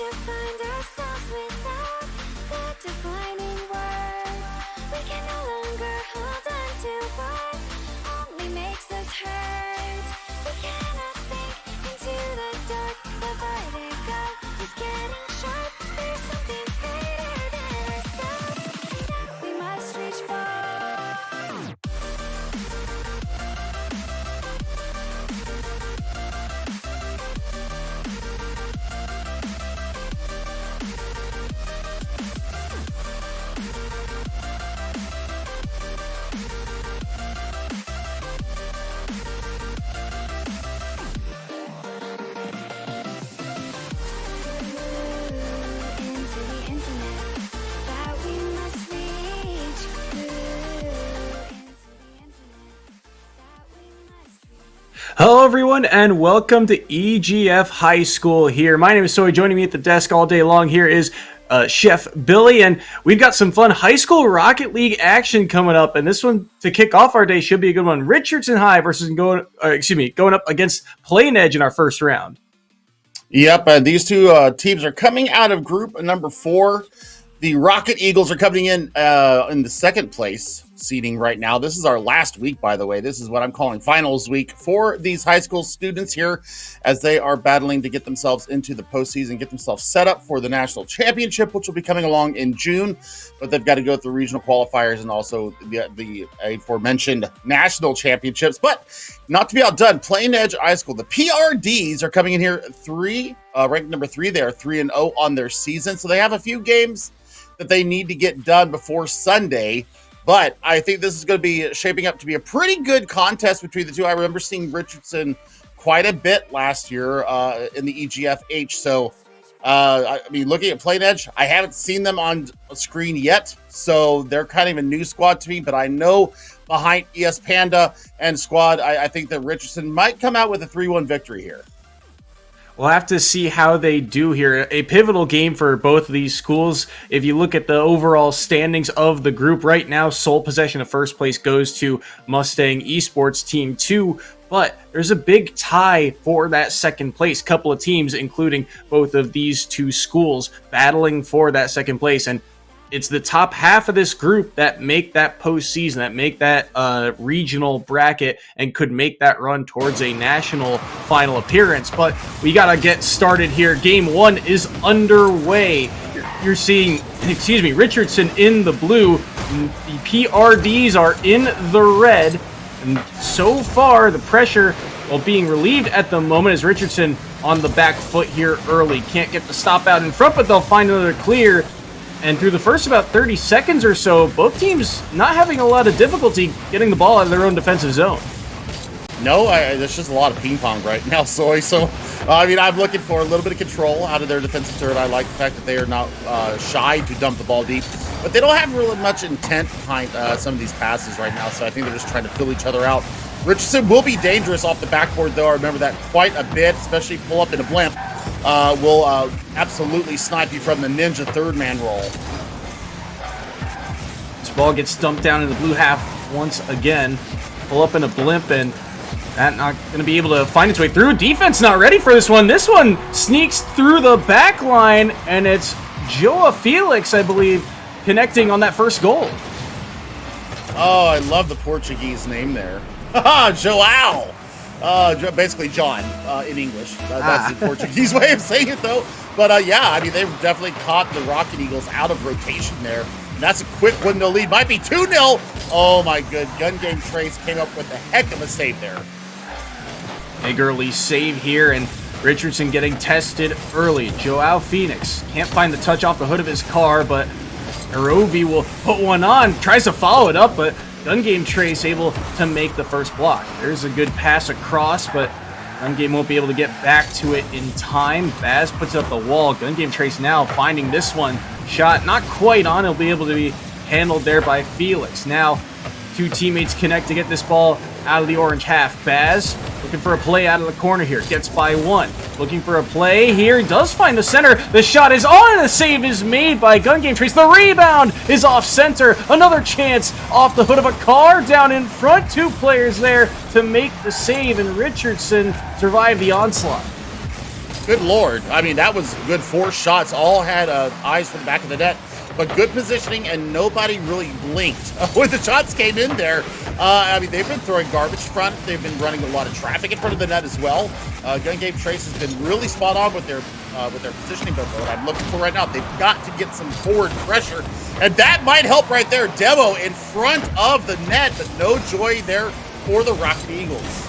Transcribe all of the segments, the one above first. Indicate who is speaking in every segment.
Speaker 1: to find ourselves without the defining words. We can no longer hold on to what only makes us hurt. We cannot sink into the dark. The vertigo is getting sharp. There's something greater than ourselves that we must reach for.
Speaker 2: Hello everyone and welcome to EGF High School here. My name is Soy. Joining me at the desk all day long here is Chef Billy, and we've got some fun high school Rocket League action coming up, and this one to kick off our day should be a good one. Richardson High versus going up against Plain Edge in our first round.
Speaker 3: Yep, and these two teams are coming out of group number 4. The Rocket Eagles are coming in the second place seating right now. This is our last week, by the way. This is what I'm calling finals week for these high school students here as they are battling to get themselves into the postseason, get themselves set up for the national championship, which will be coming along in June. But they've got to go through regional qualifiers and also the aforementioned national championships. But not to be outdone, Plain Edge High School, the PRDs are coming in here ranked number 3. They are 3-0 on their season. So they have a few games that they need to get done before Sunday. But I think this is going to be shaping up to be a pretty good contest between the two. I remember seeing Richardson quite a bit last year in the EGFH. So, looking at Plain Edge, I haven't seen them on screen yet. So they're kind of a new squad to me. But I know behind ES Panda and squad, I think that Richardson might come out with a 3-1 victory here.
Speaker 2: We'll have to see how they do here. A pivotal game for both of these schools. If you look at the overall standings of the group right now, sole possession of first place goes to Mustang Esports Team 2. But there's a big tie for that second place. Couple of teams, including both of these two schools, battling for that second place. And it's the top half of this group that make that postseason, that make that regional bracket, and could make that run towards a national final appearance. But we got to get started here. Game 1 is underway. You're seeing, Richardson in the blue. The PRDs are in the red. And so far, the pressure being relieved at the moment as Richardson on the back foot here early. Can't get the stop out in front, but they'll find another clear. And through the first about 30 seconds or so, both teams not having a lot of difficulty getting the ball out of their own defensive zone.
Speaker 3: No, there's just a lot of ping pong right now, Soy. So, I'm looking for a little bit of control out of their defensive third. I like the fact that they are not shy to dump the ball deep. But they don't have really much intent behind some of these passes right now, so I think they're just trying to fill each other out. Richardson will be dangerous off the backboard, though. I remember that quite a bit, especially pull up in a blimp. Will absolutely snipe you from the ninja third man roll.
Speaker 2: This ball gets dumped down in the blue half once again. Pull up in a blimp, and that not going to be able to find its way through. Defense not ready for this one. This one sneaks through the back line, and it's Joa Felix, I believe, connecting on that first goal.
Speaker 3: Oh, I love the Portuguese name there. Joao. Basically John in English. That's the Portuguese way of saying it, though. But they've definitely caught the Rocket Eagles out of rotation there. And that's a quick 1-0 lead. Might be 2-0. Oh my good. Gun Game Trace came up with a heck of a save there.
Speaker 2: Big early save here, and Richardson getting tested early. Joao Phoenix can't find the touch off the hood of his car, but Hirovi will put one on. Tries to follow it up, but Gun Game Trace able to make the first block. There's a good pass across, but Gun Game won't be able to get back to it in time. Baz puts up the wall. Gun Game Trace now finding this one. Shot not quite on. It'll be able to be handled there by Felix. Now, two teammates connect to get this ball out of the orange half. Baz looking for a play out of the corner here. Gets by one. Looking for a play here. He does find the center. The shot is on, and the save is made by Gun Game Trace. The rebound is off center. Another chance off the hood of a car down in front. Two players there to make the save, and Richardson survived the onslaught.
Speaker 3: Good Lord. I mean, that was good 4 shots. All had eyes for the back of the net. But good positioning, and nobody really blinked when the shots came in there. I mean, they've been throwing garbage front. They've been running a lot of traffic in front of the net as well. Gun Game Trace has been really spot on with their positioning. But what I'm looking for right now, they've got to get some forward pressure, and that might help right there. Demo in front of the net, but no joy there for the Rocket Eagles.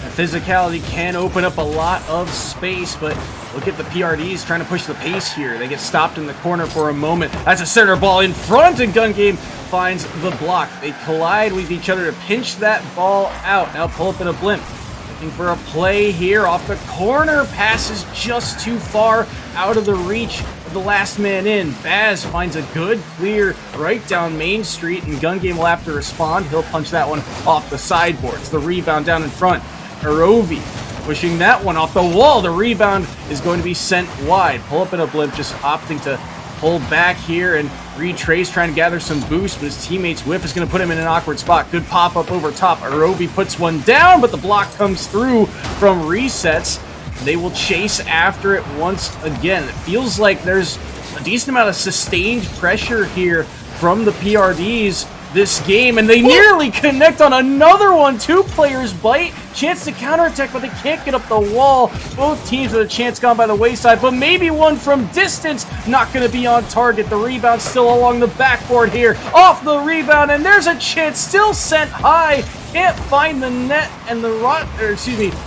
Speaker 2: Physicality can open up a lot of space, but look at the PRDs trying to push the pace here. They get stopped in the corner for a moment. That's a center ball in front, and Gun Game finds the block. They collide with each other to pinch that ball out. Now pull up in a blimp. Looking for a play here off the corner. Passes just too far out of the reach of the last man in. Baz finds a good clear right down Main Street, and Gun Game will have to respond. He'll punch that one off the sideboards. The rebound down in front. Arovi pushing that one off the wall. The rebound is going to be sent wide. Pull up in a blimp, just opting to pull back here and retrace, trying to gather some boost, but his teammate's whiff is going to put him in an awkward spot. Good pop up over top. Arovi puts one down, but the block comes through from resets. They will chase after it once again. It feels like there's a decent amount of sustained pressure here from the PRDs this game, and they nearly connect on another one. 2 players bite, chance to counterattack, but they can't get up the wall. Both teams with a chance gone by the wayside, but maybe one from distance, not going to be on target. The rebound still along the backboard here, off the rebound, and there's a chance still sent high. Can't find the net, and the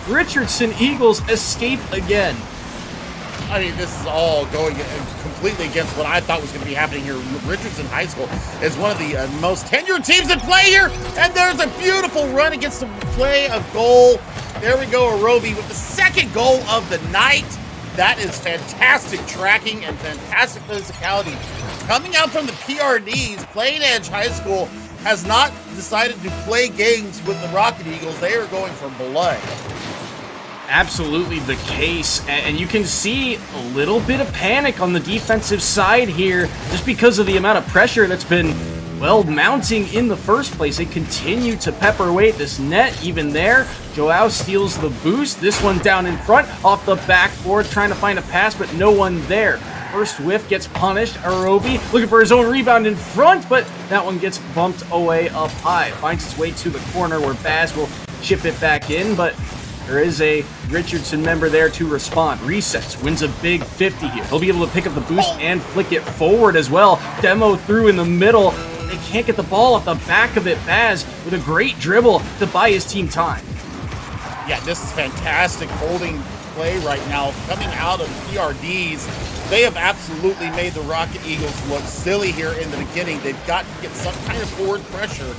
Speaker 2: Richardson Eagles escape again.
Speaker 3: I mean, this is all going completely against what I thought was going to be happening here. Richardson High School is one of the most tenured teams in play here, and there's a beautiful run against the play of goal. There we go, Arovi with the second goal of the night. That is fantastic tracking and fantastic physicality. Coming out from the PRDs, Plain Edge High School has not decided to play games with the Rocket Eagles. They are going for blood.
Speaker 2: Absolutely the case, and you can see a little bit of panic on the defensive side here just because of the amount of pressure that's been, well, mounting in the first place. They continue to pepper away at this net. Even there, Joao steals the boost. This one down in front, off the backboard, trying to find a pass, but no one there. First whiff gets punished. Arovi looking for his own rebound in front, but that one gets bumped away up high. Finds its way to the corner where Baz will chip it back in, but there is a Richardson member there to respond. Resets, wins a big 50 here. He'll be able to pick up the boost and flick it forward as well. Demo through in the middle. They can't get the ball off the back of it. Baz with a great dribble to buy his team time.
Speaker 3: Yeah, this is fantastic holding play right now. Coming out of PRDs, they have absolutely made the Rocket Eagles look silly here in the beginning. They've got to get some kind of forward pressure.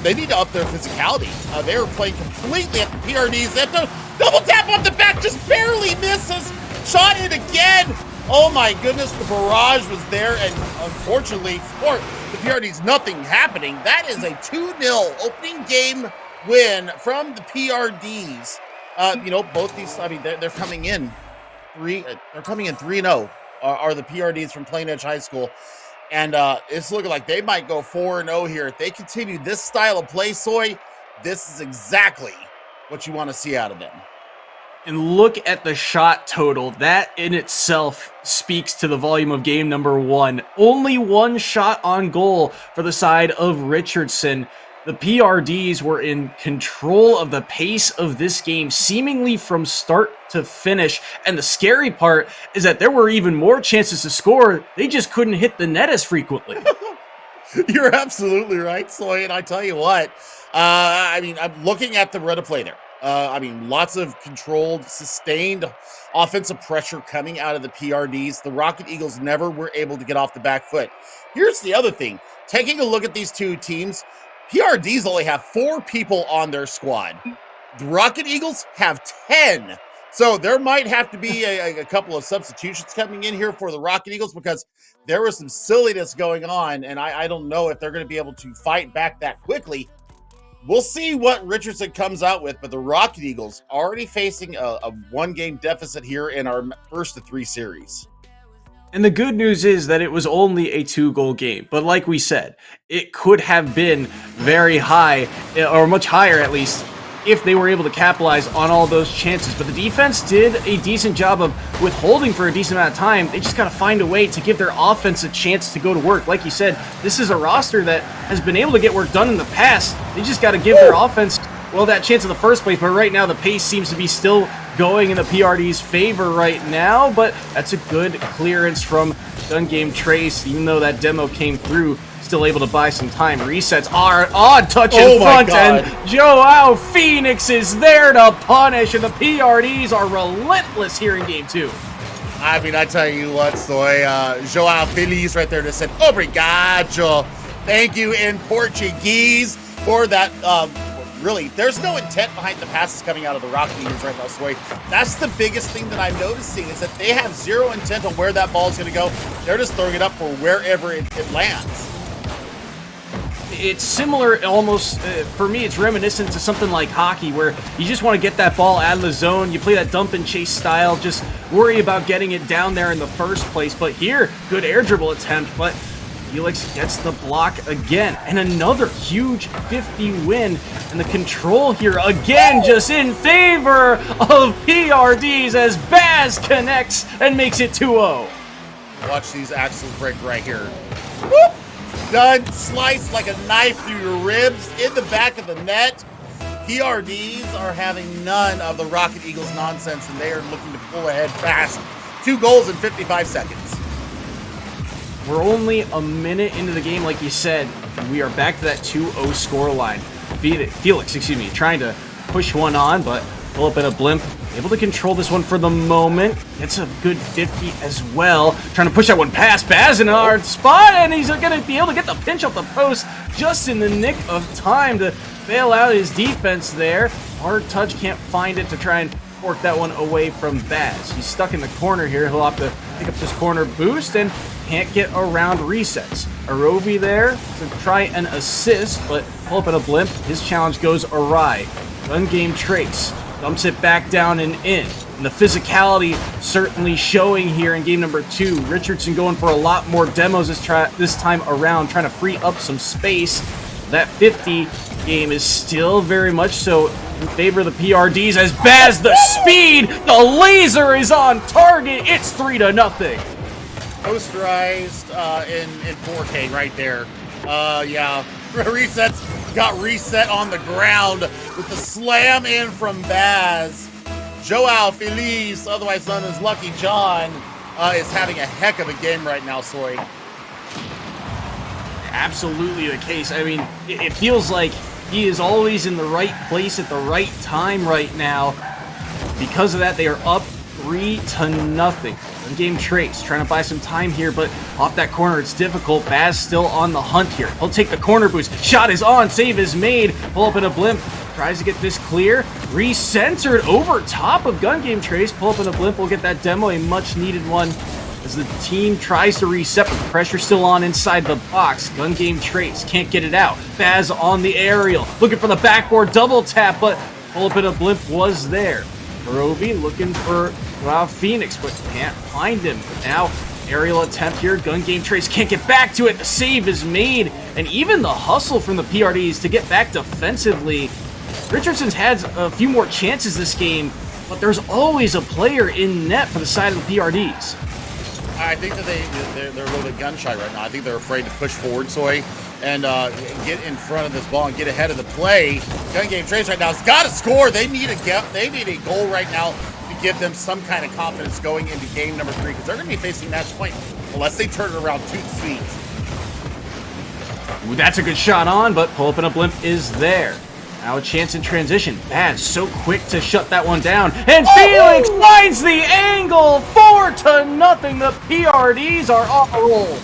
Speaker 3: They need to up their physicality. They were playing completely at the PRDs. They have to double tap off the back, just barely misses. Shot it again. Oh my goodness, the barrage was there, and unfortunately for the PRDs, nothing happening. That is a 2-0 opening game win from the PRDs. Both these, I mean, they're coming in 3-0 are the PRDs from Plain Edge High School. And it's looking like they might go 4-0 here. If they continue this style of play, Soy, this is exactly what you want to see out of them.
Speaker 2: And look at the shot total. That in itself speaks to the volume of game number 1. Only 1 shot on goal for the side of Richardson. The PRDs were in control of the pace of this game, seemingly from start to finish. And the scary part is that there were even more chances to score. They just couldn't hit the net as frequently.
Speaker 3: You're absolutely right, Soy. And I tell you what, I'm looking at the run of play there. Lots of controlled, sustained offensive pressure coming out of the PRDs. The Rocket Eagles never were able to get off the back foot. Here's the other thing. Taking a look at these two teams, PRDs only have 4 people on their squad. The Rocket Eagles have 10. So there might have to be a couple of substitutions coming in here for the Rocket Eagles because there was some silliness going on, and I don't know if they're going to be able to fight back that quickly. We'll see what Richardson comes out with, but the Rocket Eagles already facing a 1-game deficit here in our first of 3 series.
Speaker 2: And the good news is that it was only a 2-goal game. But like we said, it could have been very high, or much higher at least, if they were able to capitalize on all those chances. But the defense did a decent job of withholding for a decent amount of time. They just got to find a way to give their offense a chance to go to work. Like you said, this is a roster that has been able to get work done in the past. They just got to give their offense, well, that chance in the first place. But right now, the pace seems to be still going in the PRD's favor right now. But that's a good clearance from Gun Game Trace, even though that demo came through. Still able to buy some time. Resets are odd touch in front, and Joao Phoenix is there to punish, and the PRDs are relentless here in game 2.
Speaker 3: I mean, I tell you what, Soy, Joao Feliz right there just said, obrigado. Thank you in Portuguese for that. Really, there's no intent behind the passes coming out of the Rocket Eagles right now, Soy. That's the biggest thing that I'm noticing is that they have zero intent on where that ball is going to go. They're just throwing it up for wherever it lands.
Speaker 2: It's similar almost, for me, it's reminiscent to something like hockey where you just want to get that ball out of the zone. You play that dump and chase style, just worry about getting it down there in the first place. But here, good air dribble attempt, but Felix gets the block again. And another huge 50 win. And the control here again just in favor of PRDs as Baz connects and makes it 2-0.
Speaker 3: Watch these axles break right here. Whoop! Done, sliced like a knife through your ribs in the back of the net. PRDs are having none of the Rocket Eagles nonsense, and they are looking to pull ahead fast. 2 goals in 55 seconds.
Speaker 2: We're only a minute into the game, like you said. We are back to that 2-0 scoreline. Felix, trying to push one on, but pull up in a blimp. Able to control this one for the moment. Gets a good 50 as well. Trying to push that one past Baz in a hard spot, and he's going to be able to get the pinch off the post just in the nick of time to bail out his defense there. Hard touch, can't find it to try and fork that one away from Baz. He's stuck in the corner here. He'll have to pick up this corner boost and can't get around resets. Arovi there to try and assist, but pull up in a blimp. His challenge goes awry. Gun Game Trace dumps it back down and in. And the physicality certainly showing here in game number 2. Richardson going for a lot more demos this time around, trying to free up some space. That 50 game is still very much so in favor of the PRDs as Baz, the speed, the laser is on target. It's 3-0.
Speaker 3: Posterized in 4K right there. Yeah, resets. Got reset on the ground with the slam in from Baz. Joao Feliz, otherwise known as Lucky John, is having a heck of a game right now, Soy.
Speaker 2: Absolutely the case. I mean, it feels like he is always in the right place at the right time right now. Because of that, they are up 3-0. Game Trace trying to buy some time here, but off that corner it's difficult. Baz still on the hunt here. He'll take the corner boost. Shot is on. Save is made. Pull up in a blimp. Tries to get this clear. Recentered over top of Gun Game Trace. Pull up in a blimp. We'll get that demo, a much needed one. As the team tries to reset, but the pressure still on inside the box. Gun Game Trace can't get it out. Baz on the aerial. Looking for the backboard double tap, but pull up in a blimp was there. Barovi looking for Phoenix, but can't find him. Now, aerial attempt here. Gun Game Trace can't get back to it. The save is made. And even the hustle from the PRDs to get back defensively. Richardson's had a few more chances this game, but there's always a player in net for the side of the PRDs.
Speaker 3: I think that they're a little bit gun shy right now. I think they're afraid to push forward, Soy, and get in front of this ball and get ahead of the play. Gun Game Trace right now has got to score. They need a goal right now to give them some kind of confidence going into game number 3, because they're going to be facing match point unless they turn it around 2 feet.
Speaker 2: Ooh, that's a good shot on, but pull up in a blimp is there. Now a chance in transition. Baz so quick to shut that one down. And Felix finds the angle. 4-0. The PRDs are on a roll.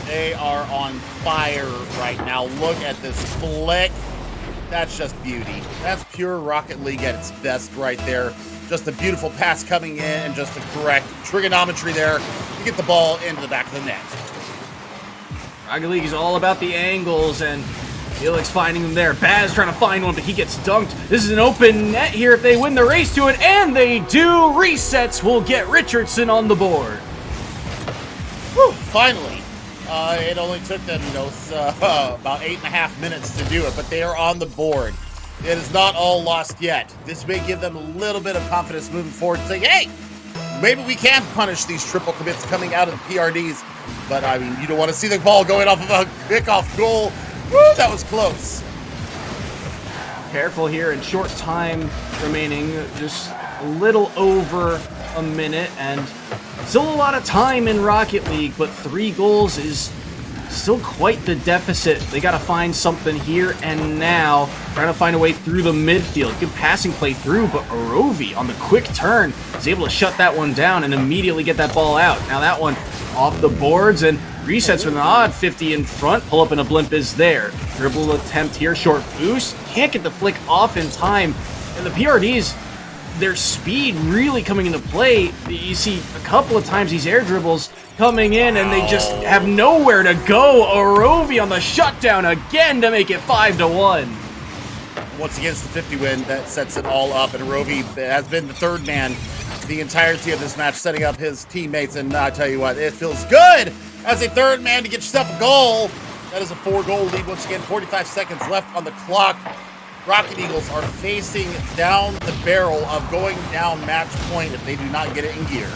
Speaker 3: They are on fire right now. Look at this flick. That's just beauty. That's pure Rocket League at its best right there. Just a beautiful pass coming in and just the correct trigonometry there to get the ball into the back of the net.
Speaker 2: Rocket League is all about the angles, and Felix finding them there. Baz trying to find one, but he gets dunked. This is an open net here if they win the race to it, and they do. Resets will get Richardson on the board.
Speaker 3: Whew, finally. It only took them, about 8.5 minutes to do it, but they are on the board. It is not all lost yet. This may give them a little bit of confidence moving forward, saying, hey, maybe we can punish these triple commits coming out of the PRDs. But, I mean, you don't want to see the ball going off of a kickoff goal. Woo, that was close.
Speaker 2: Careful here, in short time remaining, just a little over a minute, and still a lot of time in Rocket League, but 3 goals is still quite the deficit. They got to find something here and now, trying to find a way through the midfield. Good passing play through, but Arovi on the quick turn is able to shut that one down and immediately get that ball out. Now that one off the boards and resets with an odd 50 in front. Pull up and a blimp is there. Dribble attempt here, short boost. Can't get the flick off in time. And the PRDs, their speed really coming into play. You see a couple of times these air dribbles coming in and they just have nowhere to go. Arovi on the shutdown again to make it 5-1.
Speaker 3: Once again, it's the 50 win that sets it all up, and Arovi has been the third man the entirety of this match, setting up his teammates, and I tell you what, it feels good as a third man to get yourself a goal. That is a 4-goal lead. Once again, 45 seconds left on the clock. Rocket Eagles are facing down the barrel of going down match point if they do not get it in gear.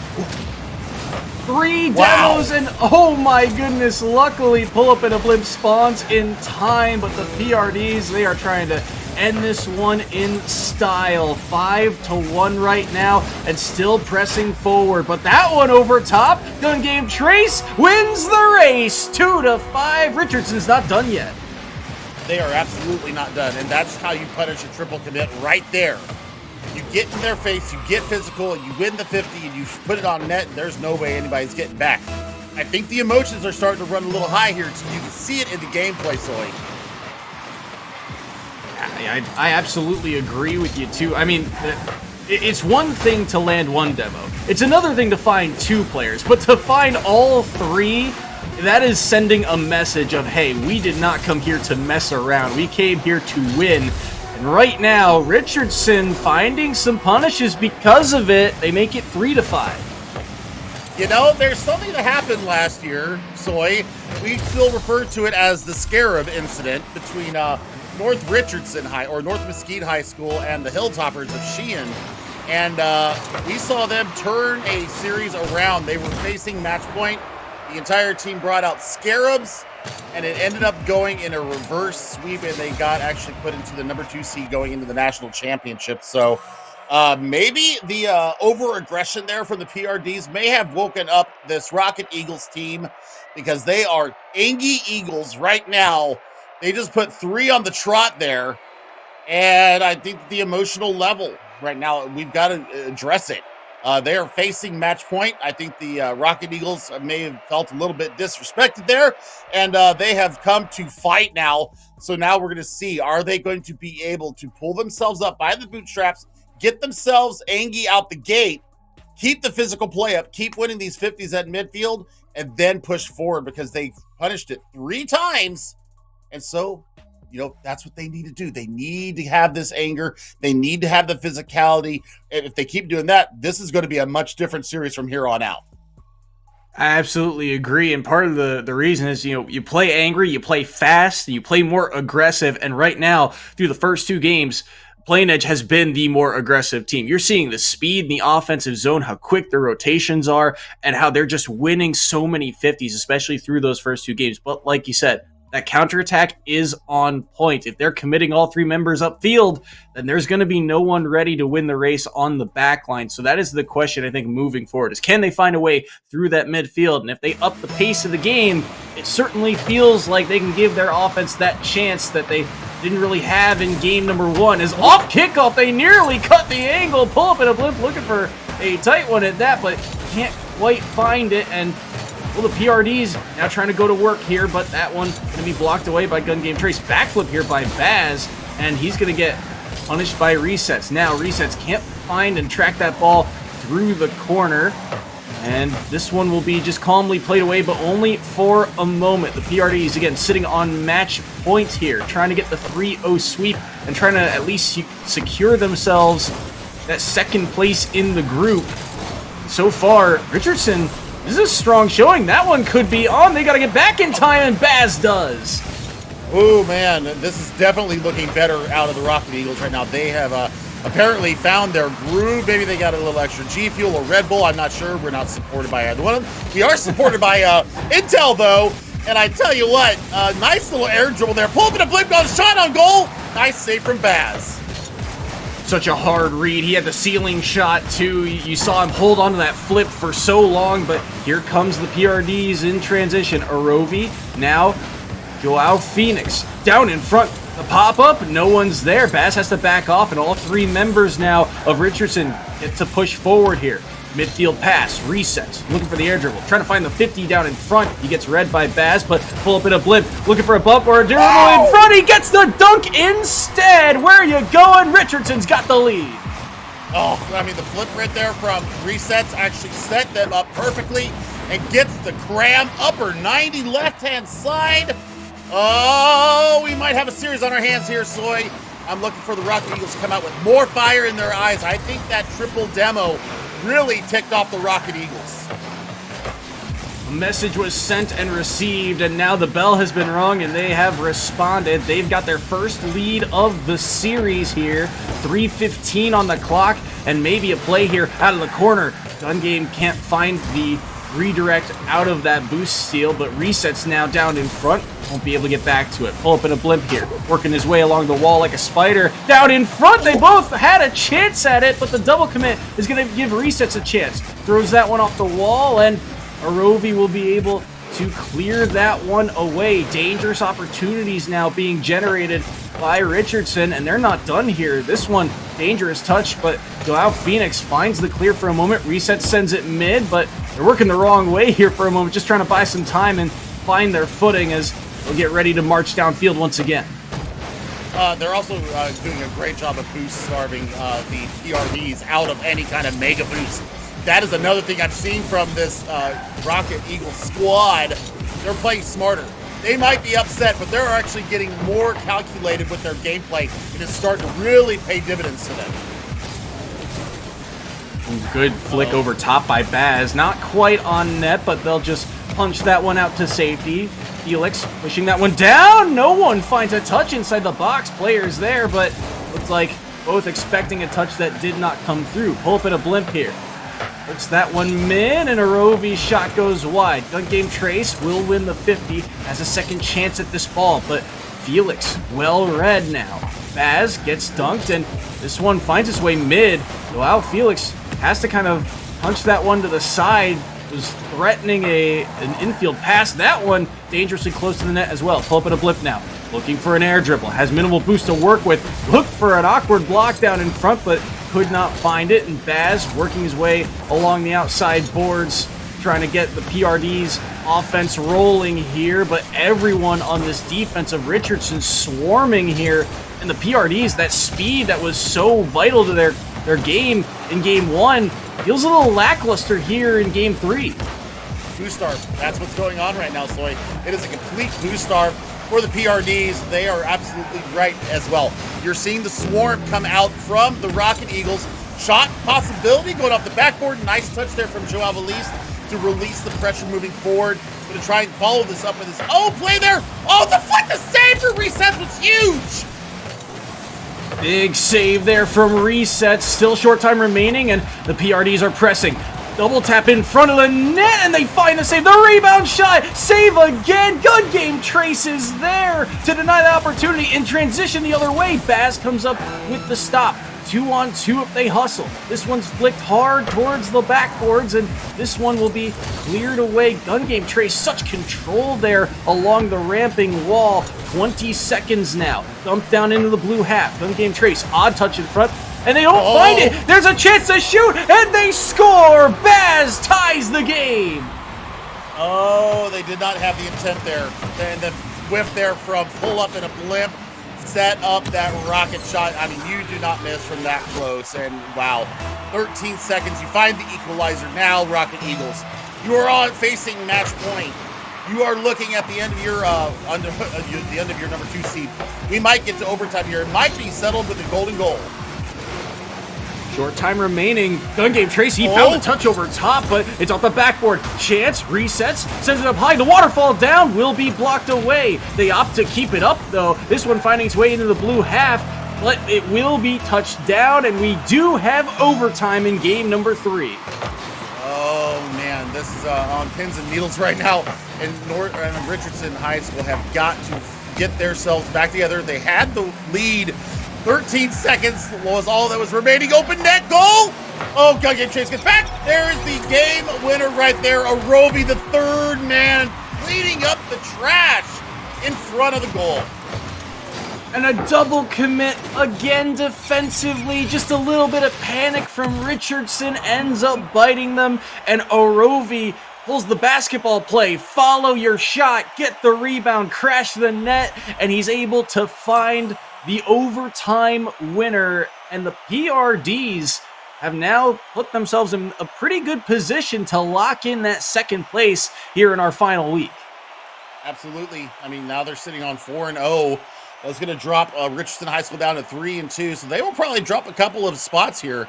Speaker 2: 3
Speaker 3: Wow.
Speaker 2: demos, and oh my goodness, luckily Pull Up and a Blimp spawns in time, but the PRDs, they are trying to end this one in style. 5-1 right now, and still pressing forward, but that one over top, Gun Game Trace wins the race, 2-5. Richardson's not done yet.
Speaker 3: They are absolutely not done, and that's how you punish a triple commit right there. You get in their face, you get physical, you win the 50, and you put it on net, and there's no way anybody's getting back. I think the emotions are starting to run a little high here, so you can see it in the gameplay, Soy.
Speaker 2: I absolutely agree with you, too. I mean, it's one thing to land one demo. It's another thing to find 2 players, but to find all 3, that is sending a message of, hey, we did not come here to mess around. We came here to win. And right now, Richardson finding some punishes because of it. They make it 3-5.
Speaker 3: You know, there's something that happened last year, Soy. We still refer to it as the Scarab incident between North Richardson High, or North Mesquite High School, and the Hilltoppers of Shen. And we saw them turn a series around. They were facing match point. The entire team brought out Scarabs, and it ended up going in a reverse sweep, and they got actually put into the number 2 seed going into the national championship. So maybe the over-aggression there from the PRDs may have woken up this Rocket Eagles team, because they are angry Eagles right now. They just put 3 on the trot there, and I think the emotional level right now, we've got to address it. They are facing match point. I think the Rocket Eagles may have felt a little bit disrespected there, and they have come to fight now. So now we're going to see, are they going to be able to pull themselves up by the bootstraps, get themselves angry out the gate, keep the physical play up, keep winning these 50s at midfield, and then push forward, because they punished it 3 times. And so, you know, that's what they need to do. They need to have this anger. They need to have the physicality. And if they keep doing that, this is going to be a much different series from here on out.
Speaker 2: I absolutely agree, and part of the reason is, you know, you play angry, you play fast, you play more aggressive, and right now, through the first 2 games, Plain Edge has been the more aggressive team. You're seeing the speed in the offensive zone, how quick their rotations are, and how they're just winning so many 50s, especially through those first 2 games. But like you said, that counterattack is on point. If they're committing all 3 members upfield, then there's going to be no one ready to win the race on the back line. So that is the question, I think, moving forward, is can they find a way through that midfield? And if they up the pace of the game, it certainly feels like they can give their offense that chance that they didn't really have in game number 1. As off kickoff, they nearly cut the angle. Pull Up and a Blimp looking for a tight one at that, but can't quite find it. And well, the PRDs now trying to go to work here, but that one going to be blocked away by Gun Game Trace. Backflip here by Baz, and he's going to get punished by Resets. Now Resets can't find and track that ball through the corner, and this one will be just calmly played away, but only for a moment. The PRDs, again, sitting on match point here, trying to get the 3-0 sweep and trying to at least secure themselves that second place in the group. So far, Richardson, this is a strong showing. That one could be on. They got to get back in time, and Baz does.
Speaker 3: Oh man, this is definitely looking better out of the Rocket Eagles right now. They have apparently found their groove. Maybe they got a little extra G Fuel or Red Bull. I'm not sure. We're not supported by either one of them. We are supported by Intel though. And I tell you what, nice little air dribble there. Pull up in a blip, got a shot on goal. Nice save from Baz.
Speaker 2: Such a hard read. He had the ceiling shot too. You saw him hold on to that flip for so long, but here comes the PRDs in transition. Arovi, now Joao Phoenix down in front. The pop-up, no one's there. Baz has to back off, and all three members now of Richardson get to push forward here. Midfield pass, resets, looking for the air dribble, trying to find the 50 down in front. He gets read by Baz, but pull up in a blimp, looking for a bump or a dribble in front. He gets the dunk instead. Where are you going? Richardson's got the lead.
Speaker 3: Oh, I mean, the flip right there from resets actually set them up perfectly and gets the cram upper 90 left-hand side. Oh, we might have a series on our hands here, Soy. I'm looking for the Rocket Eagles to come out with more fire in their eyes. I think that triple demo really ticked off the Rocket Eagles.
Speaker 2: A message was sent and received, and now the bell has been rung, and they have responded. They've got their first lead of the series here. 3:15 on the clock, and maybe a play here out of the corner. Gun Game can't find the redirect out of that boost steal, but resets now down in front. Won't be able to get back to it. Pull up in a blimp here, working his way along the wall like a spider. Down in front, they both had a chance at it, but the double commit is going to give resets a chance. Throws that one off the wall, and Arovi will be able to clear that one away. Dangerous opportunities now being generated by Richardson, and they're not done here. This one, dangerous touch, but Joao Phoenix finds the clear for a moment. Reset sends it mid, but they're working the wrong way here for a moment, just trying to buy some time and find their footing as they'll get ready to march downfield once again.
Speaker 3: They're also doing a great job of boost starving the PRDs out of any kind of mega boost. That is another thing I'm seeing from this Rocket Eagle squad. They're playing smarter. They might be upset, but they're actually getting more calculated with their gameplay, and it's starting to really pay dividends to them.
Speaker 2: Good flick over top by Baz. Not quite on net, but they'll just punch that one out to safety. Felix pushing that one down. No one finds a touch inside the box. Players there, but looks like both expecting a touch that did not come through. Pull up in a blimp here. Puts that one mid, and Arovi's shot goes wide. Gun Game Trace will win the 50, has a second chance at this ball, but Felix well read now. Baz gets dunked, and this one finds its way mid. Joao Felix has to kind of punch that one to the side. Was threatening an infield pass. That one dangerously close to the net as well. Pull up in a blip now. Looking for an air dribble. Has minimal boost to work with. Looked for an awkward block down in front, but could not find it. And Baz working his way along the outside boards, trying to get the PRD's offense rolling here. But everyone on this defense of Richardson swarming here. And the PRD's, that speed that was so vital to their game in game one, feels a little lackluster here in game three.
Speaker 3: Boost starve. That's what's going on right now, Soy. It is a complete boost starve for the PRDs. They are absolutely right as well. You're seeing the swarm come out from the Rocket Eagles. Shot possibility going off the backboard. Nice touch there from Joao Felix to release the pressure moving forward. Going to try and follow this up with his play there. Oh, the save for resets was huge.
Speaker 2: Big save there from Resets. Still short time remaining, and the PRDs are pressing. Double tap in front of the net, and they find the save. The rebound shot. Save again. Gun Game Traces there to deny the opportunity. In transition the other way, Baz comes up with the stop. 2-on-2 if they hustle. This one's flicked hard towards the backboards, and this one will be cleared away. Gun Game Trace, such control there along the ramping wall. 20 seconds now. Dumped down into the blue half. Gun Game Trace, odd touch in front, and they don't find it. There's a chance to shoot, and they score. Baz ties the game.
Speaker 3: Oh, they did not have the intent there. And the whiff there from pull up in a blimp set up that rocket shot. I mean, you do not miss from that close. And wow, 13 seconds. You find the equalizer now, Rocket Eagles. You are on facing match point. You are looking at the end of your the end of your number 2 seed. We might get to overtime here. It might be settled with a golden goal.
Speaker 2: Short time remaining. Gun game Tracy found the touch over top, but it's off the backboard. Chance resets, sends it up high. The waterfall down will be blocked away. They opt to keep it up though. This one finding its way into the blue half, but it will be touched down, and we do have overtime in game number 3.
Speaker 3: Oh man, this is on pins and needles right now. And Richardson High School have got to get themselves back together. They had the lead. 13 seconds was all that was remaining. Open net goal. Oh, gun game Chase gets back. There is the game winner right there. Arovi, the third man, cleaning up the trash in front of the goal.
Speaker 2: And a double commit again defensively. Just a little bit of panic from Richardson ends up biting them. And Arovi pulls the basketball play. Follow your shot. Get the rebound. Crash the net. And he's able to find the overtime winner. And the PRDs have now put themselves in a pretty good position to lock in that second place here in our final week.
Speaker 3: Absolutely. I mean, now they're sitting on 4-0. That's going to drop Richardson High School down to 3-2. So they will probably drop a couple of spots here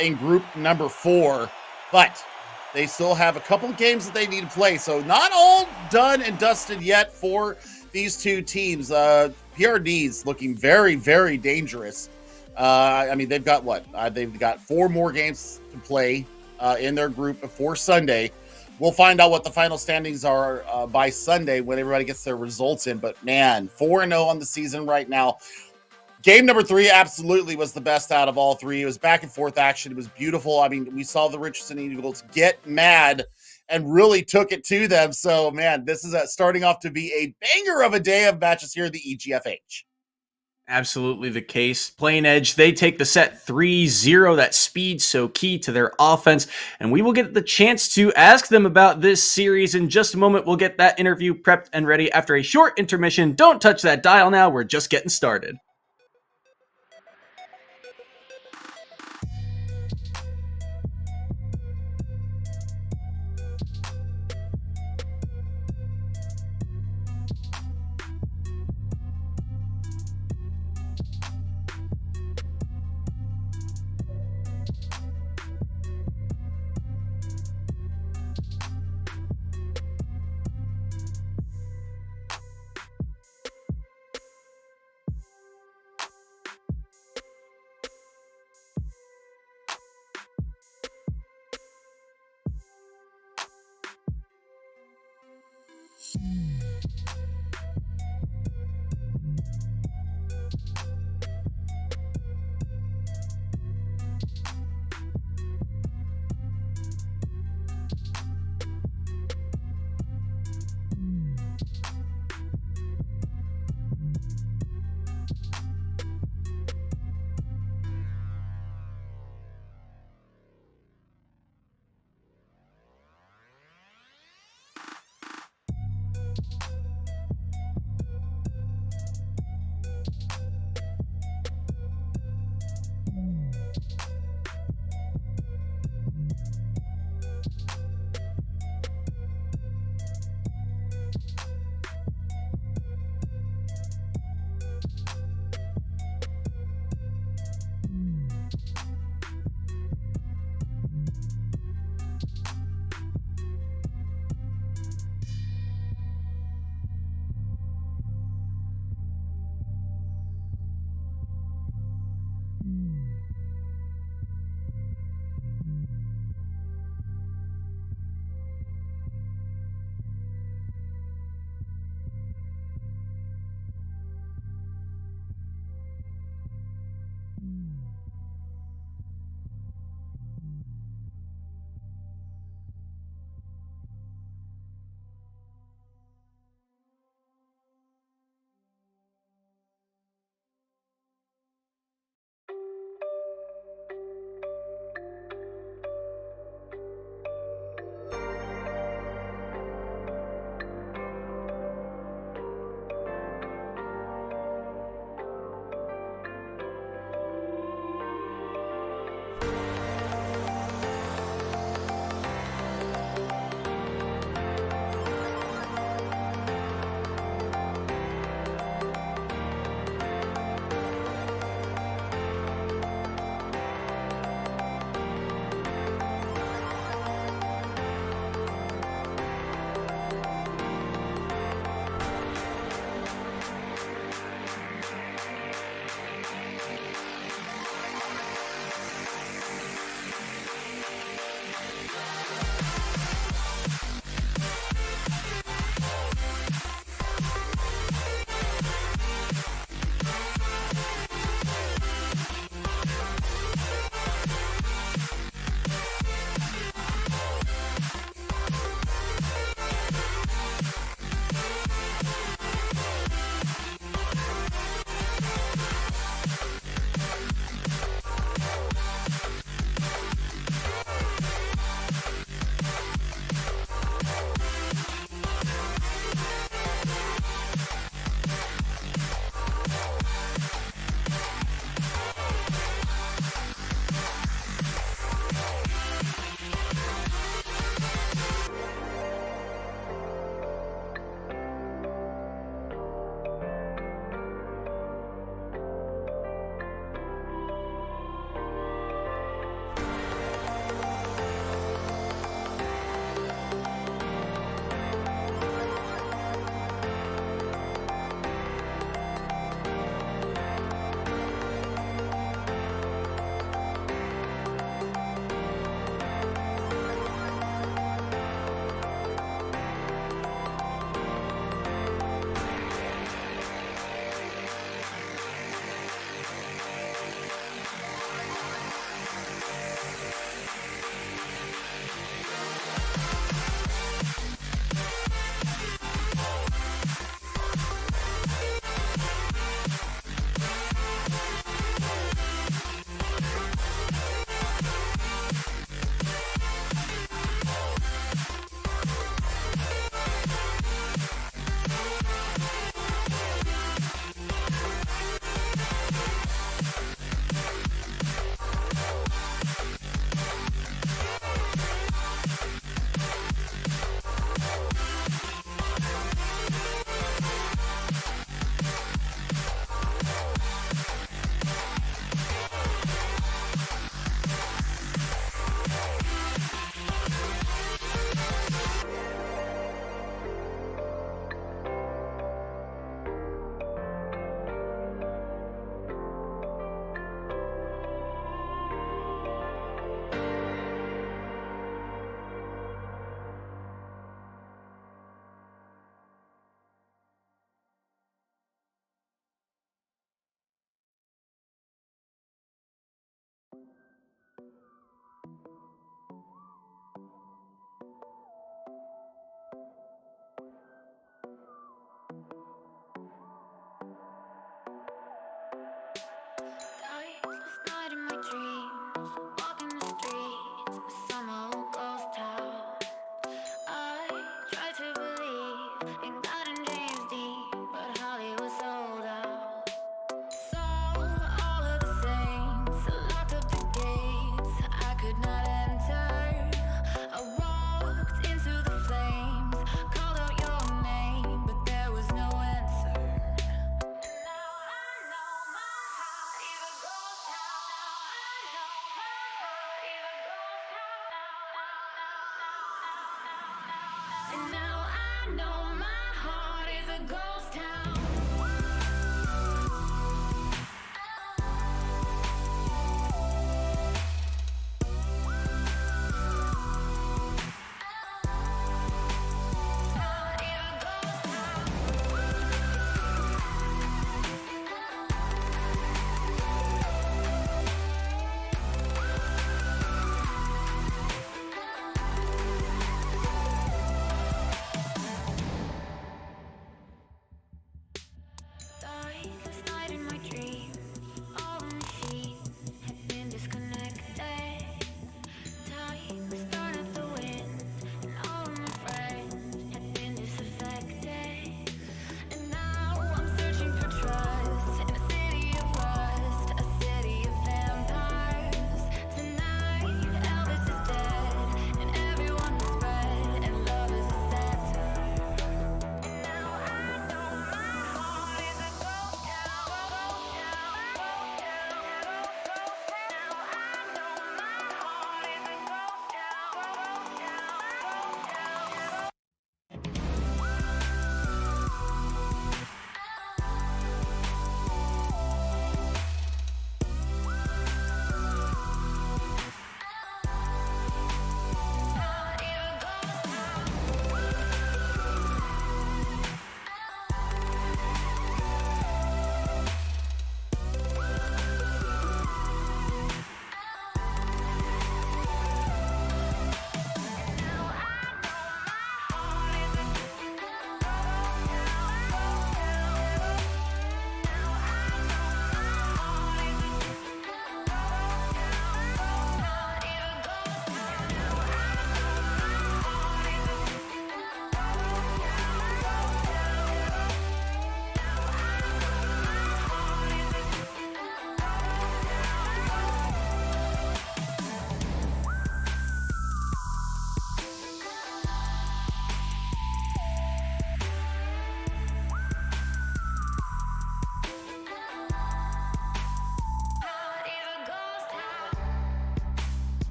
Speaker 3: in group number 4. But they still have a couple of games that they need to play. So not all done and dusted yet for these two teams. PRD's looking very, very dangerous. I mean, they've got what? They've got 4 more games to play in their group before Sunday. We'll find out what the final standings are by Sunday when everybody gets their results in. But man, 4-0 on the season right now. Game number 3 absolutely was the best out of all 3. It was back and forth action. It was beautiful. I mean, we saw the Richardson Eagles get mad and really took it to them. So, man, this is starting off to be a banger of a day of matches here at the EGFH.
Speaker 2: Absolutely the case. Plain Edge, they take the set 3-0. That speed so key to their offense. And we will get the chance to ask them about this series in just a moment. We'll get that interview prepped and ready after a short intermission. Don't touch that dial now. We're just getting started.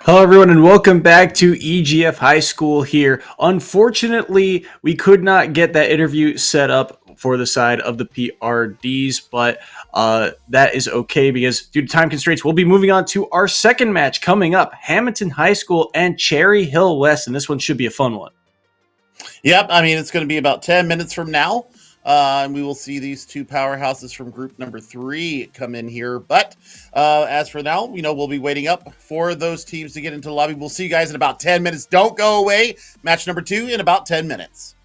Speaker 2: Hello, everyone, and welcome back to EGF High School here. Unfortunately, we could not get that interview set up for the side of the PRDs, but that is okay because due to time constraints, we'll be moving on to our second match coming up, Hamilton High School and Cherry Hill West, and this one should be a fun one.
Speaker 3: Yep, I mean, it's going to be about 10 minutes from now. And we will see these two powerhouses from group number 3 come in here. But as for now, we'll be waiting up for those teams to get into the lobby. We'll see you guys in about 10 minutes. Don't go away. Match number 2 in about 10 minutes.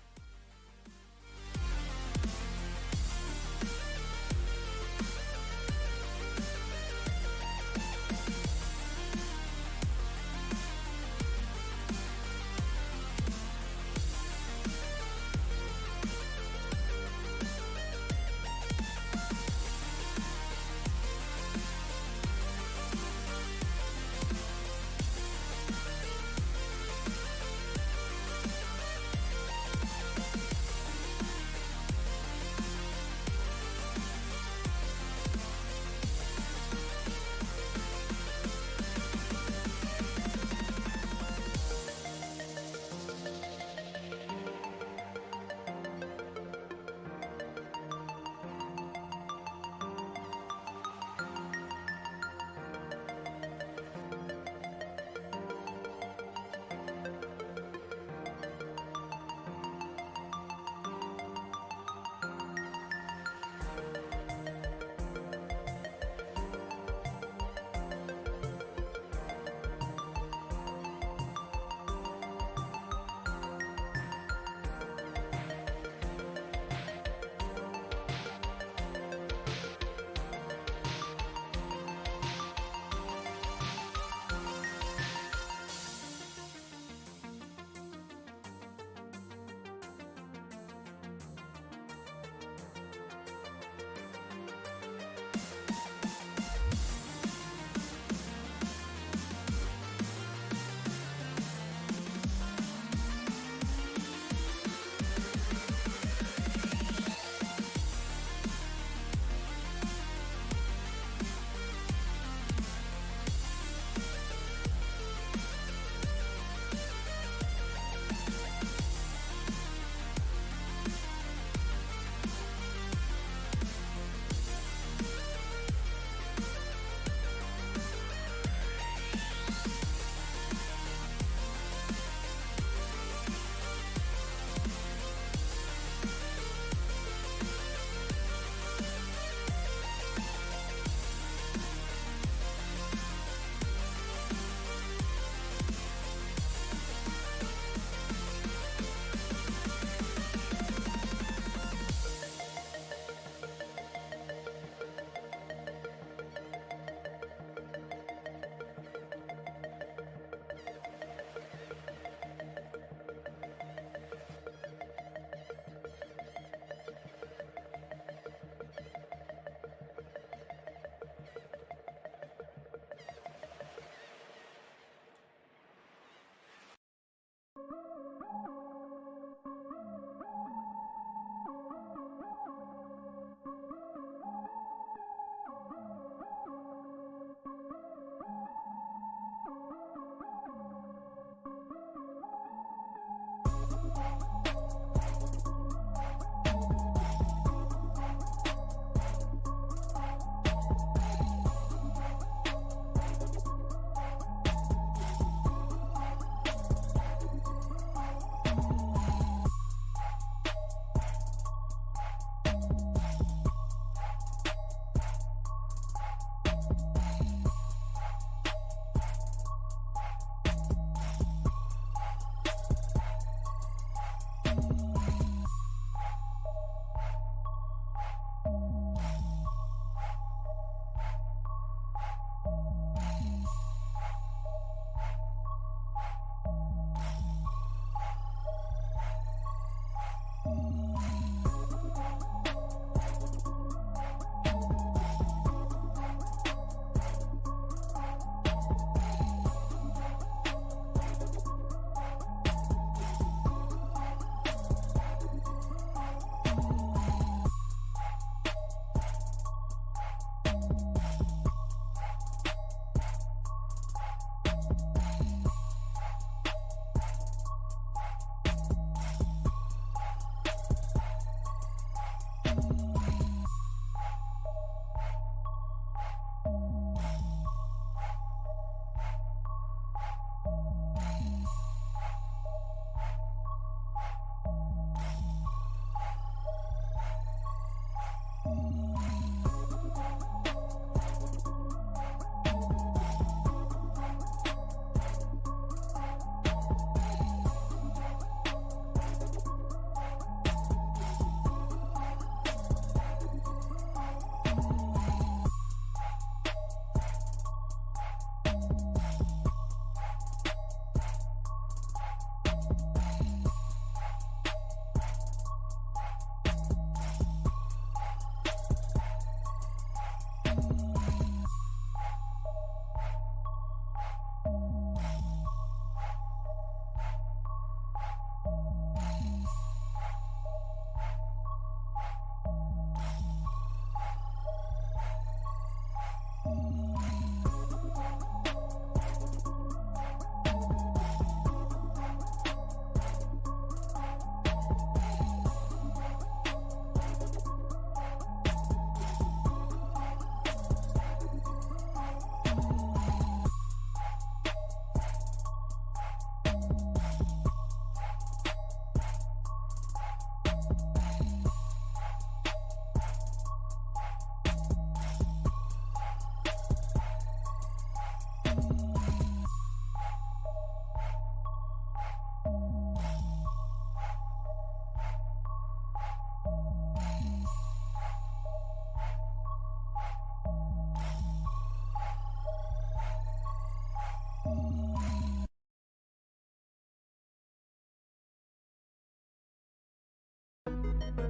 Speaker 1: I'm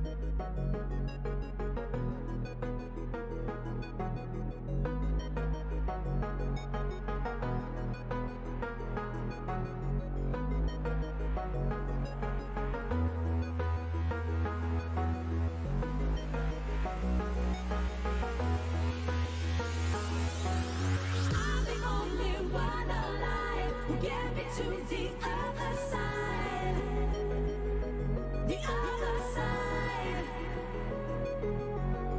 Speaker 1: the only one alive who get me to the other side. The other side.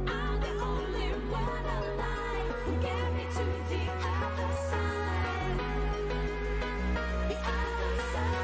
Speaker 1: I'm the only one alive who get me to the other side. The other side.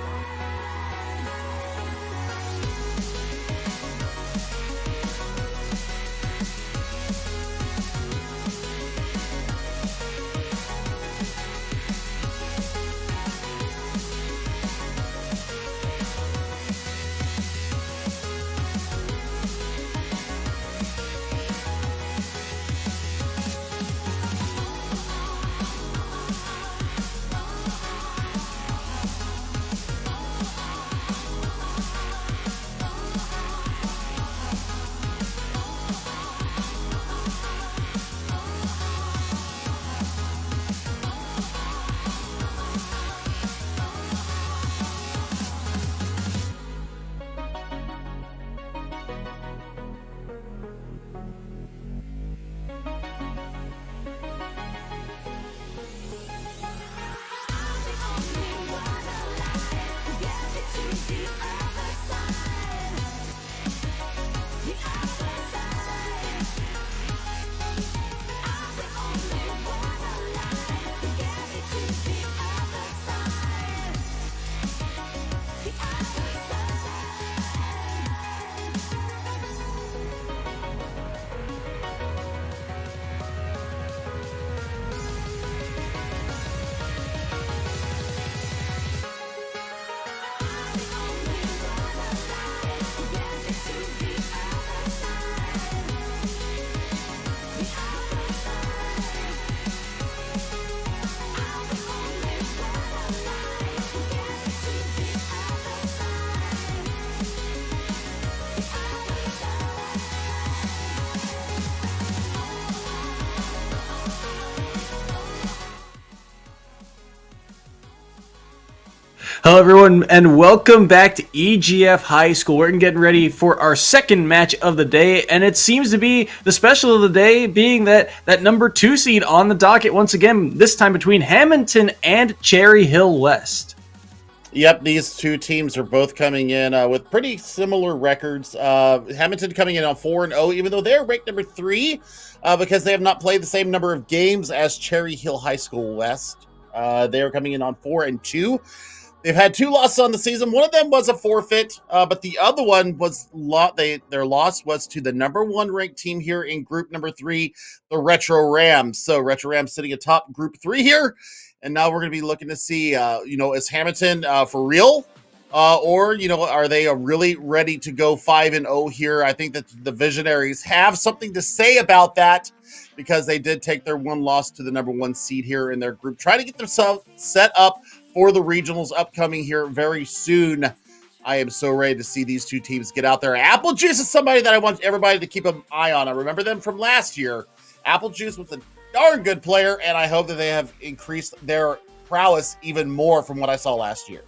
Speaker 2: Hello, everyone, and welcome back to EGF High School. We're getting ready for our second match of the day, and it seems to be the special of the day being that number 2 seed on the docket once again, this time between Hamilton and Cherry Hill West.
Speaker 3: Yep, these two teams are both coming in with pretty similar records. Hamilton coming in on 4-0, even though they're ranked number 3 because they have not played the same number of games as Cherry Hill High School West. They are coming in on 4-2. They've had 2 losses on the season. One of them was a forfeit, but the other one was their loss was to the number 1 ranked team here in group number 3, the Retro Rams. So Retro Rams sitting atop group 3 here. And now we're going to be looking to see, is Hamilton for real? Or, are they really ready to go 5-0 here? I think that the Visionaries have something to say about that because they did take their 1 loss to the number 1 seed here in their group, trying to get themselves set up for the regionals upcoming here very soon. I am so ready to see these two teams get out there. Apple Juice is somebody that I want everybody to keep an eye on. I remember them from last year. Apple Juice was a darn good player, and I hope that they have increased their prowess even more from what I saw last year.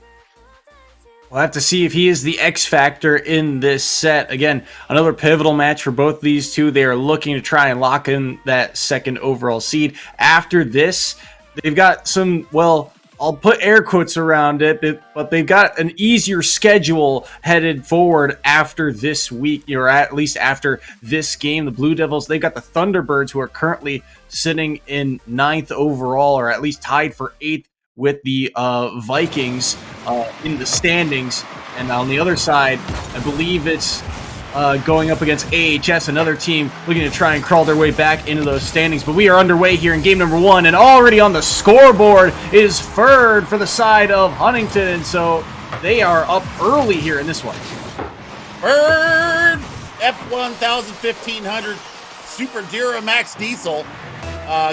Speaker 2: We'll have to see if he is the X factor in this set. Again, another pivotal match for both these two. They are looking to try and lock in that second overall seed. After this, they've got some, I'll put air quotes around it, but they've got an easier schedule headed forward after this week, or at least after this game. The Blue Devils, they've got the Thunderbirds, who are currently sitting in 9th overall, or at least tied for 8th with the Vikings in the standings. And on the other side, I believe it's going up against AHS, another team looking to try and crawl their way back into those standings. But we are underway here in game number 1, and already on the scoreboard is Ferd for the side of Huntington. So they are up early here in this one.
Speaker 3: Ferd F1000 1500 Super Duramax Diesel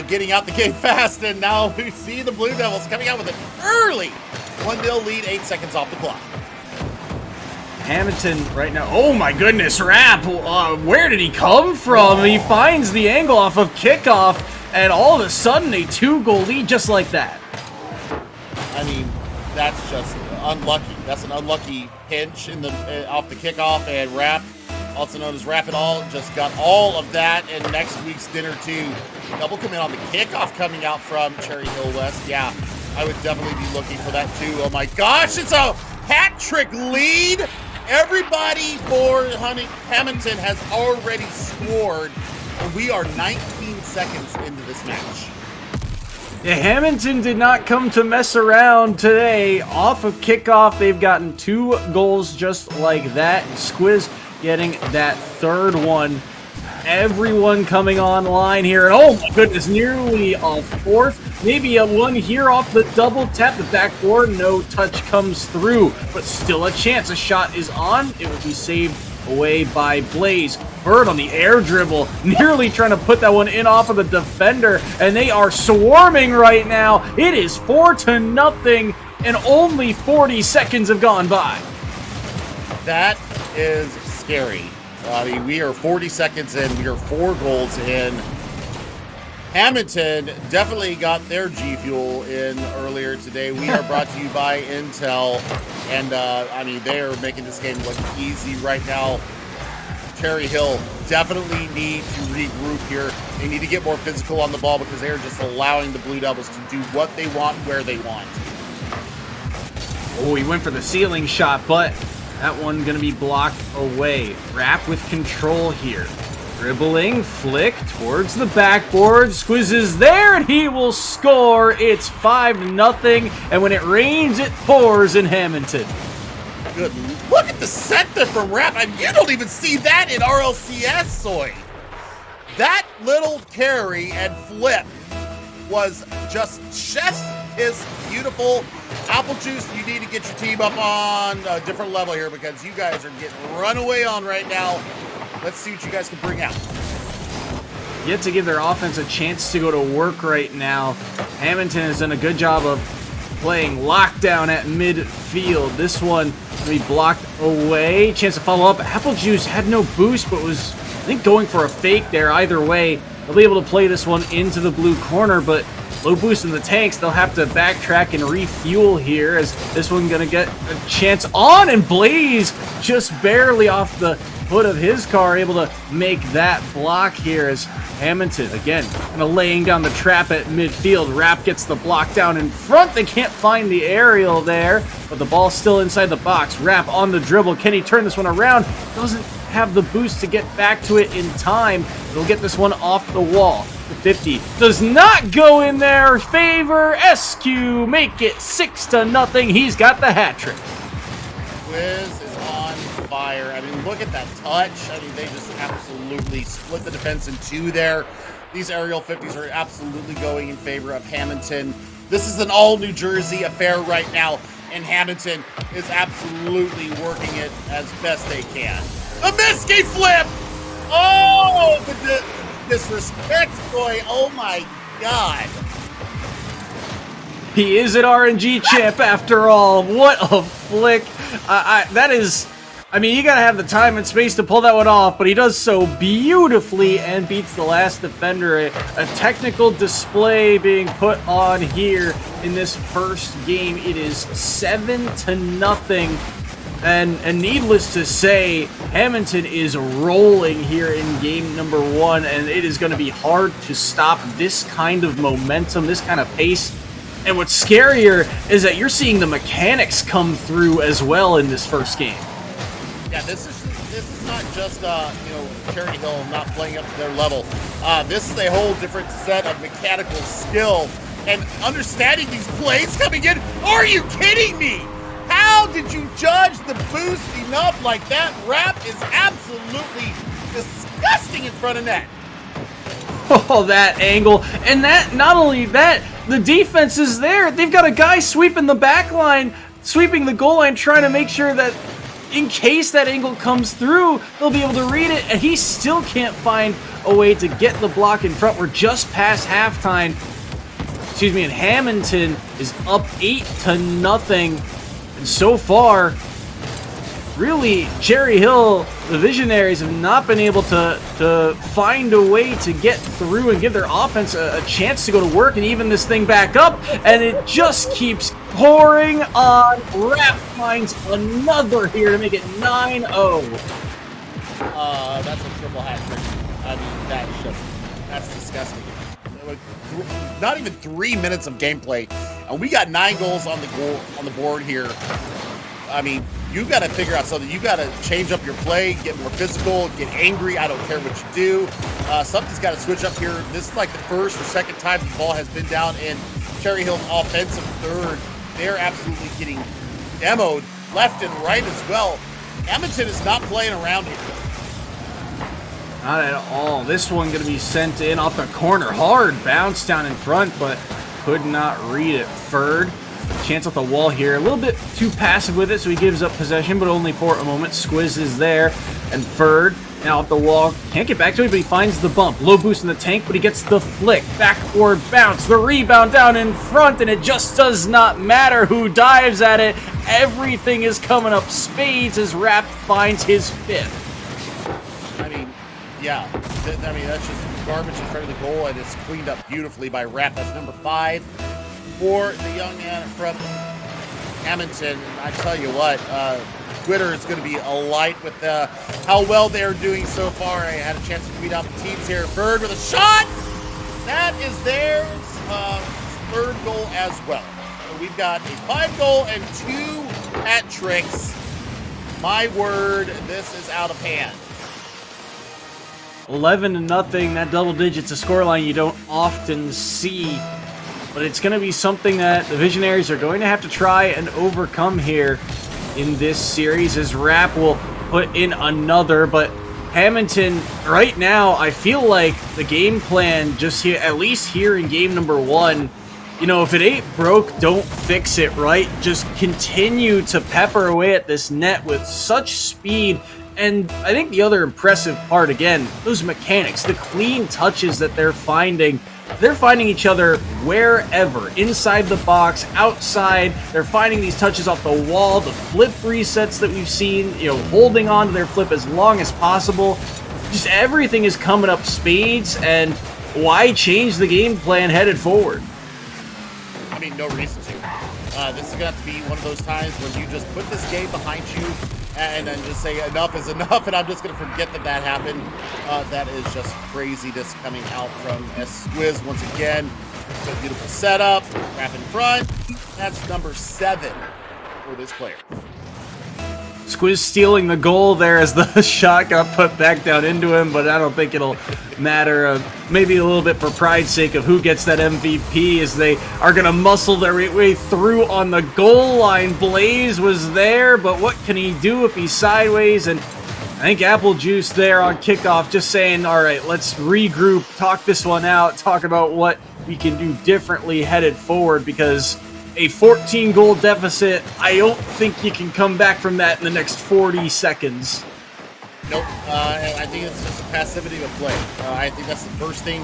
Speaker 3: getting out the gate fast, and now we see the Blue Devils coming out with an early 1-0 lead, 8 seconds off the clock.
Speaker 2: Hamilton right now. Oh my goodness, Rap. Where did he come from? He finds the angle off of kickoff, and all of a sudden a 2-goal lead just like that.
Speaker 3: I mean, that's just unlucky. That's an unlucky pinch in the off the kickoff, and Rap, also known as Rap It All, just got all of that. And next week's dinner too. Double commit on the kickoff coming out from Cherry Hill West. Yeah, I would definitely be looking for that too. Oh my gosh, it's a hat trick lead. Everybody for Hamilton has already scored, and we are 19 seconds into this match.
Speaker 2: Yeah, Hamilton did not come to mess around today. Off of kickoff, they've gotten 2 goals just like that. Squiz getting that 3rd one. Everyone coming online here. And oh my goodness, nearly a 4th. Maybe a 1 here off the double tap. The backboard, no touch comes through. But still a chance. A shot is on. It will be saved away by Blaze. Bird on the air dribble, nearly trying to put that one in off of the defender, and they are swarming right now. It is 4-0, and only 40 seconds have gone by.
Speaker 3: That is scary. I mean, we are 40 seconds in. We are 4 goals in. Hamilton definitely got their G Fuel in earlier today. We are brought to you by Intel, and I mean, they are making this game look easy right now. Cherry Hill definitely need to regroup here. They need to get more physical on the ball because they're just allowing the Blue Devils to do what they want, where they want.
Speaker 2: Oh, he went for the ceiling shot, but that one going to be blocked away. Rap with control here. Dribbling, flick towards the backboard. Squiz is there, and he will score. It's 5-0, and when it rains, it pours in Hamilton.
Speaker 3: Good. Look at the center from Rap. I mean, you don't even see that in RLCS, Soy. That little carry and flip was just chef's kiss, beautiful. Apple Juice, you need to get your team up on a different level here because you guys are getting run away on right now. Let's see what you guys can bring out.
Speaker 2: Yet to give their offense a chance to go to work right now. Hamilton has done a good job of playing lockdown at midfield. This one will be blocked away. Chance to follow up. Apple Juice had no boost, but was, I think, going for a fake there. Either way, they'll be able to play this one into the blue corner, but low boost in the tanks. They'll have to backtrack and refuel here as this one gonna get a chance on, and Blaze just barely off the hood of his car able to make that block here as Hamilton again kind of laying down the trap at midfield. Rap gets the block down in front. They can't find the aerial there, but the ball's still inside the box. Rap on the dribble. Can he turn this one around? Doesn't have the boost to get back to it in time. They'll get this one off the wall. The 50 does not go in their favor. SQ make it 6-0. He's got the hat trick.
Speaker 3: Wiz is on fire. I mean, look at that touch. I mean, they just absolutely split the defense in 2 there. These aerial 50s are absolutely going in favor of Hamilton. This is an all New Jersey affair right now, and Hamilton is absolutely working it as best they can. A Miski flip! Oh, the disrespect, boy. Oh my God.
Speaker 2: He is an RNG champ after all. What a flick. That is, I mean, you gotta have the time and space to pull that one off, but he does so beautifully and beats the last defender. A technical display being put on here in this first game. It is 7-0. And needless to say, Hamilton is rolling here in game number 1, and it is going to be hard to stop this kind of momentum, this kind of pace. And what's scarier is that you're seeing the mechanics come through as well in this first game.
Speaker 3: Yeah, this is not just Cherry Hill not playing up to their level. This is a whole different set of mechanical skill and understanding these plays coming in. Are you kidding me? How did you judge the boost enough like that? Rap is absolutely disgusting in front of net.
Speaker 2: Oh, that angle. And that, not only that, the defense is there. They've got a guy sweeping the back line, sweeping the goal line, trying to make sure that in case that angle comes through, they'll be able to read it, and he still can't find a way to get the block in front. We're just past halftime. Excuse me, and Hamilton is up 8-0. And so far, really, Cherry Hill, the Visionaries have not been able to find a way to get through and give their offense a chance to go to work and even this thing back up, and it just keeps pouring on. Rap finds another here to make it 9-0.
Speaker 3: That's a triple hat trick. I mean, that's disgusting. Not even 3 minutes of gameplay, and we got 9 goals on the board here. I mean, you got to figure out something. You got to change up your play, get more physical, get angry. I don't care what you do. Something's got to switch up here. This is like the first or second time the ball has been down in Cherry Hill's offensive third. They're absolutely getting demoed left and right as well. Edmonton is not playing around here.
Speaker 2: Not at all. This one going to be sent in off the corner. Hard bounce down in front, but could not read it. Ferd. Chance off the wall here. A little bit too passive with it, so he gives up possession, but only for a moment. Squiz is there, and Ferd now off the wall. Can't get back to it, but he finds the bump. Low boost in the tank, but he gets the flick. Backward bounce. The rebound down in front, and it just does not matter who dives at it. Everything is coming up spades as Rap finds his 5th.
Speaker 3: I mean, yeah. I mean, that's just garbage in front of the goal, and it's cleaned up beautifully by Rap. That's number 5 for the young man from Edmonton. And I tell you what, Twitter is going to be alight with how well they're doing so far. I had a chance to tweet out the teams here. Bird with a shot. That is theirs. 3rd goal as well. So we've got a 5-goal and 2 hat tricks. My word, this is out of hand.
Speaker 2: 11-0. That double digits a scoreline you don't often see. But it's going to be something that the Visionaries are going to have to try and overcome here in this series, as Rap will put in another. But Hamilton, right now, I feel like the game plan just here, at least here in game number 1, you know, if it ain't broke, don't fix it, right? Just continue to pepper away at this net with such speed. And I think the other impressive part, again, those mechanics, the clean touches that they're finding each other wherever, inside the box, outside. They're finding these touches off the wall, the flip resets that we've seen, you know, holding on to their flip as long as possible. Just everything is coming up spades, and why change the game plan headed forward?
Speaker 3: I mean, no reason to. This is going to have to be one of those times when you just put this game behind you and then just say enough is enough, and I'm just going to forget that happened. That is just craziness coming out from Squiz once again. It's a beautiful setup, wrap in front. That's number 7 for this player.
Speaker 2: Squiz stealing the goal there as the shot got put back down into him, but I don't think it'll matter. Maybe a little bit for pride's sake of who gets that MVP, as they are going to muscle their way through on the goal line. Blaze was there, but what can he do if he's sideways? And I think Apple Juice there on kickoff just saying, all right, let's regroup, talk this one out, talk about what we can do differently headed forward, because a 14-goal deficit, I don't think you can come back from that in the next 40 seconds.
Speaker 3: Nope. I think it's just the passivity of play. I think that's the first thing.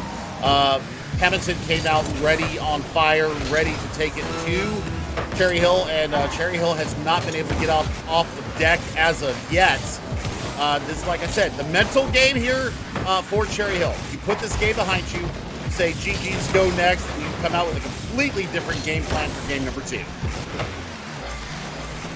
Speaker 3: Hamilton came out ready, on fire, ready to take it to Cherry Hill, and Cherry Hill has not been able to get off the deck as of yet. This is, like I said, the mental game here for Cherry Hill. You put this game behind you, you say GG's go next, and you come out with a completely different game plan for game number 2.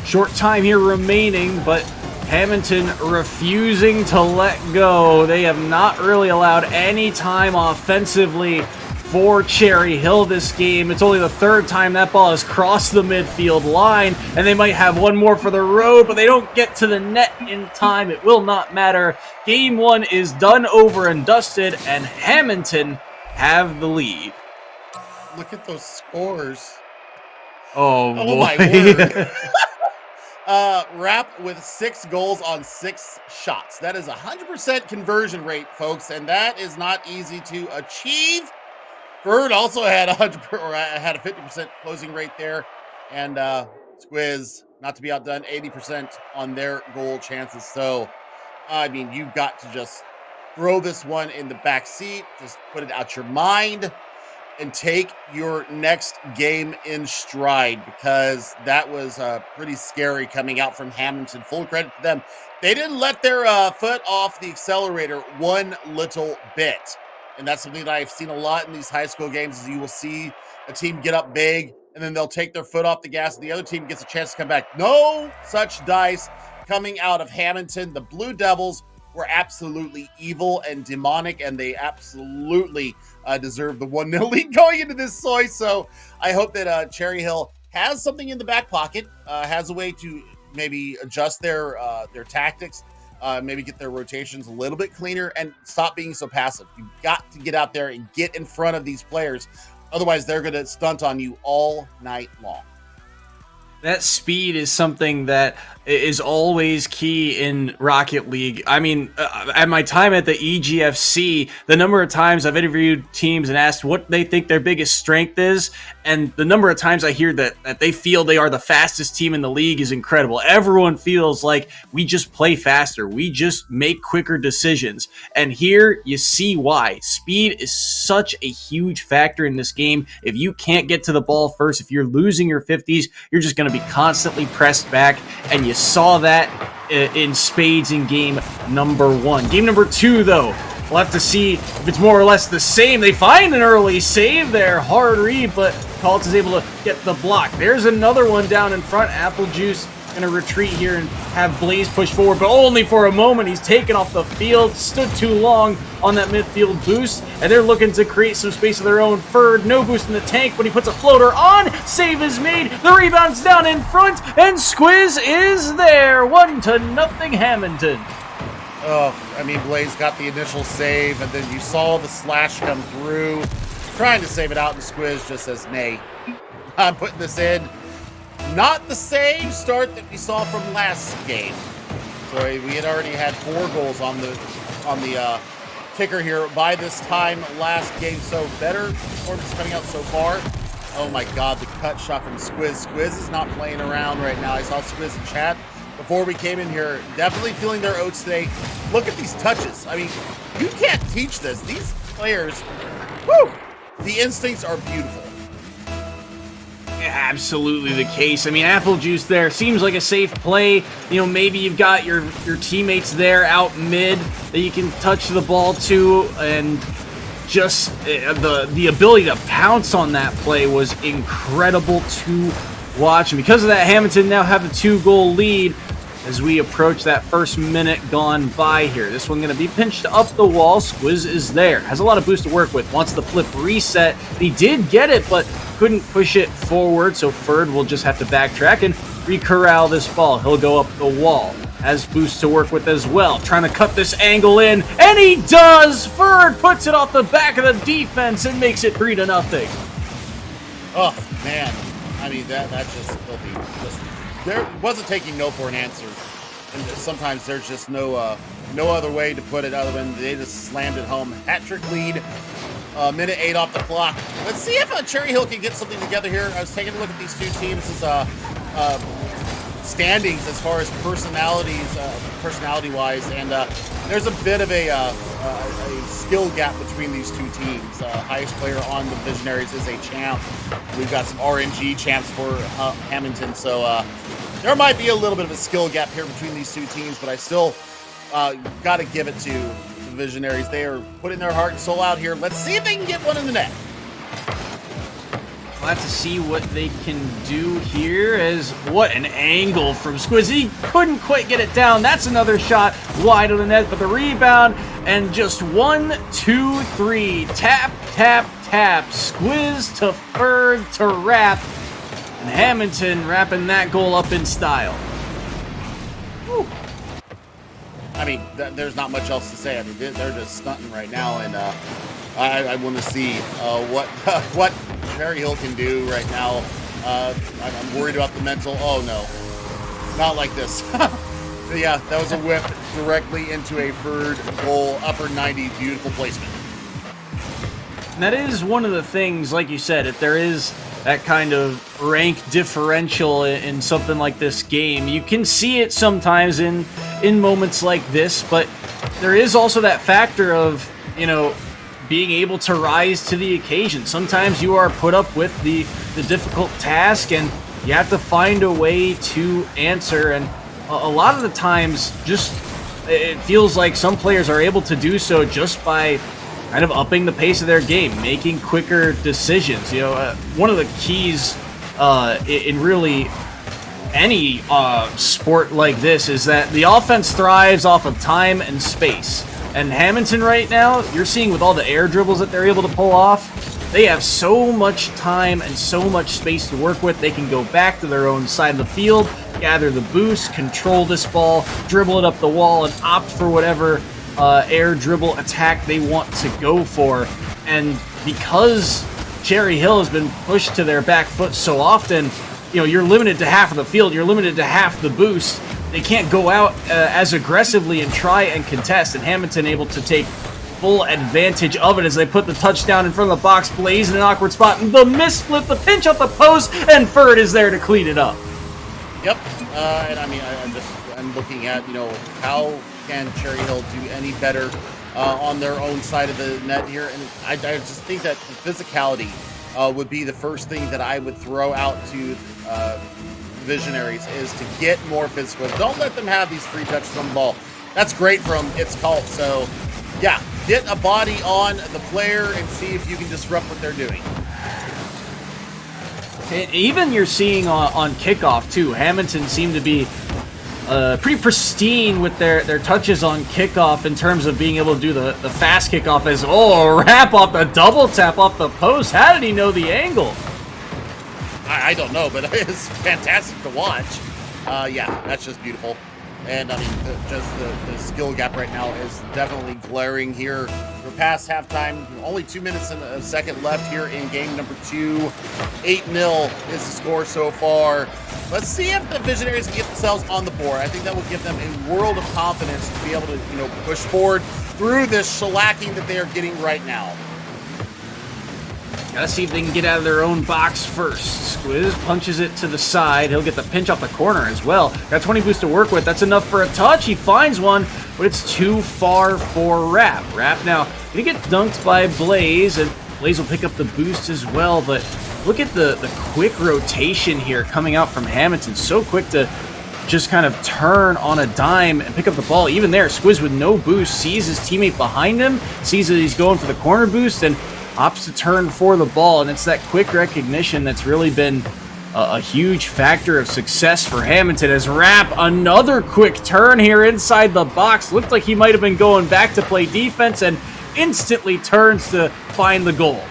Speaker 2: Short time here remaining, but Hamilton refusing to let go. They have not really allowed any time offensively for Cherry Hill this game. It's only the 3rd time that ball has crossed the midfield line, and they might have one more for the road, but they don't get to the net in time. It will not matter. Game 1 is done, over and dusted, and Hamilton have the lead.
Speaker 3: Look at those scores.
Speaker 2: Oh boy.
Speaker 3: My word. Rap with 6 goals on 6 shots. That is 100% conversion rate, folks, and that is not easy to achieve. Bird also had a 50% closing rate there, and Squiz, not to be outdone, 80% on their goal chances. So, I mean, you've got to just throw this one in the back seat, just put it out your mind, and take your next game in stride, because that was pretty scary coming out from Hamilton. Full credit to them. They didn't let their foot off the accelerator one little bit. And that's something that I've seen a lot in these high school games, is you will see a team get up big and then they'll take their foot off the gas and the other team gets a chance to come back. No such dice coming out of Hamilton. The Blue Devils were absolutely evil and demonic, and they absolutely deserve the 1-0 lead going into this soy. So I hope that Cherry Hill has something in the back pocket, has a way to maybe adjust their tactics, maybe get their rotations a little bit cleaner, and stop being so passive. You've got to get out there and get in front of these players. Otherwise, they're going to stunt on you all night long.
Speaker 2: That speed is something that is always key in Rocket League. I mean, at my time at the EGFC, the number of times I've interviewed teams and asked what they think their biggest strength is, and the number of times I hear that they feel they are the fastest team in the league is incredible. Everyone feels like we just play faster. We just make quicker decisions. And here you see why. Speed is such a huge factor in this game. If you can't get to the ball first, if you're losing your 50s, you're just going to be constantly pressed back, and you saw that in spades in game number 1. Game number 2, though, we'll have to see if it's more or less the same. They find an early save there. Hard read, but Colts is able to get the block. There's another one down in front. Apple Juice going to retreat here and have Blaze push forward, but only for a moment. He's taken off the field, stood too long on that midfield boost, and they're looking to create some space of their own. Ferd, no boost in the tank, but he puts a floater on. Save is made. The rebound's down in front, and Squiz is there. 1-0 Hamilton.
Speaker 3: Oh, I mean, Blaze got the initial save, and then you saw the slash come through, trying to save it out, and Squiz just says, nay, I'm putting this in. Not the same start that we saw from last game. So we had already had 4 goals on the ticker here by this time last game. So better performance coming out so far. Oh my God, the cut shot from Squiz. Squiz is not playing around right now. I saw Squiz in chat before we came in here. Definitely feeling their oats today. Look at these touches. I mean, you can't teach this. These players, whoo, the instincts are beautiful.
Speaker 2: Absolutely the case. I mean, Apple Juice there seems like a safe play. You know, maybe you've got your teammates there out mid that you can touch the ball to, and just the ability to pounce on that play was incredible to watch. And because of that, Hamilton now have a 2-goal lead as we approach that first minute gone by here. This one going to be pinched up the wall. Squiz is there. Has a lot of boost to work with. Wants the flip reset. He did get it, but couldn't push it forward, so Ferd will just have to backtrack and re-corral this ball. He'll go up the wall. Has boost to work with as well. Trying to cut this angle in, and he does! Ferd puts it off the back of the defense and makes it 3-0.
Speaker 3: Oh, man. I mean, that's just filthy. There wasn't taking no for an answer. And sometimes there's just no other way to put it other than they just slammed it home. Hat-trick lead. Minute 8 off the clock. Let's see if Cherry Hill can get something together here. I was taking a look at these two teams' standings as far as personality-wise, and there's a bit of a skill gap between these two teams. Highest player on the Visionaries is a champ. We've got some RNG champs for Hamilton, so there might be a little bit of a skill gap here between these two teams, but I still got to give it to the Visionaries. They are putting their heart and soul out here. Let's see if they can get one in the net.
Speaker 2: We'll have to see what they can do here. As what an angle from Squiz. He couldn't quite get it down. That's another shot wide of the net, but the rebound, and just 1, 2, 3. Tap, tap, tap. Squiz to Ferd to wrap. And Hamilton wrapping that goal up in style.
Speaker 3: Whew. I mean, there's not much else to say. I mean, they're just stunting right now, and I want to see what Cherry Hill can do right now. I'm worried about the mental. Oh no, not like this. Yeah, that was a whip directly into a Ferd goal, upper 90, beautiful placement.
Speaker 2: And that is one of the things, like you said, if there is that kind of rank differential in something like this game, you can see it sometimes in moments like this, but there is also that factor of, you know, being able to rise to the occasion. Sometimes you are put up with the difficult task, and you have to find a way to answer. And a lot of the times, just it feels like some players are able to do so just by kind of upping the pace of their game, making quicker decisions. You know, one of the keys in really any sport like this is that the offense thrives off of time and space. And Hamilton right now, you're seeing with all the air dribbles that they're able to pull off, they have so much time and so much space to work with. They can go back to their own side of the field, gather the boost, control this ball, dribble it up the wall, and opt for whatever air dribble attack they want to go for. And because Cherry Hill has been pushed to their back foot so often, you know, you're limited to half of the field, you're limited to half the boost. They can't go out as aggressively and try and contest, and Hamilton able to take full advantage of it as they put the touchdown in front of the box. Blaze in an awkward spot, and the misflip, the pinch off the post, and Ferd is there to clean it up.
Speaker 3: Yep, and I mean, I'm looking at, you know, how can Cherry Hill do any better on their own side of the net here, and I just think that the physicality would be the first thing that I would throw out to Visionaries, is to get more physical. Don't let them have these free touches on the ball. That's great from It's Cult. So, yeah, get a body on the player and see if you can disrupt what they're doing.
Speaker 2: And even you're seeing on kickoff, too. Hamilton seemed to be pretty pristine with their touches on kickoff in terms of being able to do the fast kickoff as, wrap off the double tap off the post. How did he know the angle?
Speaker 3: I don't know, but it's fantastic to watch. Yeah, that's just beautiful. And, I mean, the skill gap right now is definitely glaring here. We're past halftime. Only 2 minutes and a second left here in game number 2. 8-0 is the score so far. Let's see if the Visionaries can get themselves on the board. I think that will give them a world of confidence to be able to, you know, push forward through this shellacking that they are getting right now.
Speaker 2: Gotta see if they can get out of their own box first. Squiz punches it to the side. He'll get the pinch off the corner as well. Got 20 boost to work with. That's enough for a touch. He finds one, but it's too far for Rap. Rap now gonna get dunked by Blaze, and Blaze will pick up the boost as well. But look at the quick rotation here coming out from Hamilton. So quick to just kind of turn on a dime and pick up the ball. Even there, Squiz with no boost sees his teammate behind him, sees that he's going for the corner boost, and opts to turn for the ball. And it's that quick recognition that's really been a huge factor of success for Hamilton. As Rap, another quick turn here inside the box. Looked like he might have been going back to play defense, and instantly turns to find the goal.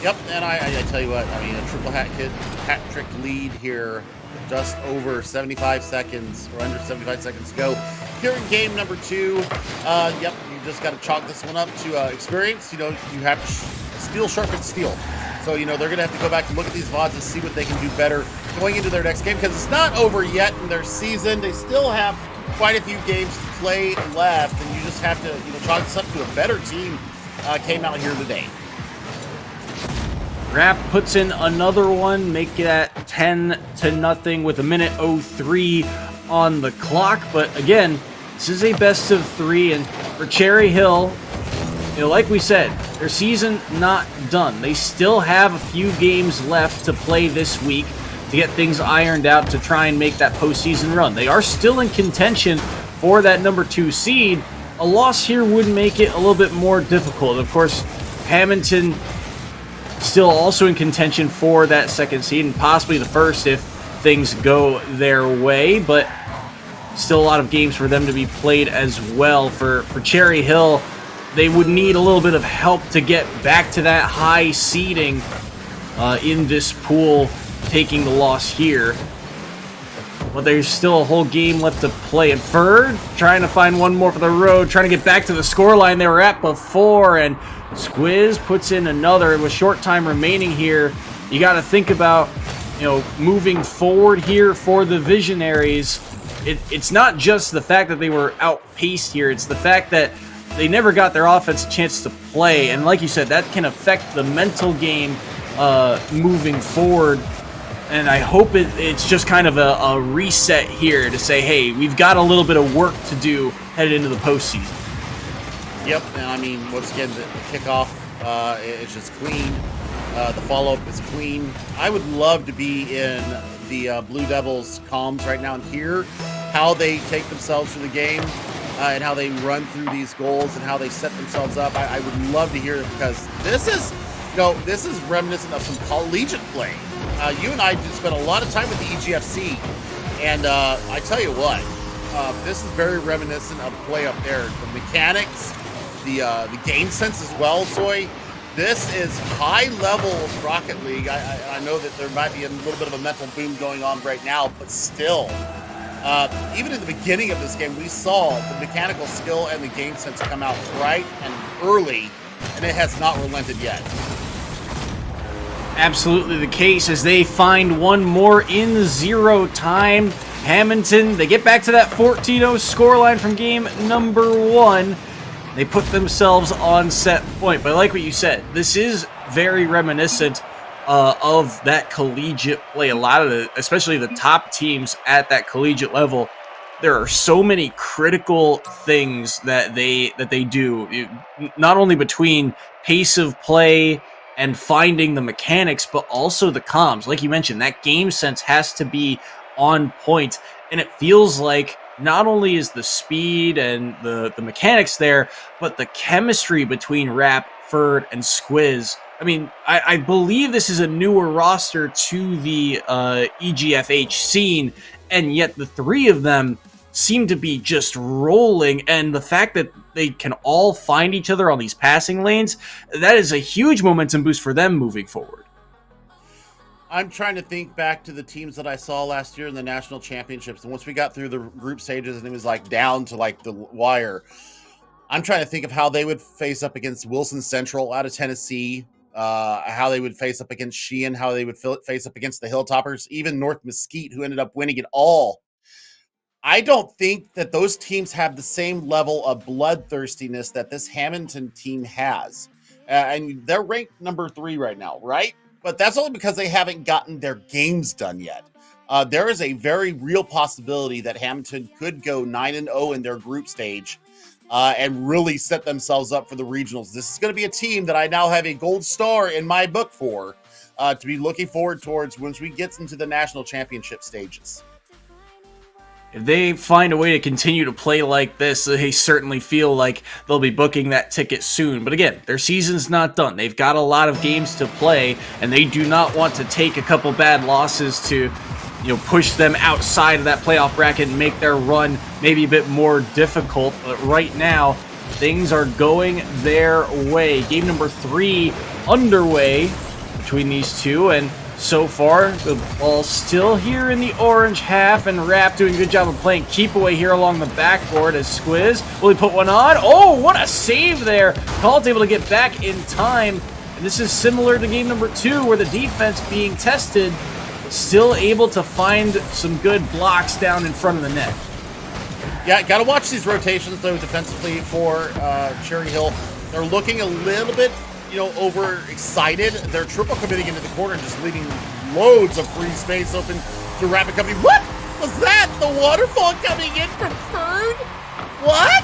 Speaker 3: Yep, and I tell you what, I mean, a triple hat trick lead here, just over 75 seconds, or under 75 seconds to go. Here in game number 2, yep, you just got to chalk this one up to experience. You know, you have to steel sharpens steel. So, you know, they're going to have to go back and look at these VODs and see what they can do better going into their next game, because it's not over yet in their season. They still have quite a few games to play left, and you just have to, you know, chalk this up to a better team came out here today.
Speaker 2: Rap puts in another one, make it at 10-0 with 1:03 on the clock. But again, this is a best of 3, and for Cherry Hill, you know, like we said, their season not done. They still have a few games left to play this week to get things ironed out to try and make that postseason run. They are still in contention for that number 2 seed. A loss here would make it a little bit more difficult. Of course, Hamilton still also in contention for that 2nd seed, and possibly the 1st if things go their way, but still a lot of games for them to be played as well. For Cherry Hill, they would need a little bit of help to get back to that high seeding in this pool, taking the loss here. But there's still a whole game left to play. And Ferd trying to find one more for the road, trying to get back to the scoreline they were at before, and Squiz puts in another with short time remaining here. You got to think about, you know, moving forward here for the Visionaries. It's not just the fact that they were outpaced here. It's the fact that they never got their offense a chance to play. And like you said, that can affect the mental game moving forward. And I hope it's just kind of a reset here to say, hey, we've got a little bit of work to do headed into the postseason.
Speaker 3: Yep, and I mean, once again, the kickoff is just clean. The follow-up is clean. I would love to be in the Blue Devils comms right now and hear how they take themselves through the game and how they run through these goals and how they set themselves up. I would love to hear it because this is, this is reminiscent of some collegiate play. You and I just spent a lot of time with the EGFC, and I tell you what, this is very reminiscent of play up there. The mechanics, the game sense as well, Soy. This is high level Rocket League. I know that there might be a little bit of a mental boom going on right now, but still, even in the beginning of this game, we saw the mechanical skill and the game sense come out bright and early, and it has not relented yet.
Speaker 2: Absolutely the case as they find one more in 0 time. Hamilton, they get back to that 14-0 scoreline from game number 1. They put themselves on set point. But like what you said, this is very reminiscent of that collegiate play. A lot of the, especially the top teams at that collegiate level, there are so many critical things that they do, not only between pace of play and finding the mechanics, but also the comms. Like you mentioned, that game sense has to be on point, and it feels like not only is the speed and the mechanics there, but the chemistry between Rap, Ferd, and Squiz. I mean, I believe this is a newer roster to the EGFH scene, and yet the three of them seem to be just rolling, and the fact that they can all find each other on these passing lanes, that is a huge momentum boost for them moving forward.
Speaker 3: I'm trying to think back to the teams that I saw last year in the national championships, and once we got through the group stages and it was like down to like the wire, I'm trying to think of how they would face up against Wilson Central out of Tennessee, how they would face up against Sheehan, how they would face up against the Hilltoppers, even North Mesquite, who ended up winning it all. I don't think that those teams have the same level of bloodthirstiness that this Hamilton team has. And they're ranked number 3 right now, right? But that's only because they haven't gotten their games done yet. There is a very real possibility that Hamilton could go 9-0 in their group stage and really set themselves up for the regionals. This is going to be a team that I now have a gold star in my book for to be looking forward towards once we get into the national championship stages.
Speaker 2: If they find a way to continue to play like this, they certainly feel like they'll be booking that ticket soon. But again, their season's not done. They've got a lot of games to play, and they do not want to take a couple bad losses to, push them outside of that playoff bracket and make their run maybe a bit more difficult. But right now, things are going their way. Game number 3 underway between these two, and so far, the ball's still here in the orange half, and Rap doing a good job of playing keep away here along the backboard as Squiz. Will he put one on? Oh, what a save there! Call's able to get back in time, and this is similar to game number 2, where the defense being tested, but still able to find some good blocks down in front of the net.
Speaker 3: Yeah, got to watch these rotations, though, defensively for Cherry Hill. They're looking a little bit overexcited. They're triple committing into the corner and just leaving loads of free space open to Rapid Company. What was that? The waterfall coming in from Ferd? What?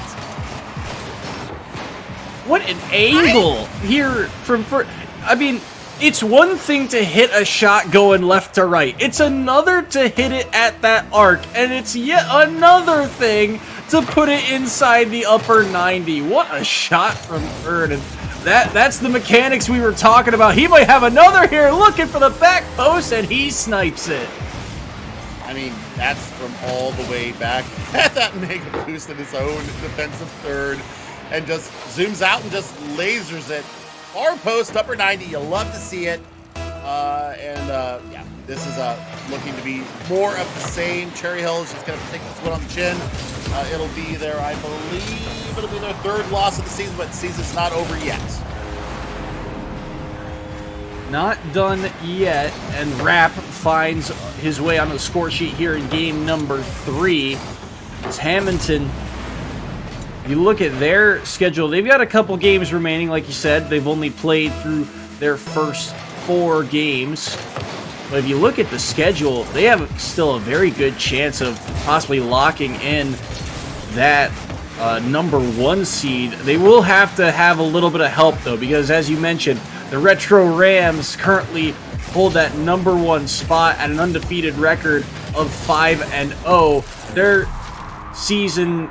Speaker 2: What an angle here from Ferd. I mean, it's one thing to hit a shot going left to right. It's another to hit it at that arc, and it's yet another thing to put it inside the upper 90. What a shot from Ferd. And that's the mechanics we were talking about. He might have another here looking for the back post, and he snipes it.
Speaker 3: I mean, that's from all the way back at that mega boost in his own defensive third, and just zooms out and just lasers it. Far post, upper 90. You love to see it. Yeah, this is looking to be more of the same. Cherry Hill is just going to take this one on the chin. It'll be their, I believe, it'll be their 3rd loss of the season, but the season's not over yet.
Speaker 2: Not done yet, and Rap finds his way on the score sheet here in game number 3. It's Hamilton. You look at their schedule, they've got a couple games remaining, like you said. They've only played through their first 4 games. But if you look at the schedule, they have still a very good chance of possibly locking in that number 1 seed. They will have to have a little bit of help, though, because as you mentioned, the Retro Rams currently hold that number 1 spot at an undefeated record of 5-0. Their season,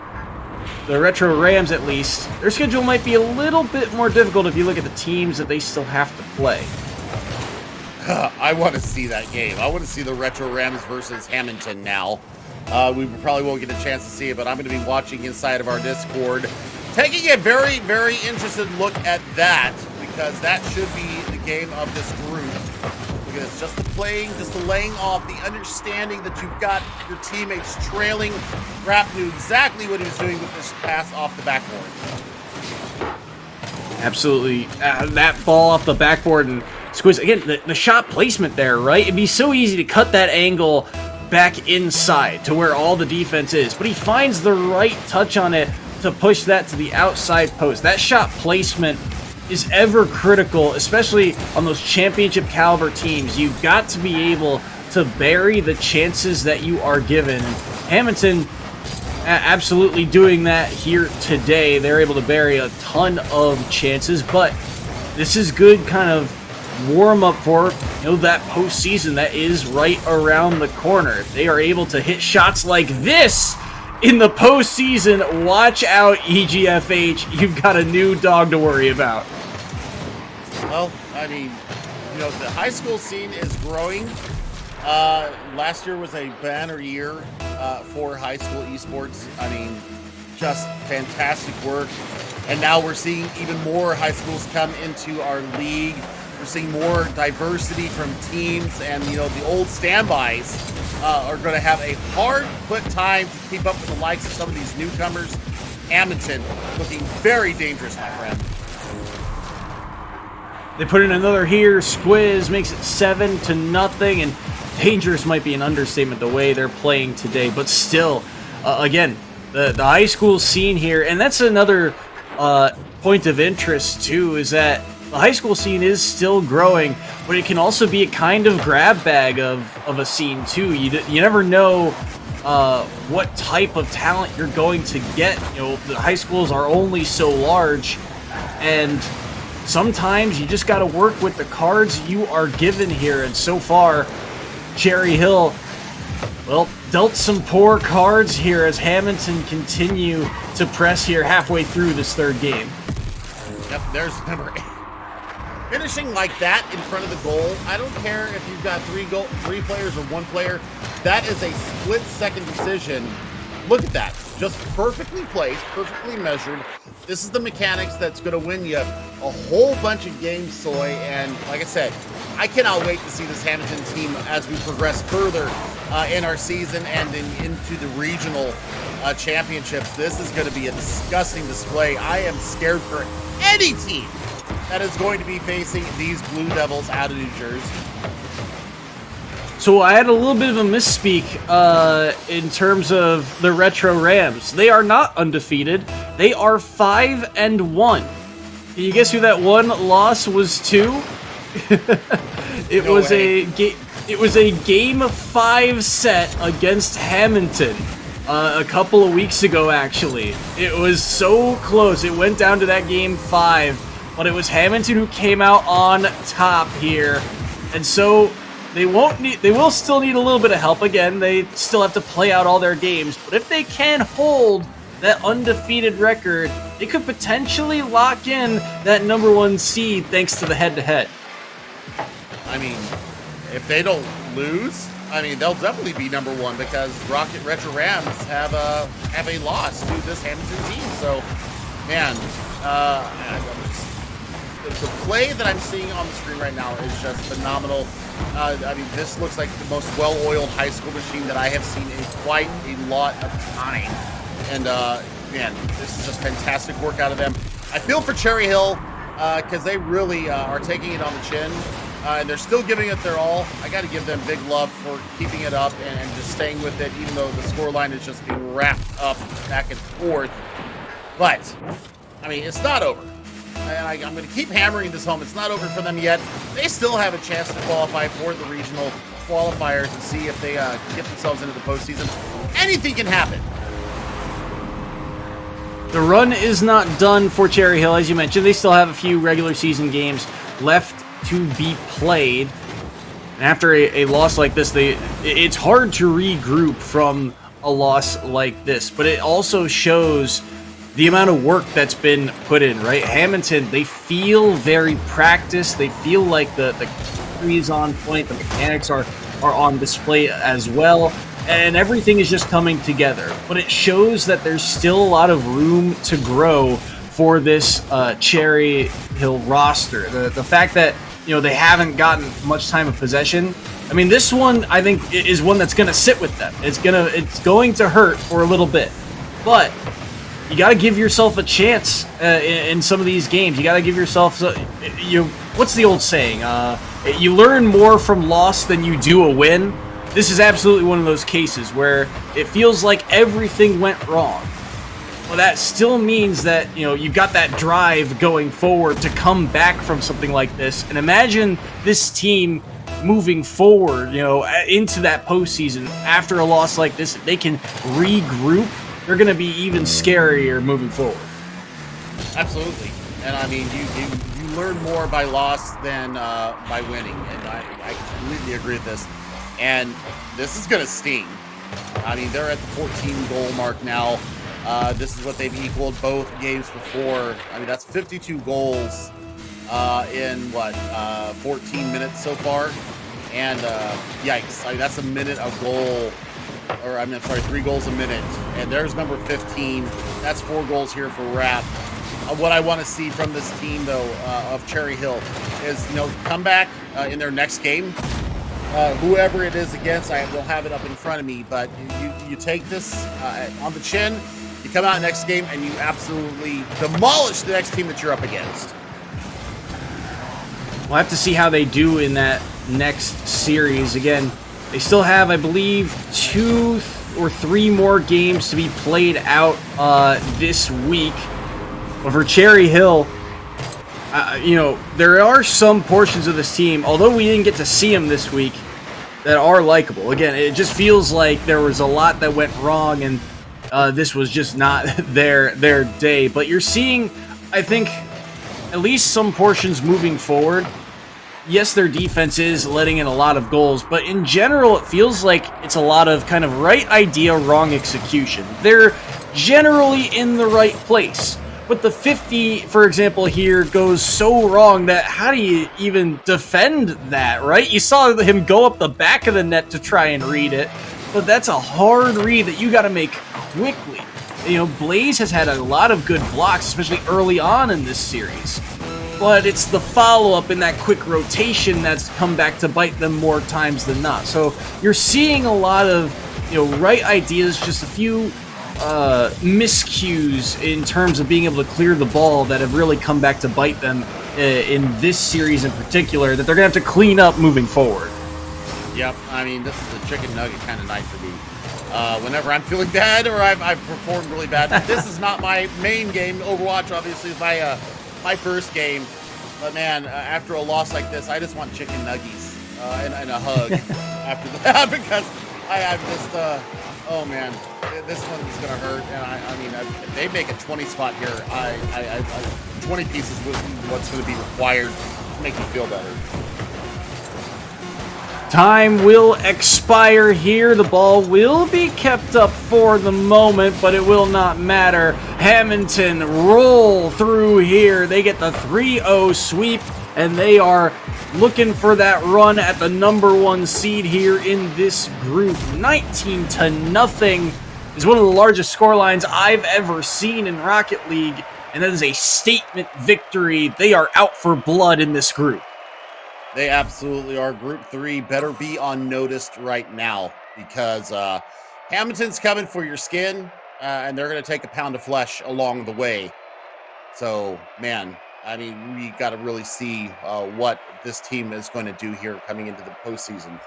Speaker 2: the Retro Rams at least, their schedule might be a little bit more difficult if you look at the teams that they still have to play.
Speaker 3: I want to see that game. I want to see the Retro Rams versus Hamilton now. We probably won't get a chance to see it, but I'm going to be watching inside of our Discord, taking a very, very interested look at that, because that should be the game of this group. Because just the playing, just the laying off, the understanding that you've got your teammates trailing. Rapp knew exactly what he was doing with this pass off the backboard.
Speaker 2: Absolutely. That ball off the backboard and Squiz, again, the shot placement there, right? It'd be so easy to cut that angle back inside to where all the defense is, but he finds the right touch on it to push that to the outside post. That shot placement is ever critical, especially on those championship caliber teams. You've got to be able to bury the chances that you are given. Hamilton absolutely doing that here today. They're able to bury a ton of chances, but this is good kind of warm up for that postseason that is right around the corner. If they are able to hit shots like this in the postseason, watch out, EGFH. You've got a new dog to worry about.
Speaker 3: Well, I mean, the high school scene is growing. Last year was a banner year for high school esports. I mean, just fantastic work. And now we're seeing even more high schools come into our league. We're seeing more diversity from teams, and the old standbys are going to have a hard-put time to keep up with the likes of some of these newcomers. Hamilton looking very dangerous, my friend.
Speaker 2: They put in another here. Squiz makes it 7-0, and dangerous might be an understatement the way they're playing today. But still, again, the high school scene here, and that's another point of interest too, is that the high school scene is still growing, but it can also be a kind of grab bag of a scene too. You never know what type of talent you're going to get. The high schools are only so large, and sometimes you just got to work with the cards you are given here. And so far, Cherry Hill, well, dealt some poor cards here as Hamilton continue to press here halfway through this third game.
Speaker 3: Yep, there's number 8. Finishing like that in front of the goal, I don't care if you've got three players or 1 player. That is a split-second decision. Look at that. Just perfectly placed, perfectly measured. This is the mechanics that's going to win you a whole bunch of games, Soy. And like I said, I cannot wait to see this Hamilton team as we progress further in our season and into the regional championships. This is going to be a disgusting display. I am scared for any team that is going to be facing these Blue Devils out of New Jersey.
Speaker 2: So I had a little bit of a misspeak in terms of the Retro Rams. They are not undefeated. They are 5-1. Can you guess who that one loss was to? It was a game 5 set against Hamilton a couple of weeks ago, actually. It was so close. It went down to that game 5, but it was Hamilton who came out on top here. And so they will still need a little bit of help. Again, they still have to play out all their games, but if they can hold that undefeated record, they could potentially lock in that number 1 seed thanks to the head-to-head.
Speaker 3: I mean, if they don't lose, they'll definitely be number 1, because Rocket Retro Rams have a loss to this Hamilton team. So, man, the play that I'm seeing on the screen right now is just phenomenal. This looks like the most well-oiled high school machine that I have seen in quite a lot of time. And, man, this is just fantastic work out of them. I feel for Cherry Hill because they really are taking it on the chin. And they're still giving it their all. I got to give them big love for keeping it up and just staying with it, even though the scoreline is just being wrapped up back and forth. But, it's not over. I'm going to keep hammering this home. It's not over for them yet. They still have a chance to qualify for the regional qualifiers and see if they get themselves into the postseason. Anything can happen.
Speaker 2: The run is not done for Cherry Hill, as you mentioned. They still have a few regular season games left to be played. And after a loss like this, it's hard to regroup from a loss like this, but it also shows the amount of work that's been put in, right? Hamilton, they feel very practiced. They feel like the chemistry is on point. The mechanics are on display as well. And everything is just coming together. But it shows that there's still a lot of room to grow for this Cherry Hill roster. The fact that, they haven't gotten much time of possession. I mean, this one, I think, is one that's going to sit with them. It's going to hurt for a little bit. But you got to give yourself a chance in some of these games. You got to give yourself, what's the old saying? You learn more from loss than you do a win. This is absolutely one of those cases where it feels like everything went wrong. Well, that still means that, you've got that drive going forward to come back from something like this. And imagine this team moving forward, into that postseason after a loss like this. If they can regroup, they're going to be even scarier moving forward.
Speaker 3: Absolutely. And I mean, you learn more by loss than by winning. And I completely agree with this. And this is going to sting. I mean, they're at the 14 goal mark now. This is what they've equaled both games before. I mean, that's 52 goals in 14 minutes so far. And yikes. I mean, that's a minute a goal. Or I'm sorry, 3 goals a minute. And there's number 15. That's 4 goals here for Rapp. What I want to see from this team, though, of Cherry Hill is, come back in their next game. Whoever it is against, I will have it up in front of me, but you take this on the chin, you come out next game, and you absolutely demolish the next team that you're up against.
Speaker 2: We'll have to see how they do in that next series. Again, they still have, I believe, 2 or 3 more games to be played out this week. But for Cherry Hill, there are some portions of this team, although we didn't get to see them this week, that are likable. Again, it just feels like there was a lot that went wrong, and this was just not their day. But you're seeing, I think, at least some portions moving forward. Yes, their defense is letting in a lot of goals, but in general, it feels like it's a lot of kind of right idea, wrong execution. They're generally in the right place. But the 50, for example, here goes so wrong that how do you even defend that, right? You saw him go up the back of the net to try and read it, but that's a hard read that you got to make quickly. Blaze has had a lot of good blocks, especially early on in this series. But it's the follow-up in that quick rotation that's come back to bite them more times than not. So you're seeing a lot of, right ideas, just a few miscues in terms of being able to clear the ball that have really come back to bite them in this series in particular, that they're going to have to clean up moving forward.
Speaker 3: Yep, I mean, this is a chicken nugget kind of night for me. Whenever I'm feeling bad or I've performed really bad. This is not my main game. Overwatch, obviously, is my first game. But, man, after a loss like this, I just want chicken nuggies and a hug after that because I'm just, oh, man. This one is going to hurt, and I mean, if they make a 20 spot here, 20 pieces is what's going to be required to make me feel better.
Speaker 2: Time will expire here. The ball will be kept up for the moment, but it will not matter. Hamilton roll through here. They get the 3-0 sweep, and they are looking for that run at the number 1 seed here in this group. 19-0 is one of the largest score lines I've ever seen in Rocket League, and that is a statement victory. They are out for blood in this group.
Speaker 3: They absolutely are. Group 3 better be unnoticed right now because Hamilton's coming for your skin, and they're going to take a pound of flesh along the way. So, man, I mean, we got to really see what this team is going to do here coming into the postseason.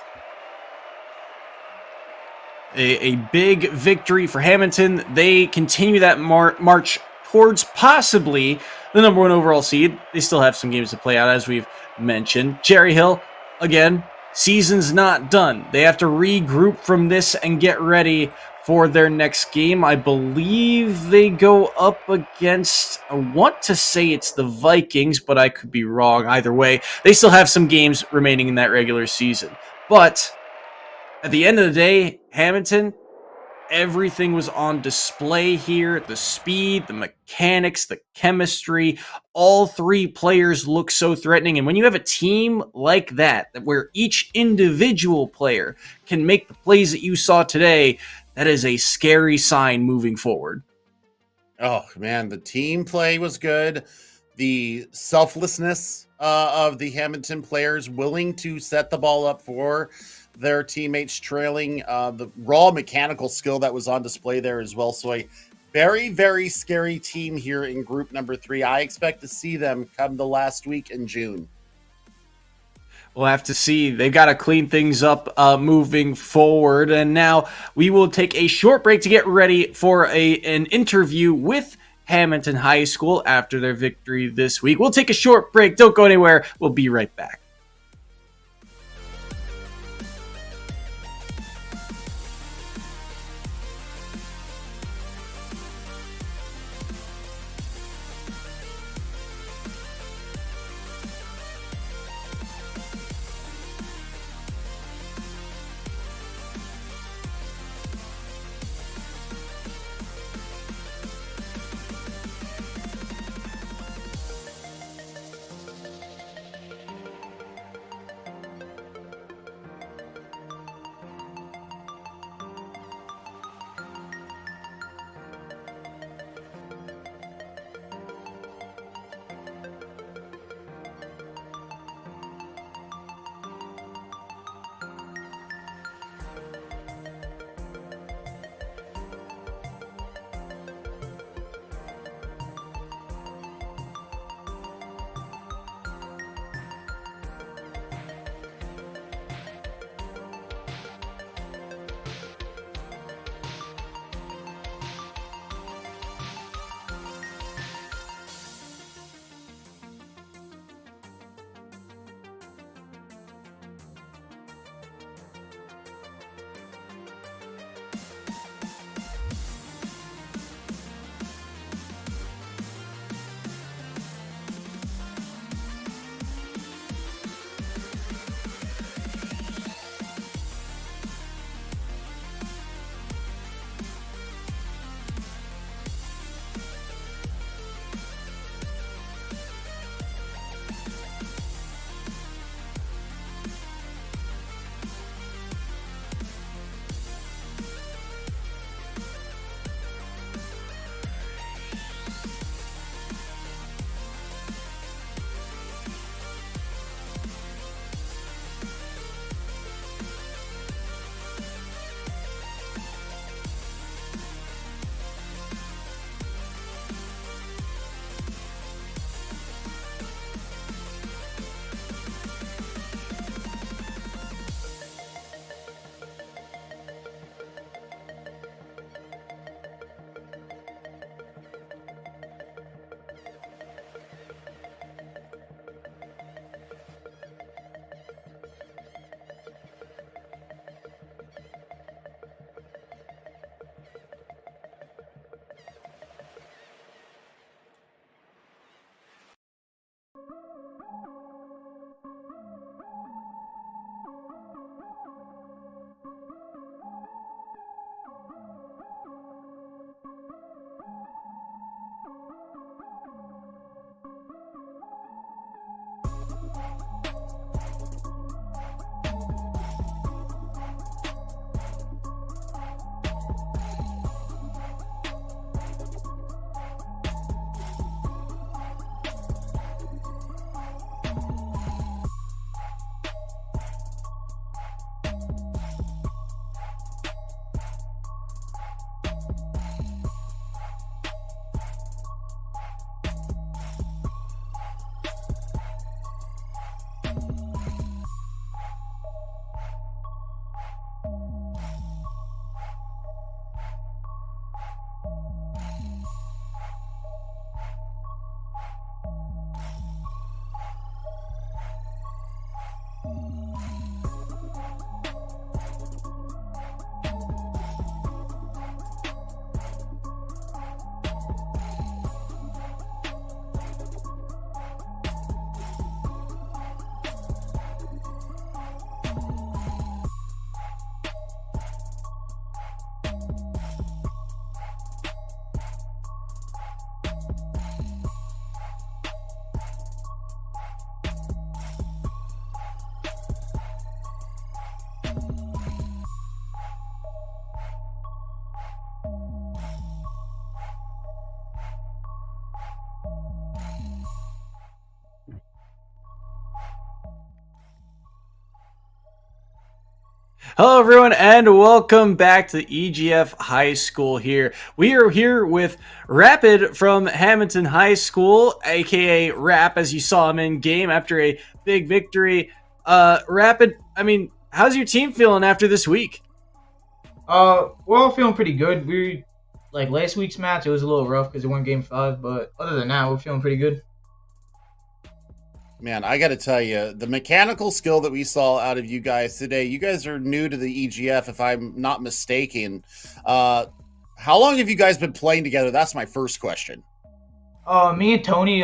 Speaker 2: A big victory for Hamilton. They continue that march towards possibly the number 1 overall seed. They still have some games to play out, as we've mentioned. Cherry Hill, again, season's not done. They have to regroup from this and get ready for their next game. I believe they go up against, I want to say it's the Vikings, but I could be wrong. Either way, they still have some games remaining in that regular season. But at the end of the day, Hamilton, everything was on display here. The speed, the mechanics, the chemistry, all three players look so threatening. And when you have a team like that, where each individual player can make the plays that you saw today, that is a scary sign moving forward.
Speaker 3: Oh, man, the team play was good. The selflessness of the Hamilton players willing to set the ball up for their teammates trailing, the raw mechanical skill that was on display there as well. So a very, very scary team here in group number 3. I expect to see them come the last week in June.
Speaker 2: We'll have to see. They've got to clean things up moving forward. And now we will take a short break to get ready for an interview with Hamilton High School after their victory this week. We'll take a short break. Don't go anywhere. We'll be right back. Hello, everyone, and welcome back to EGF High School here. We are here with Rapid from Hamilton High School, aka Rap, as you saw him in game after a big victory. Rapid, how's your team feeling after this week?
Speaker 4: We're all feeling pretty good. Like last week's match, it was a little rough because it won game 5, but other than that, we're feeling pretty good.
Speaker 3: Man, I got to tell you, the mechanical skill that we saw out of you guys today, you guys are new to the EGF, if I'm not mistaken. How long have you guys been playing together? That's my first question.
Speaker 4: Me and Tony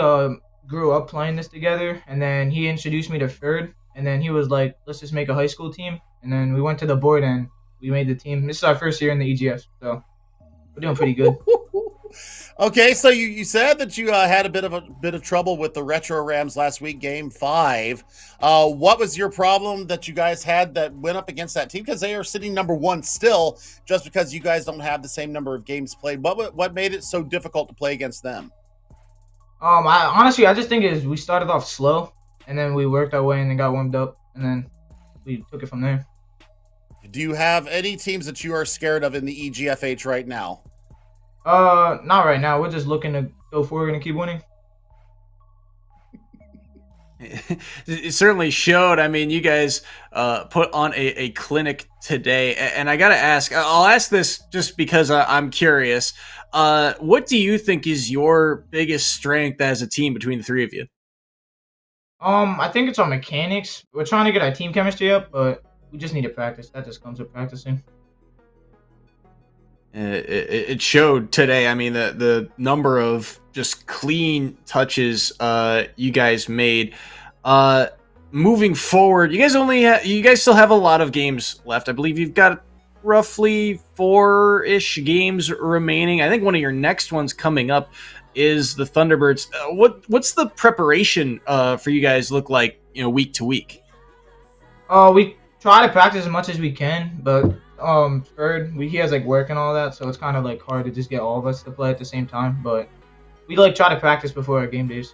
Speaker 4: grew up playing this together, and then he introduced me to Third, and then he was like, let's just make a high school team. And then we went to the board and we made the team. This is our first year in the EGF, so we're doing pretty good.
Speaker 3: Okay, so you said that you had a bit of trouble with the Retro Rams last week, game 5. What was your problem that you guys had that went up against that team? Because they are sitting number 1 still, just because you guys don't have the same number of games played. What made it so difficult to play against them?
Speaker 4: I just think we started off slow, and then we worked our way and then got warmed up, and then we took it from there.
Speaker 3: Do you have any teams that you are scared of in the EGFH right now?
Speaker 4: Not right now. We're just looking to go forward and keep winning.
Speaker 2: It certainly showed. I mean, you guys put on a clinic today, and I gotta ask. I'll ask this just because I'm curious. What do you think is your biggest strength as a team between the three of you?
Speaker 4: I think it's our mechanics. We're trying to get our team chemistry up, but we just need to practice. That just comes with practicing.
Speaker 2: It showed today. I mean, the number of just clean touches you guys made. Moving forward, you guys still have a lot of games left. I believe you've got roughly 4-ish games remaining. I think one of your next ones coming up is the Thunderbirds. What's the preparation for you guys look like? Week to week.
Speaker 4: We try to practice as much as we can, but Third, he has like work and all that, so it's kind of like hard to just get all of us to play at the same time. But we like try to practice before our game days.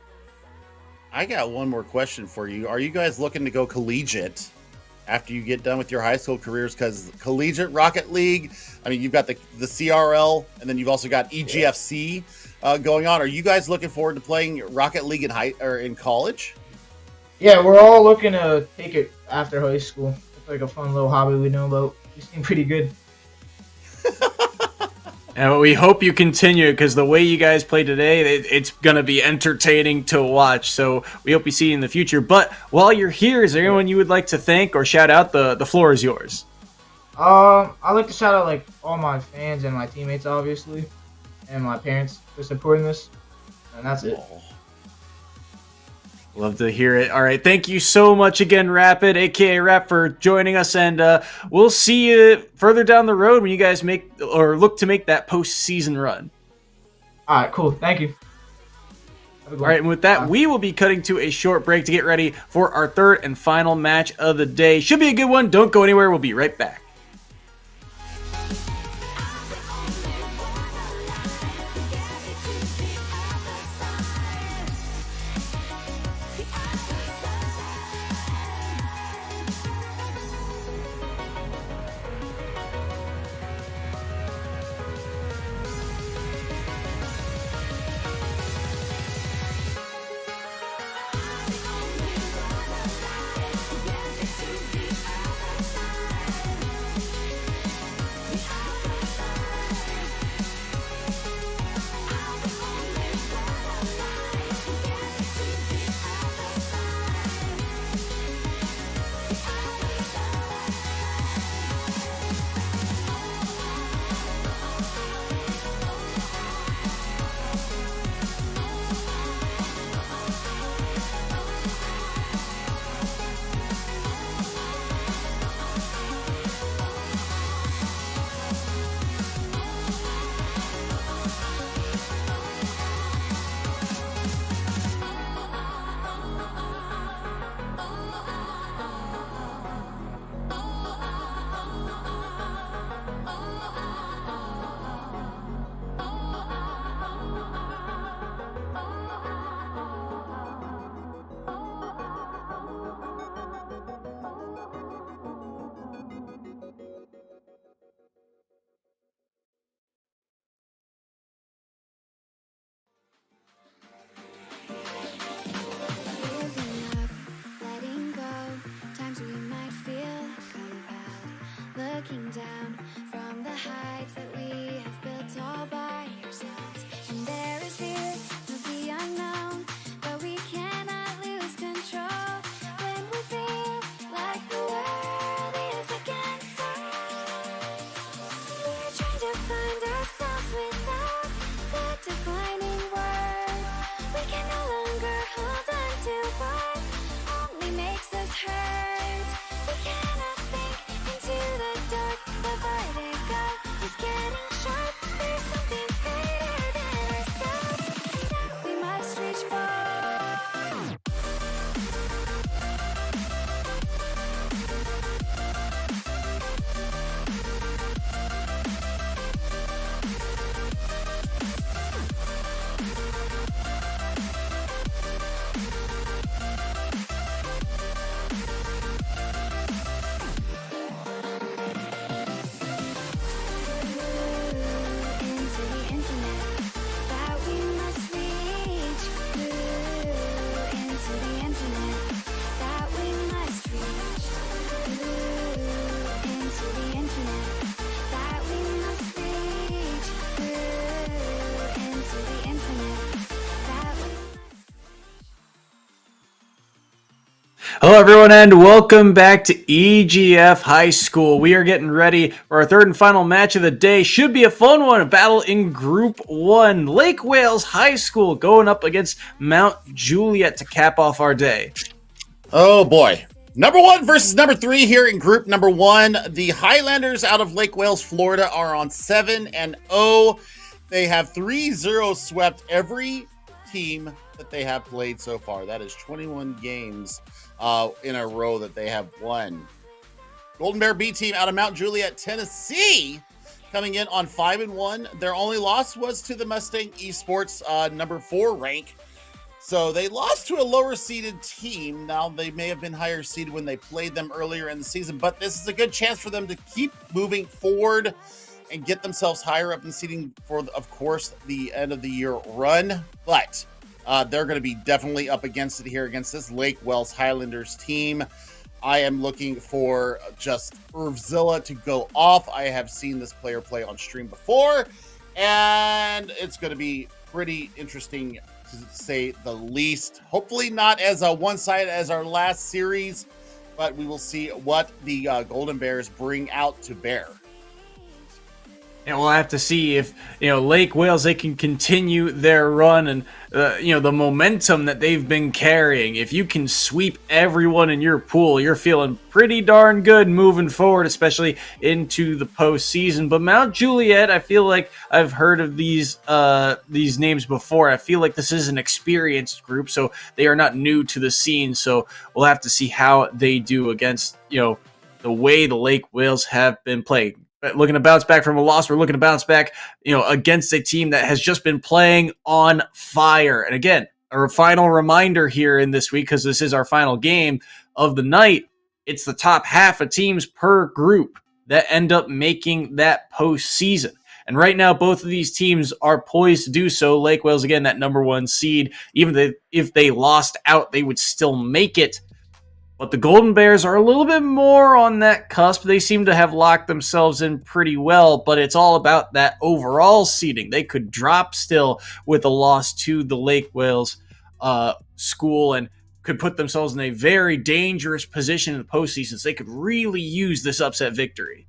Speaker 3: I got one more question for you. Are you guys looking to go collegiate after you get done with your high school careers? Because collegiate Rocket League, I mean, you've got the CRL, and then you've also got EGFC going on. Are you guys looking forward to playing Rocket League in college?
Speaker 4: Yeah, we're all looking to take it after high school. It's like a fun little hobby we know about. You seem pretty good.
Speaker 2: And we hope you continue, because the way you guys play today, it's going to be entertaining to watch. So we hope we see you in the future. But while you're here, is there anyone you would like to thank or shout out? The floor is yours.
Speaker 4: I'd like to shout out like all my fans and my teammates, obviously, and my parents for supporting this. And that's it.
Speaker 2: Love to hear it. All right, thank you so much again, Rapid, aka Rap, for joining us, and we'll see you further down the road when you guys look to make that postseason run.
Speaker 4: All right, cool. Thank you.
Speaker 2: All right, and with that, we will be cutting to a short break to get ready for our third and final match of the day. Should be a good one. Don't go anywhere. We'll be right back.
Speaker 1: looking down from the heights that we have built all by ourselves. And there is fear of the unknown, but we cannot lose control when we feel like the world is against us. We're trying to find ourselves without the defining words. We can no longer hold on to what only makes us hurt. We cannot sink into the dark. The vertigo is getting sharp. There's something greater than ourselves that we must reach for. Into the infinite that we must reach. Into the infinite that we must reach. Into the infinite that we must reach. Into the infinite that we must.
Speaker 2: Hello, everyone, and welcome back to EGF High School. We are getting ready for our third and final match of the day. Should be a fun one, a battle in Group 1. Lake Wales High School going up against Mount Juliet to cap off our day.
Speaker 3: Oh boy. Number 1 versus number 3 here in group number 1. The Highlanders out of Lake Wales, Florida are on 7-0. They have 3-0 swept every team that they have played so far. That is 21 games in a row that they have won. Golden Bear B team out of Mount Juliet, Tennessee, coming in on 5-1. Their only loss was to the Mustang Esports number 4 rank. So they lost to a lower seeded team. Now they may have been higher seeded when they played them earlier in the season, but this is a good chance for them to keep moving forward and get themselves higher up in seeding for, of course, the end of the year run. But they're going to be definitely up against it here against this Lake Wales Highlanders team. I am looking for just Irvzilla to go off. I have seen this player play on stream before, and it's going to be pretty interesting to say the least. Hopefully not as a one-sided as our last series, but we will see what the Golden Bears bring out to bear.
Speaker 2: And we'll have to see if, Lake Wales, they can continue their run and, the momentum that they've been carrying. If you can sweep everyone in your pool, you're feeling pretty darn good moving forward, especially into the postseason. But Mount Juliet, I feel like I've heard of these names before. I feel like this is an experienced group, so they are not new to the scene. So we'll have to see how they do against, the way the Lake Wales have been playing. Looking to bounce back from a loss, we're looking to bounce back, against a team that has just been playing on fire. And again, a final reminder here in this week, because this is our final game of the night, it's the top half of teams per group that end up making that postseason. And right now, both of these teams are poised to do so. Lake Wales, again, that number 1 seed. Even if they lost out, they would still make it. But the Golden Bears are a little bit more on that cusp. They seem to have locked themselves in pretty well, but it's all about that overall seeding. They could drop still with a loss to the Lake Wales school and could put themselves in a very dangerous position in the postseason. So they could really use this upset victory.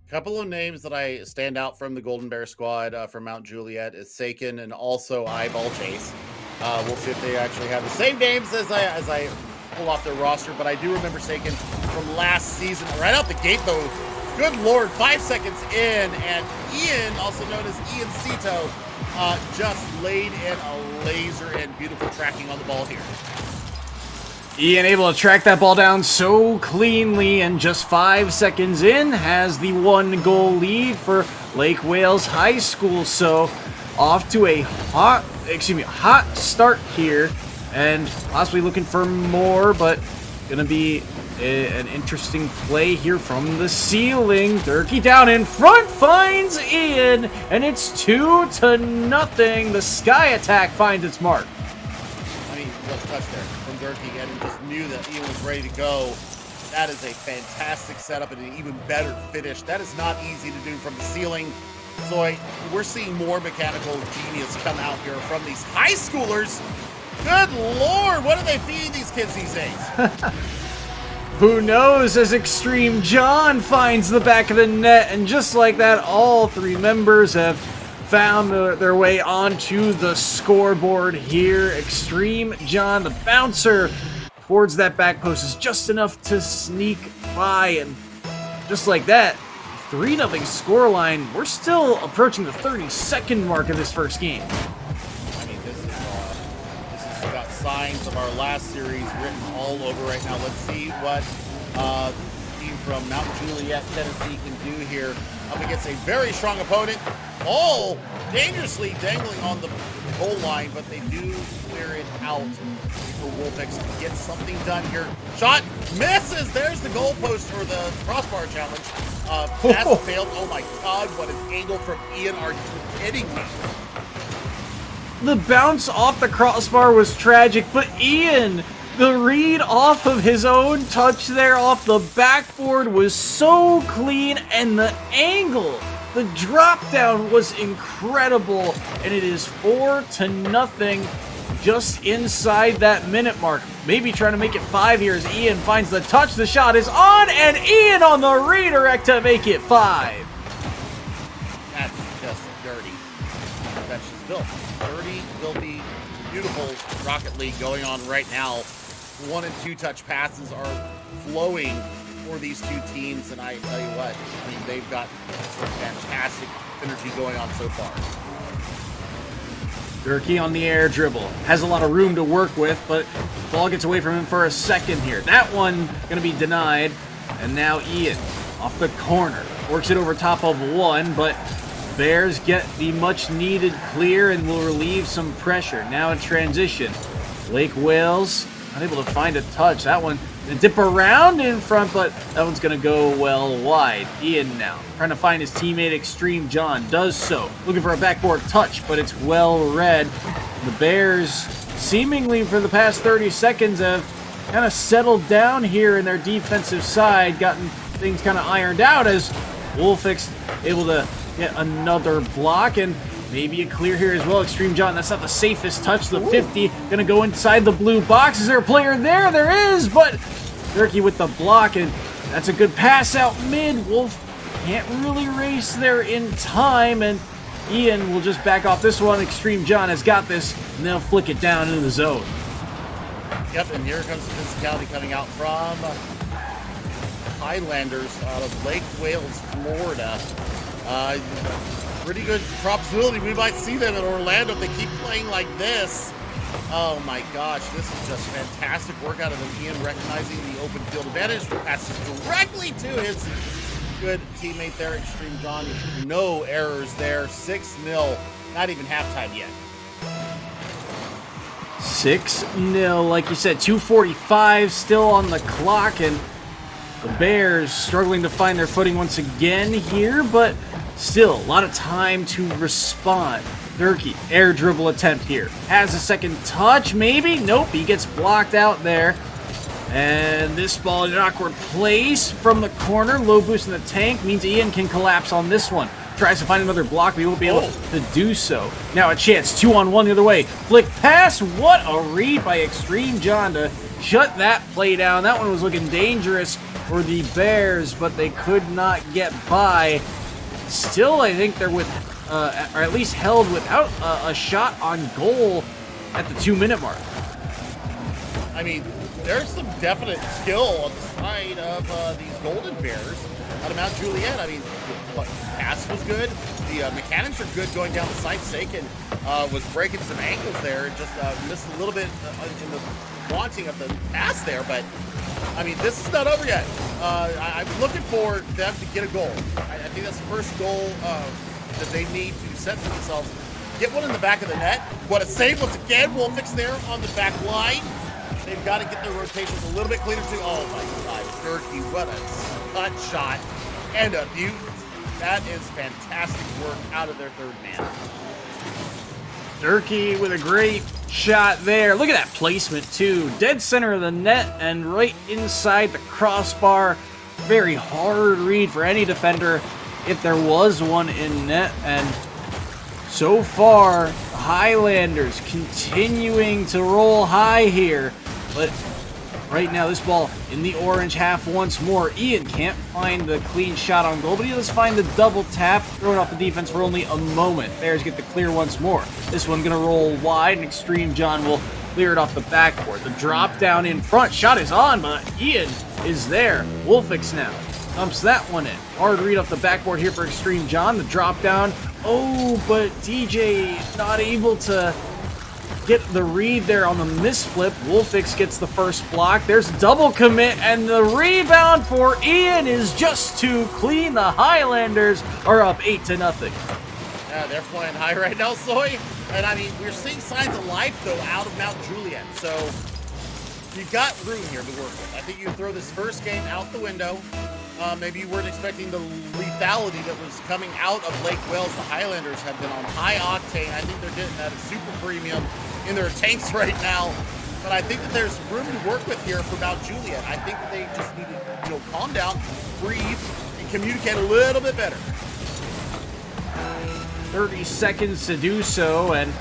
Speaker 3: Couple of names that I stand out from the Golden Bear squad from Mount Juliet is Sakin and also Eyeball Chase. We'll see if they actually have the same names as I pull off their roster, but I do remember Sakin from last season. Right out the gate, though, good lord, 5 seconds in, and Ian, also known as Ian Cito, just laid in a laser and beautiful tracking on the ball here.
Speaker 2: Ian able to track that ball down so cleanly, and just 5 seconds in has the 1-goal lead for Lake Wales High School. So off to a hot start here, and possibly looking for more, but gonna be an interesting play here from the ceiling. Durkee down in front finds Ian, and it's 2-0. The Sky Attack finds its mark.
Speaker 3: I mean, what touch there from Durkee, and just knew that Ian was ready to go. That is a fantastic setup and an even better finish. That is not easy to do from the ceiling. So we're seeing more mechanical genius come out here from these high schoolers. Good Lord, what are they feeding these kids these days?
Speaker 2: Who knows, as Extreme John finds the back of the net, and just like that, all three members have found their way onto the scoreboard here. Extreme John, the bouncer, towards that back post is just enough to sneak by, and just like that, 3-0 scoreline. We're still approaching the 30-second mark of this first game.
Speaker 3: I mean, this has got signs of our last series written all over right now. Let's see what the team from Mount Juliet, Tennessee can do here up against a very strong opponent. All dangerously dangling on the goal line, but they do clear it out for Wolfix to get something done here. Shot misses. There's the goalpost or the crossbar challenge. That's failed. Oh my God, what an angle from Ian. Are you kidding me?
Speaker 2: The bounce off the crossbar was tragic, but Ian, the read off of his own touch there off the backboard was so clean, and the angle, the drop down was incredible, and it is 4-0 just inside that minute mark. Maybe trying to make it 5 here as Ian finds the touch. The shot is on, and Ian on the redirect to make it 5.
Speaker 3: That's just dirty. That's just filthy. Dirty, filthy, beautiful Rocket League going on right now. 1 and 2 touch passes are flowing for these two teams, and I tell you what, I mean, they've got some fantastic energy going on so far.
Speaker 2: Durkee on the air dribble. Has a lot of room to work with, but ball gets away from him for a second here. That one going to be denied. And now Ian off the corner. Works it over top of one, but Bears get the much needed clear and will relieve some pressure. Now in transition. Lake Wales unable to find a touch. That one gonna dip around in front, but that one's going to go well wide. Ian now trying to find his teammate Extreme John. Does so. Looking for a backboard touch, but it's well read. The Bears, seemingly for the past 30 seconds, have kind of settled down here in their defensive side, gotten things kind of ironed out as Wolfix able to get another block, and maybe a clear here as well. Extreme John, that's not the safest touch. The 50 gonna go inside the blue box. Is there a player there? There is, but Durkee with the block, and that's a good pass out mid. Wolf can't really race there in time, and Ian will just back off this one. Extreme John has got this, and they'll flick it down into the zone.
Speaker 3: Yep, and here comes the physicality coming out from Highlanders out of Lake Wales, Florida. Pretty good probability we might see them in Orlando if they keep playing like this. Oh my gosh, this is just fantastic work out of them. Ian recognizing the open field advantage, passes directly to his good teammate there, Extreme John. No errors there. 6-0, not even halftime yet.
Speaker 2: 6-0, like you said, 2:45 still on the clock, and the Bears struggling to find their footing once again here, but still a lot of time to respond. Durkee, air dribble attempt here. Has a second touch, maybe? Nope, he gets blocked out there. And this ball in an awkward place from the corner. Low boost in the tank means Ian can collapse on this one. Tries to find another block, but he won't be able to do so. Now a chance, 2-on-1 the other way. Flick pass, what a read by Extreme John to shut that play down. That one was looking dangerous for the Bears, but they could not get by. Still, I think they're with, or at least held without a shot on goal at the 2-minute mark.
Speaker 3: I mean, there's some definite skill on the side of these Golden Bears out of Mount Juliet. I mean, the pass was good. The mechanics are good going down the side. Sakin was breaking some ankles there. Just missed a little bit in the launching of the pass there. But, I mean, this is not over yet. I'm looking for them to get a goal. I think that's the first goal that they need to set for themselves. Get one in the back of the net. What a save once again. Wolfix there on the back line. They've got to get their rotations a little bit cleaner too. Oh my God, Durkee, what a cut shot and a beaut. That is fantastic work out of their third man.
Speaker 2: Durkee with a great shot there. Look at that placement too. Dead center of the net and right inside the crossbar. Very hard read for any defender if there was one in net. And so far, the Highlanders continuing to roll high here. But right now, this ball in the orange half once more. Ian can't find the clean shot on goal, but he does find the double tap, throw it off the defense for only a moment. Bears get the clear once more. This one gonna roll wide, and Extreme John will clear it off the backboard. The drop down in front, shot is on, but Ian is there. Wolfix now dumps that one in. Hard read off the backboard here for Extreme John. The drop down, oh, but DJ not able to get the read there on the misflip. Wolfix gets the first block. There's a double commit, and the rebound for Ian is just too clean. The Highlanders are up 8-0.
Speaker 3: Yeah, they're flying high right now, Soy. And I mean, we're seeing signs of life, though, out of Mount Juliet. So you've got room here to work with. I think you throw this first game out the window. Maybe you weren't expecting the lethality that was coming out of Lake Wales. The Highlanders have been on high octane. I think they're getting at a super premium in their tanks right now. But I think that there's room to work with here for Mount Juliet. I think that they just need to, calm down, breathe, and communicate a little bit better.
Speaker 2: 30 seconds to do so, and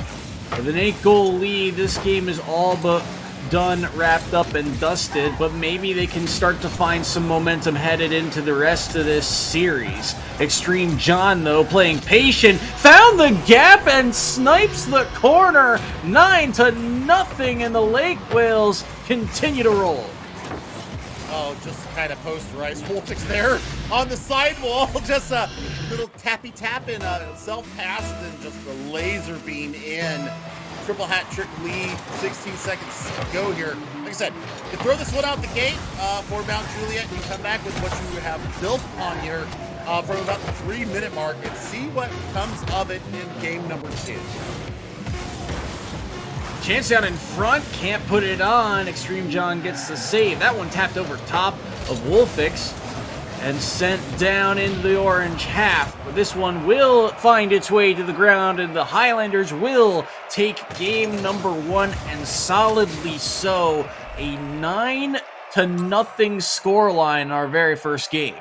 Speaker 2: with an 8-goal lead, this game is all but done, wrapped up, and dusted, but maybe they can start to find some momentum headed into the rest of this series. Extreme John, though, playing patient, found the gap and snipes the corner. 9-0, and the Lake Whales continue to roll.
Speaker 3: Oh, just kind of posterize Wolfix there on the sidewall. Just a little tappy tap and a self-pass, and just the laser beam in. Triple hat trick lead, 16 seconds to go here. Like I said, you throw this one out the gate for Mount Juliet, you come back with what you have built on here from about the 3-minute mark and see what comes of it in game number 2.
Speaker 2: Chance down in front, can't put it on. Extreme John gets the save. That one tapped over top of Wolfix and sent down into the orange half. But this one will find its way to the ground, and the Highlanders will take game number 1, and solidly so. A 9-0 scoreline in our very first game.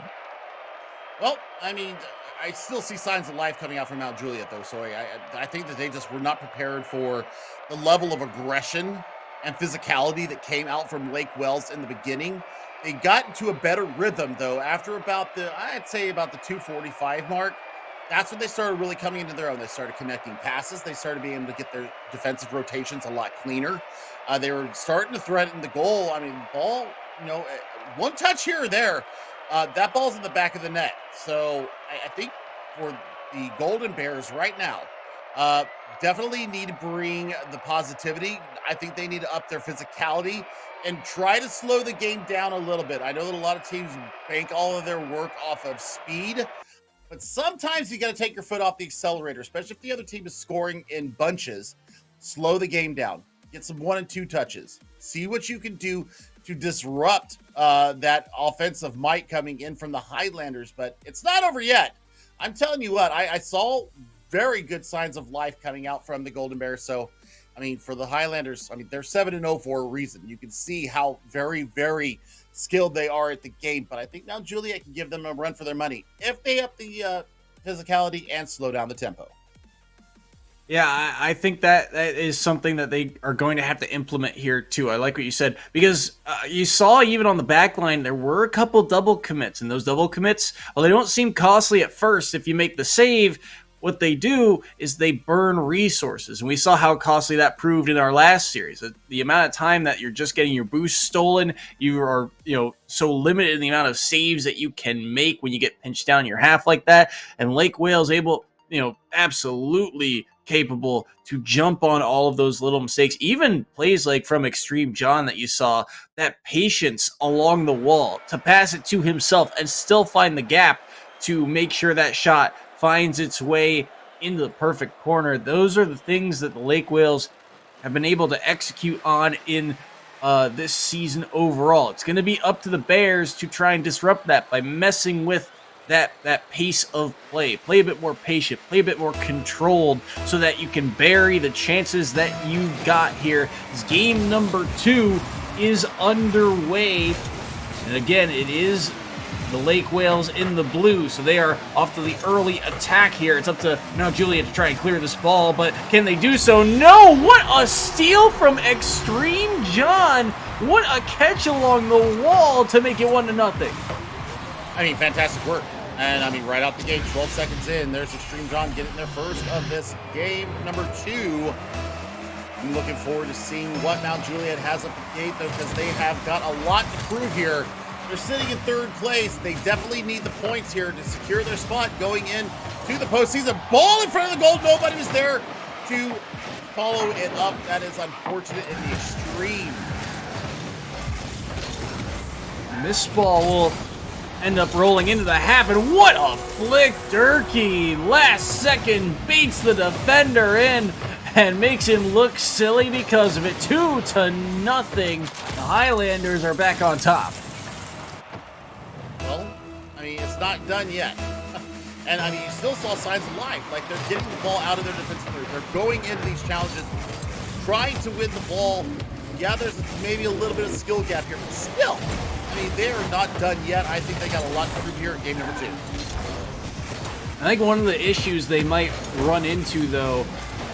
Speaker 3: Well, I mean, I still see signs of life coming out from Mount Juliet, though, so I think that they just were not prepared for the level of aggression and physicality that came out from Lake Wales in the beginning. They got into a better rhythm, though, after I'd say about the 2:45 mark. That's when they started really coming into their own. They started connecting passes. They started being able to get their defensive rotations a lot cleaner. They were starting to threaten the goal. I mean, ball, one touch here or there, that ball's in the back of the net. So I think for the Golden Bears right now, definitely need to bring the positivity. I think they need to up their physicality and try to slow the game down a little bit. I know that a lot of teams bank all of their work off of speed, but sometimes you got to take your foot off the accelerator, especially if the other team is scoring in bunches. Slow the game down. Get some 1 and 2 touches. See what you can do to disrupt that offensive might coming in from the Highlanders, but it's not over yet. I'm telling you what, I saw very good signs of life coming out from the Golden Bears. So, I mean, for the Highlanders, I mean, they're 7-0 for a reason. You can see how very, very skilled they are at the game. But I think now Juliet can give them a run for their money if they up the physicality and slow down the tempo.
Speaker 2: Yeah, I think that is something that they are going to have to implement here, too. I like what you said, because you saw even on the back line, there were a couple double commits, and those double commits, well, they don't seem costly at first. If you make the save, what they do is they burn resources, and we saw how costly that proved in our last series. The amount of time that you're just getting your boost stolen, you are so limited in the amount of saves that you can make when you get pinched down in your half like that, and Lake Wales able, absolutely capable to jump on all of those little mistakes. Even plays like from Extreme John that you saw, that patience along the wall to pass it to himself and still find the gap to make sure that shot finds its way into the perfect corner. Those are the things that the Lake Whales have been able to execute on in this season overall. It's going to be up to the Bears to try and disrupt that by messing with that pace of play. Play a bit more patient, play a bit more controlled so that you can bury the chances that you've got here. As game number 2 is underway. And again, it is the Lake Whales in the blue, so they are off to the early attack here. It's up to now Juliet to try and clear this ball, but can they do so? No! What a steal from Extreme John! What a catch along the wall to make it 1-0.
Speaker 3: I mean, fantastic work. And I mean, right out the gate, 12 seconds in, there's Extreme John getting their first of this game number 2. I'm looking forward to seeing what now Juliet has up the gate, though, because they have got a lot to prove here. They're sitting in 3rd place. They definitely need the points here to secure their spot going in to the postseason. Ball in front of the goal. Nobody was there to follow it up. That is unfortunate in the extreme.
Speaker 2: This ball will end up rolling into the half, and what a flick. Durkee, last second, beats the defender in and makes him look silly because of it. 2-0. The Highlanders are back on top.
Speaker 3: Well, I mean, it's not done yet. And I mean, you still saw signs of life. Like, they're getting the ball out of their defensive third. They're going into these challenges, trying to win the ball. Yeah, there's maybe a little bit of skill gap here, but still, I mean, they are not done yet. I think they got a lot to prove here in game number 2.
Speaker 2: I think one of the issues they might run into, though,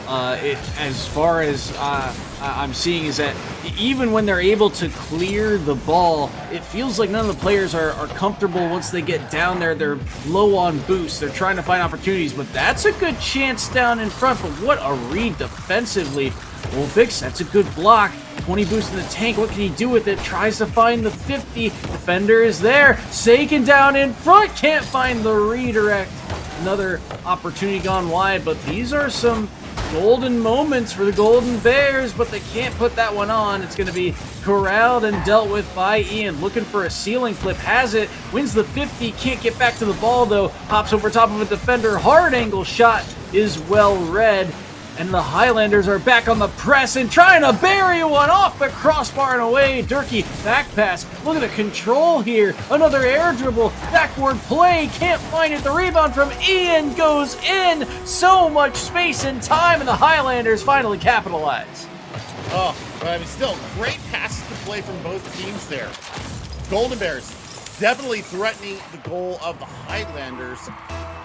Speaker 2: as far as I'm seeing, is that even when they're able to clear the ball, it feels like none of the players are comfortable once they get down there. They're low on boost. They're trying to find opportunities, but that's a good chance down in front. But what a read defensively. Wolfix, that's a good block. 20 boost in the tank. What can he do with it? Tries to find the 50. Defender is there. Sagan down in front. Can't find the redirect. Another opportunity gone wide, but these are some golden moments for the Golden Bears, but they can't put that one on. It's going to be corralled and dealt with by Ian. Looking for a ceiling flip. Has it. Wins the 50. Can't get back to the ball, though. Hops over top of a defender. Hard angle shot is well read. And the Highlanders are back on the press and trying to bury one off the crossbar and away. Durkee, back pass. Look at the control here. Another air dribble. Backward play. Can't find it. The rebound from Ian goes in. So much space and time, and the Highlanders finally capitalize.
Speaker 3: Oh, but I mean, still, great passes to play from both teams there. Golden Bears definitely threatening the goal of the Highlanders.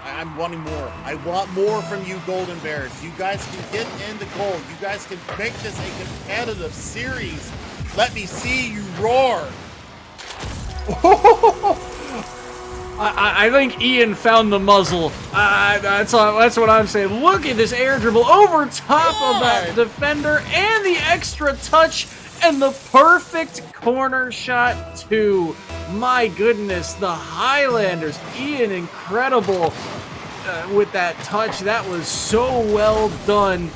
Speaker 3: I'm wanting more. I want more from you, Golden Bears. You guys can get in the goal. You guys can make this a competitive series. Let me see you roar.
Speaker 2: I think Ian found the muzzle. That's what I'm saying. Look at this air dribble over top of that defender and the extra touch and the perfect corner shot too. My goodness, the Highlanders. Ian, incredible with that touch. That was so well done.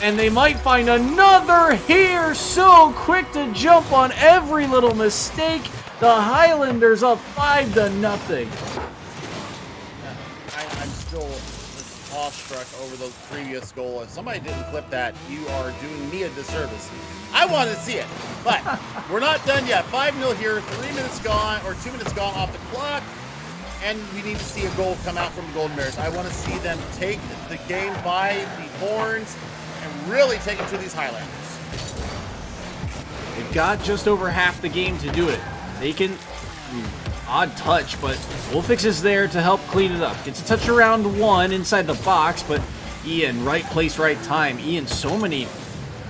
Speaker 2: And they might find another here. So quick to jump on every little mistake. The Highlanders up 5-0.
Speaker 3: I'm still just awestruck over the previous goal. If somebody didn't clip that, you are doing me a disservice. I wanted to see it, but we're not done yet. 5-0 here, 3 minutes gone, or 2 minutes gone off the clock, and we need to see a goal come out from the Golden Bears. I want to see them take the game by the horns and really take it to these Highlanders.
Speaker 2: They've got just over half the game to do it. They can, odd touch, but Wolfix is there to help clean it up. Gets a touch around one inside the box, but Ian, right place, right time. Ian, so many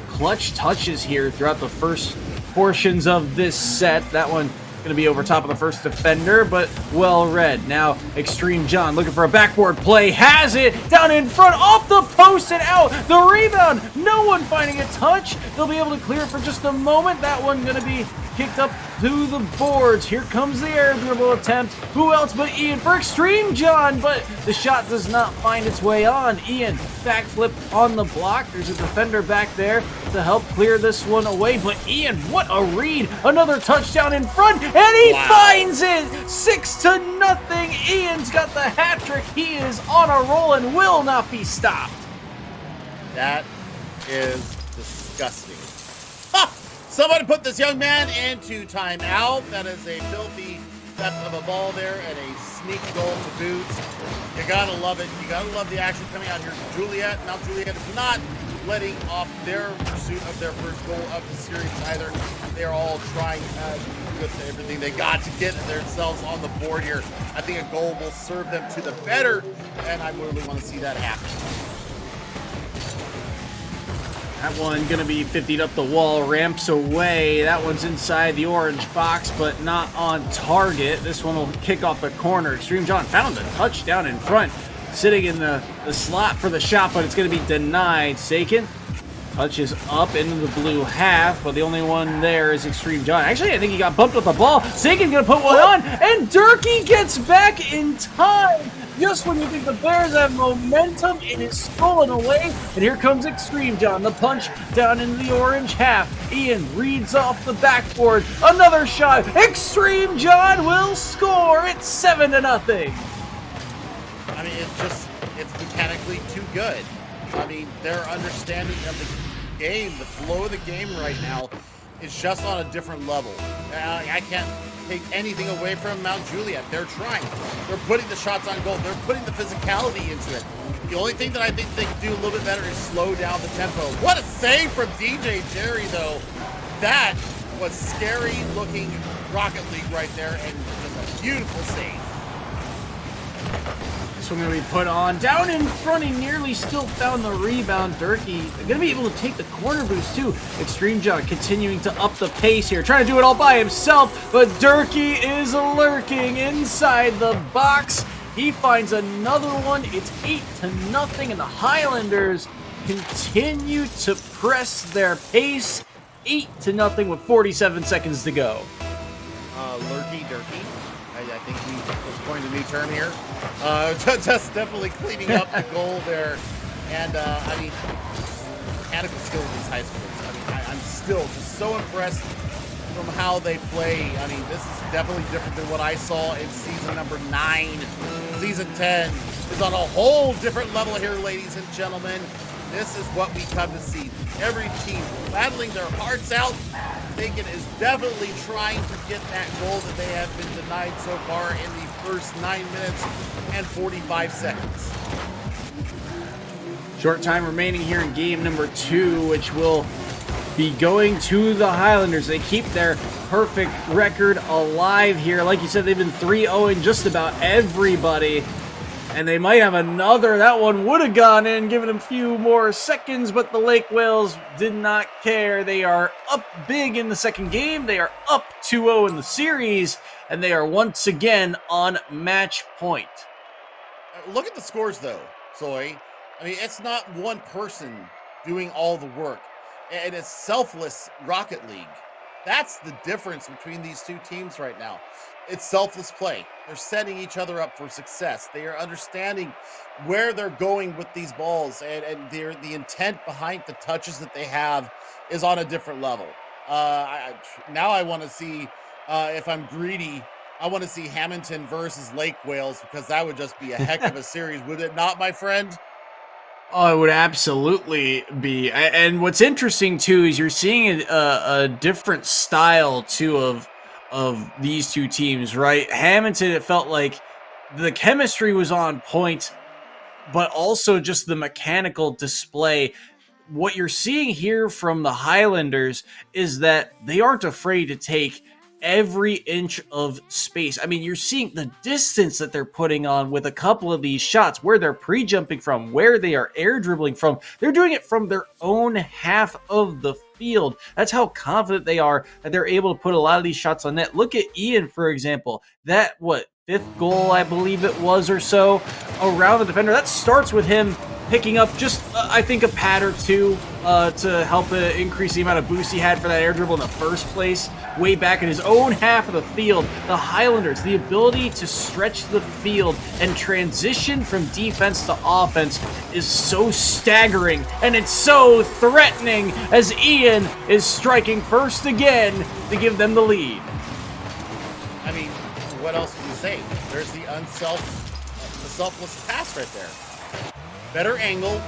Speaker 2: clutch touches here throughout the first portions of this set. That one going to be over top of the first defender, but well read. Now, Extreme John looking for a backboard play. Has it down in front, off the post and out. The rebound, no one finding a touch. They'll be able to clear it for just a moment. That one going to be kicked up to the boards. Here comes the air dribble attempt. Who else but Ian for Extreme John, but the shot does not find its way on. Ian, backflip on the block. There's a defender back there to help clear this one away, but Ian, what a read. Another touchdown in front, and he finds it. 6-0. Ian's got the hat trick. He is on a roll and will not be stopped.
Speaker 3: That is disgusting. Ha! Somebody put this young man into timeout. That is a filthy theft of a ball there and a sneak goal to boot. You gotta love it. You gotta love the action coming out here. Juliet, now Juliet is not letting off their pursuit of their first goal of the series either. They're all trying with everything they got to get themselves on the board here. I think a goal will serve them to the better, and I really want to see that happen.
Speaker 2: That one going to be 50'd up the wall, ramps away. That one's inside the orange box, but not on target. This one will kick off the corner. Extreme John found the touchdown in front, sitting in the slot for the shot, but it's going to be denied. Sakin touches up into the blue half, but the only one there is Extreme John. Actually, I think he got bumped with the ball. Sakin's going to put one on, and Durkee gets back in time. Just when you think the Bears have momentum, it is stolen away. And here comes Extreme John. The punch down into the orange half. Ian reads off the backboard. Another shot. Extreme John will score. It's 7-0.
Speaker 3: I mean, it's mechanically too good. I mean, their understanding of the game, the flow of the game right now is just on a different level. I can't take anything away from Mount Juliet. They're trying. They're putting the shots on goal. They're putting the physicality into it. The only thing that I think they can do a little bit better is slow down the tempo. What a save from DJ Jerry, though. That was scary-looking Rocket League right there, and just a beautiful save.
Speaker 2: This one going to be put on. Down in front, he nearly still found the rebound. Durkee going to be able to take the corner boost, too. Extreme John continuing to up the pace here. Trying to do it all by himself, but Durkee is lurking inside the box. He finds another one. It's 8-0, and the Highlanders continue to press their pace. 8-0 with 47 seconds to go.
Speaker 3: Lurky Durkee. I think he was coined a new term here. Just definitely cleaning up the goal there. And, I mean, mechanical skill in these high schools. I mean, I'm still just so impressed from how they play. I mean, this is definitely different than what I saw in season number 9. Season 10 is on a whole different level here, ladies and gentlemen. This is what we come to see. Every team battling their hearts out. Bacon is definitely trying to get that goal that they have been denied so far in the first 9 minutes and 45 seconds.
Speaker 2: Short time remaining here in game number 2, which will be going to the Highlanders. They keep their perfect record alive here. Like you said, they've been 3-0 in just about everybody. And they might have another. That one would have gone in, given them a few more seconds, but the Lake Whales did not care. They are up big in the second game. They are up 2-0 in the series, and they are once again on match point.
Speaker 3: Look at the scores, though, Zoe. I mean, it's not one person doing all the work, and it's selfless Rocket League. That's the difference between these two teams right now. It's selfless play. They're setting each other up for success. They are understanding where they're going with these balls, and the intent behind the touches that they have is on a different level. Now I want to see, if I'm greedy, I want to see Hamilton versus Lake Whales, because that would just be a heck of a series, would it not, my friend?
Speaker 2: Oh, it would absolutely be. And what's interesting, too, is you're seeing a different style, too, of these two teams, right? Hamilton, it felt like the chemistry was on point, but also just the mechanical display. What you're seeing here from the Highlanders is that they aren't afraid to take every inch of space. I mean, you're seeing the distance that they're putting on with a couple of these shots, where they're pre-jumping from, where they are air dribbling from. They're doing it from their own half of the field. That's how confident they are that they're able to put a lot of these shots on net. Look at Ian, for example. That, fifth goal, I believe it was, or so, around the defender. That starts with him picking up just, I think, a pad or two to help increase the amount of boost he had for that air dribble in the first place, way back in his own half of the field. The Highlanders, the ability to stretch the field and transition from defense to offense is so staggering, and it's so threatening as Ian is striking first again to give them the lead.
Speaker 3: I mean, what else can you say? There's the selfless pass right there. Better angle.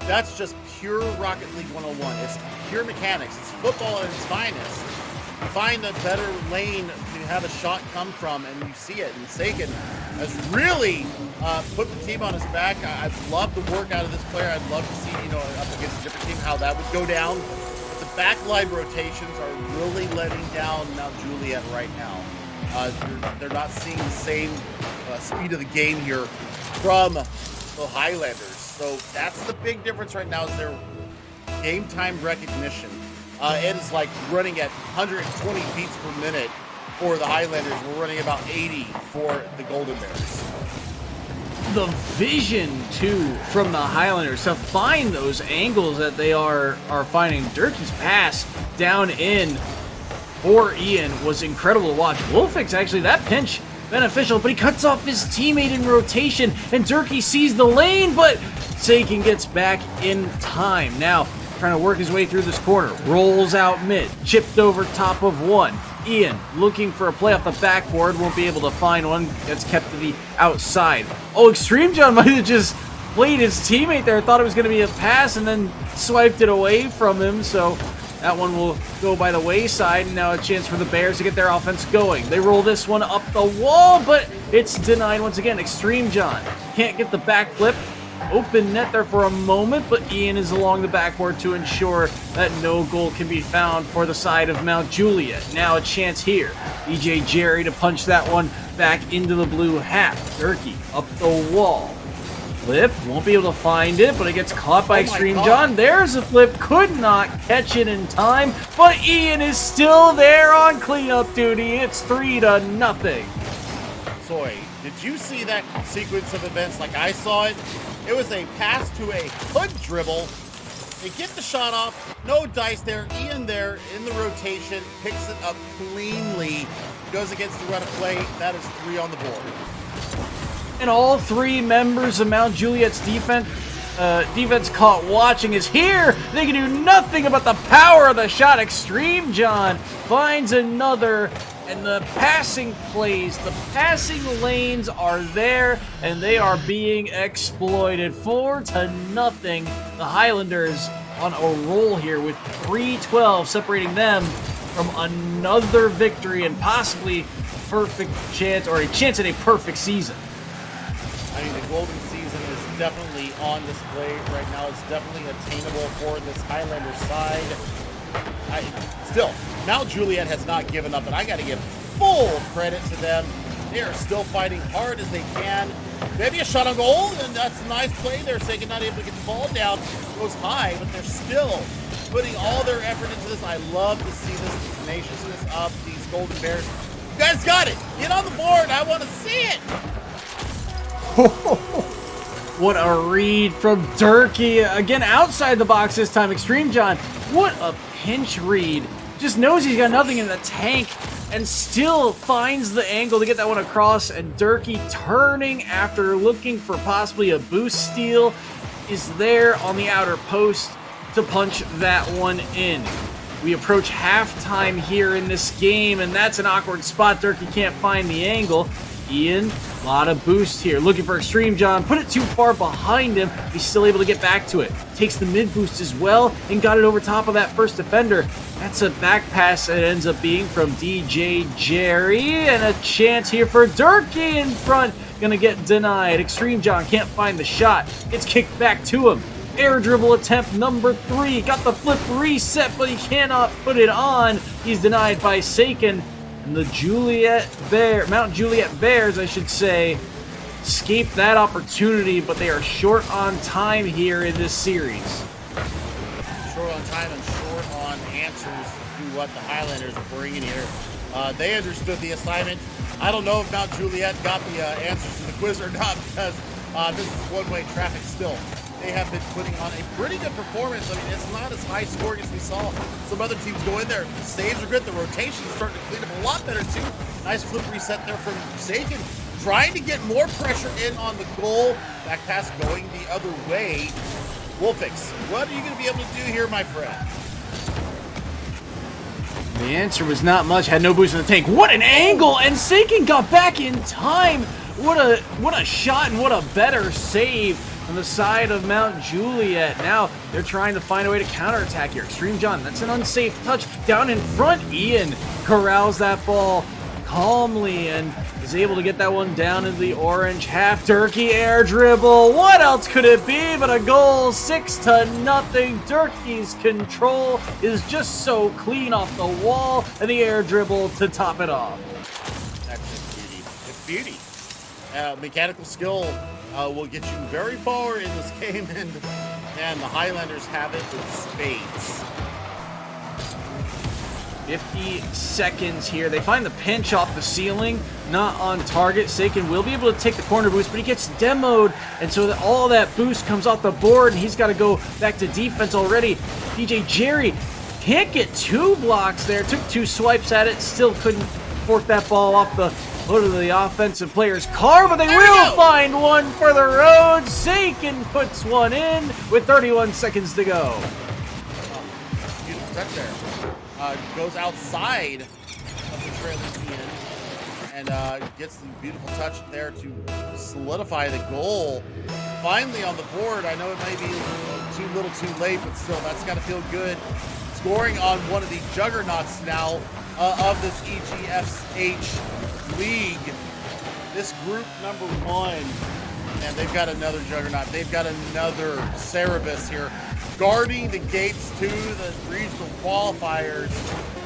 Speaker 3: That's just pure Rocket League 101. It's pure mechanics. It's football at its finest. You find a better lane to had a shot come from, and you see it. And Sagan has really put the team on his back. I'd love the work out of this player. I'd love to see, up against a different team, how that would go down. But the backline rotations are really letting down Mount Juliet right now. They're not seeing the same speed of the game here from the Highlanders. So that's the big difference right now, is their game time recognition. It is like running at 120 beats per minute for the Highlanders. We're running about 80 for the Golden Bears.
Speaker 2: The vision, too, from the Highlanders to find those angles that they are finding. Durkee's pass down in for Ian was incredible to watch. Wolfix, actually, that pinch beneficial, but he cuts off his teammate in rotation, and Durkee sees the lane, but Sagan gets back in time. Now, trying to work his way through this corner, rolls out mid, chipped over top of one. Ian looking for a play off the backboard, won't be able to find one, gets kept to the outside. Oh, Extreme John might have just played his teammate there, thought it was going to be a pass, and then swiped it away from him, so that one will go by the wayside, and now a chance for the Bears to get their offense going. They roll this one up the wall, but it's denied once again. Extreme John can't get the backflip. Open net there for a moment, but Ian is along the backboard to ensure that no goal can be found for the side of Mount Juliet. Now a chance here. EJ Jerry to punch that one back into the blue half. Durkee up the wall. Flip, won't be able to find it, but it gets caught by Extreme John. There's a flip, could not catch it in time, but Ian is still there on cleanup duty. It's 3-0.
Speaker 3: Soy, did you see that sequence of events like I saw it? It was a pass to a hood dribble. They get the shot off, no dice there. Ian there in the rotation, picks it up cleanly, goes against the run of play. That is 3 on the board.
Speaker 2: And all 3 members of Mount Juliet's defense caught watching is here. They can do nothing about the power of the shot. Extreme John finds another, and the passing plays, the passing lanes are there, and they are being exploited. 4-0. The Highlanders on a roll here with 3-12 separating them from another victory and possibly perfect chance, or a chance at a perfect season.
Speaker 3: I mean, the golden season is definitely on display right now. It's definitely attainable for this Highlander side. Still, Mount Juliet has not given up, and I got to give full credit to them. They are still fighting hard as they can. Maybe a shot on goal, and that's a nice play there. Sagan not able to get the ball down. It goes high, but they're still putting all their effort into this. I love to see this tenaciousness of these Golden Bears. You guys got it. Get on the board. I want to see it.
Speaker 2: What a read from Durkee. Again, outside the box this time. Extreme John, what a pinch read. Just knows he's got nothing in the tank and still finds the angle to get that one across. And Durkee, turning after looking for possibly a boost steal, is there on the outer post to punch that one in. We approach halftime here in this game, and that's an awkward spot. Durkee can't find the angle. Ian, a lot of boost here. Looking for Extreme John. Put it too far behind him. He's still able to get back to it. Takes the mid boost as well and got it over top of that first defender. That's a back pass. It ends up being from DJ Jerry. And a chance here for Durkee in front. Gonna get denied. Extreme John can't find the shot. It's kicked back to him. Air dribble attempt number 3. Got the flip reset, but he cannot put it on. He's denied by Sagan. And the Mount Juliet Bears, I should say, escaped that opportunity, but they are short on time here in this series.
Speaker 3: Short on time and short on answers to what the Highlanders are bringing here. They understood the assignment. I don't know if Mount Juliet got the answers to the quiz or not, because this is one-way traffic still. They have been putting on a pretty good performance. I mean, it's not as high scoring as we saw some other teams go in there. The saves are good. The rotation's starting to clean up a lot better, too. Nice flip reset there from Sagan. Trying to get more pressure in on the goal. Back pass going the other way. Wolfix, what are you going to be able to do here, my friend?
Speaker 2: The answer was not much. Had no boost in the tank. What an angle! And Sagan got back in time. What a shot and what a better save on the side of Mount Juliet. Now they're trying to find a way to counterattack here. Extreme John, that's an unsafe touch down in front. Ian corrals that ball, calmly and is able to get that one down into the orange. Half Durkee air dribble. What else could it be but a goal? 6-0. Durkee's control is just so clean off the wall, and the air dribble to top it off.
Speaker 3: That's just beauty. It's beauty. Mechanical skill will get you very far in this game, and the Highlanders have it in spades.
Speaker 2: 50 seconds here. They find the pinch off the ceiling, not on target. Sakin will be able to take the corner boost, but he gets demoed, and so all that boost comes off the board, and he's got to go back to defense already. DJ Jerry can't get 2 blocks there. Took 2 swipes at it, still couldn't fork that ball off the hood of the offensive player's car, but they will find one for the road. Sakin puts one in with 31 seconds to go.
Speaker 3: Beautiful touch there. Goes outside of the trailing end and gets the beautiful touch there to solidify the goal. Finally on the board. I know it may be too little too late, but still, that's got to feel good. Scoring on one of the juggernauts now of this EGFH league. This group number 1, and they've got another juggernaut. They've got another Cerebus here, guarding the gates to the regional qualifiers,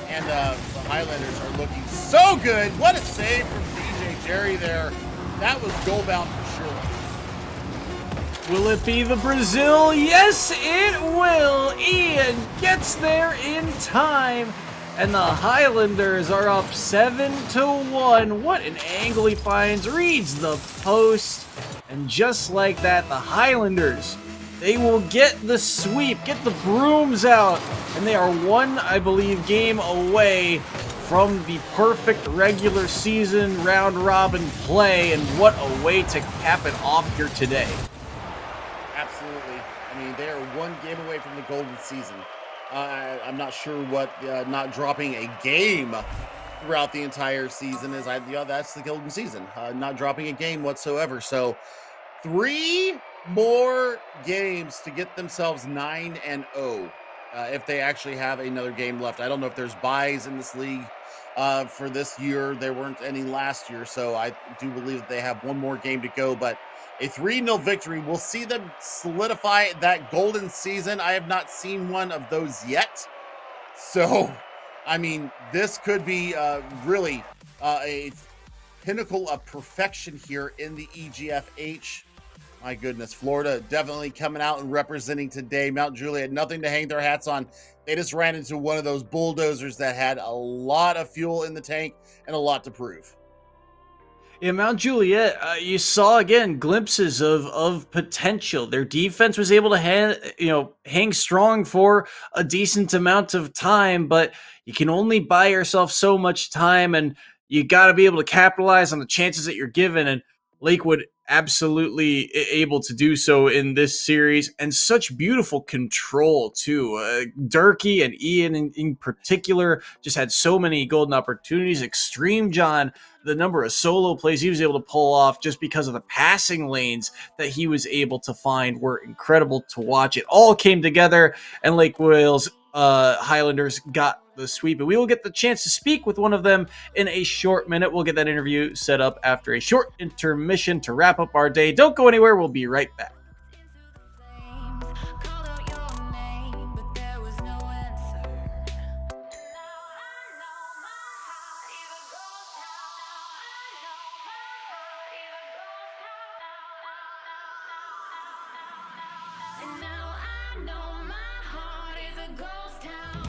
Speaker 3: and the Highlanders are looking so good. What a save from DJ Jerry there. That was goal bound for sure.
Speaker 2: Will it be the Brazil? Yes, it will. Ian gets there in time, and the Highlanders are up 7-1. What an angle he finds, reads the post, and just like that, the Highlanders, they will get the sweep, get the brooms out, and they are one, I believe, game away from the perfect regular season round robin play, and what a way to cap it off here today.
Speaker 3: Absolutely. I mean, they are one game away from the golden season. I'm not sure what not dropping a game throughout the entire season is. That's the golden season. Not dropping a game whatsoever. So 3 more games to get themselves 9-0 if they actually have another game left. I don't know if there's buys in this league for this year. There weren't any last year, so I do believe that they have one more game to go, but a 3-0 victory will see them solidify that golden season. I have not seen one of those yet. So, I mean, this could be really a pinnacle of perfection here in the EGFH. My goodness, Florida definitely coming out and representing today. Mount Juliet, nothing to hang their hats on. They just ran into one of those bulldozers that had a lot of fuel in the tank and a lot to prove.
Speaker 2: In Mount Juliet, you saw again glimpses of potential. Their defense was able to hang strong for a decent amount of time, but you can only buy yourself so much time, and you got to be able to capitalize on the chances that you're given. And Lakewood absolutely able to do so in this series, and such beautiful control too. Durkee and Ian in particular just had so many golden opportunities. Extreme John, the number of solo plays he was able to pull off just because of the passing lanes that he was able to find were incredible to watch. It all came together, and Lake Wales Highlanders got the sweep, and we will get the chance to speak with one of them in a short minute. We'll get that interview set up after a short intermission to wrap up our day. Don't go anywhere. We'll be right back.
Speaker 1: Called out your name, but there was no answer. Now I know my heart is a ghost town.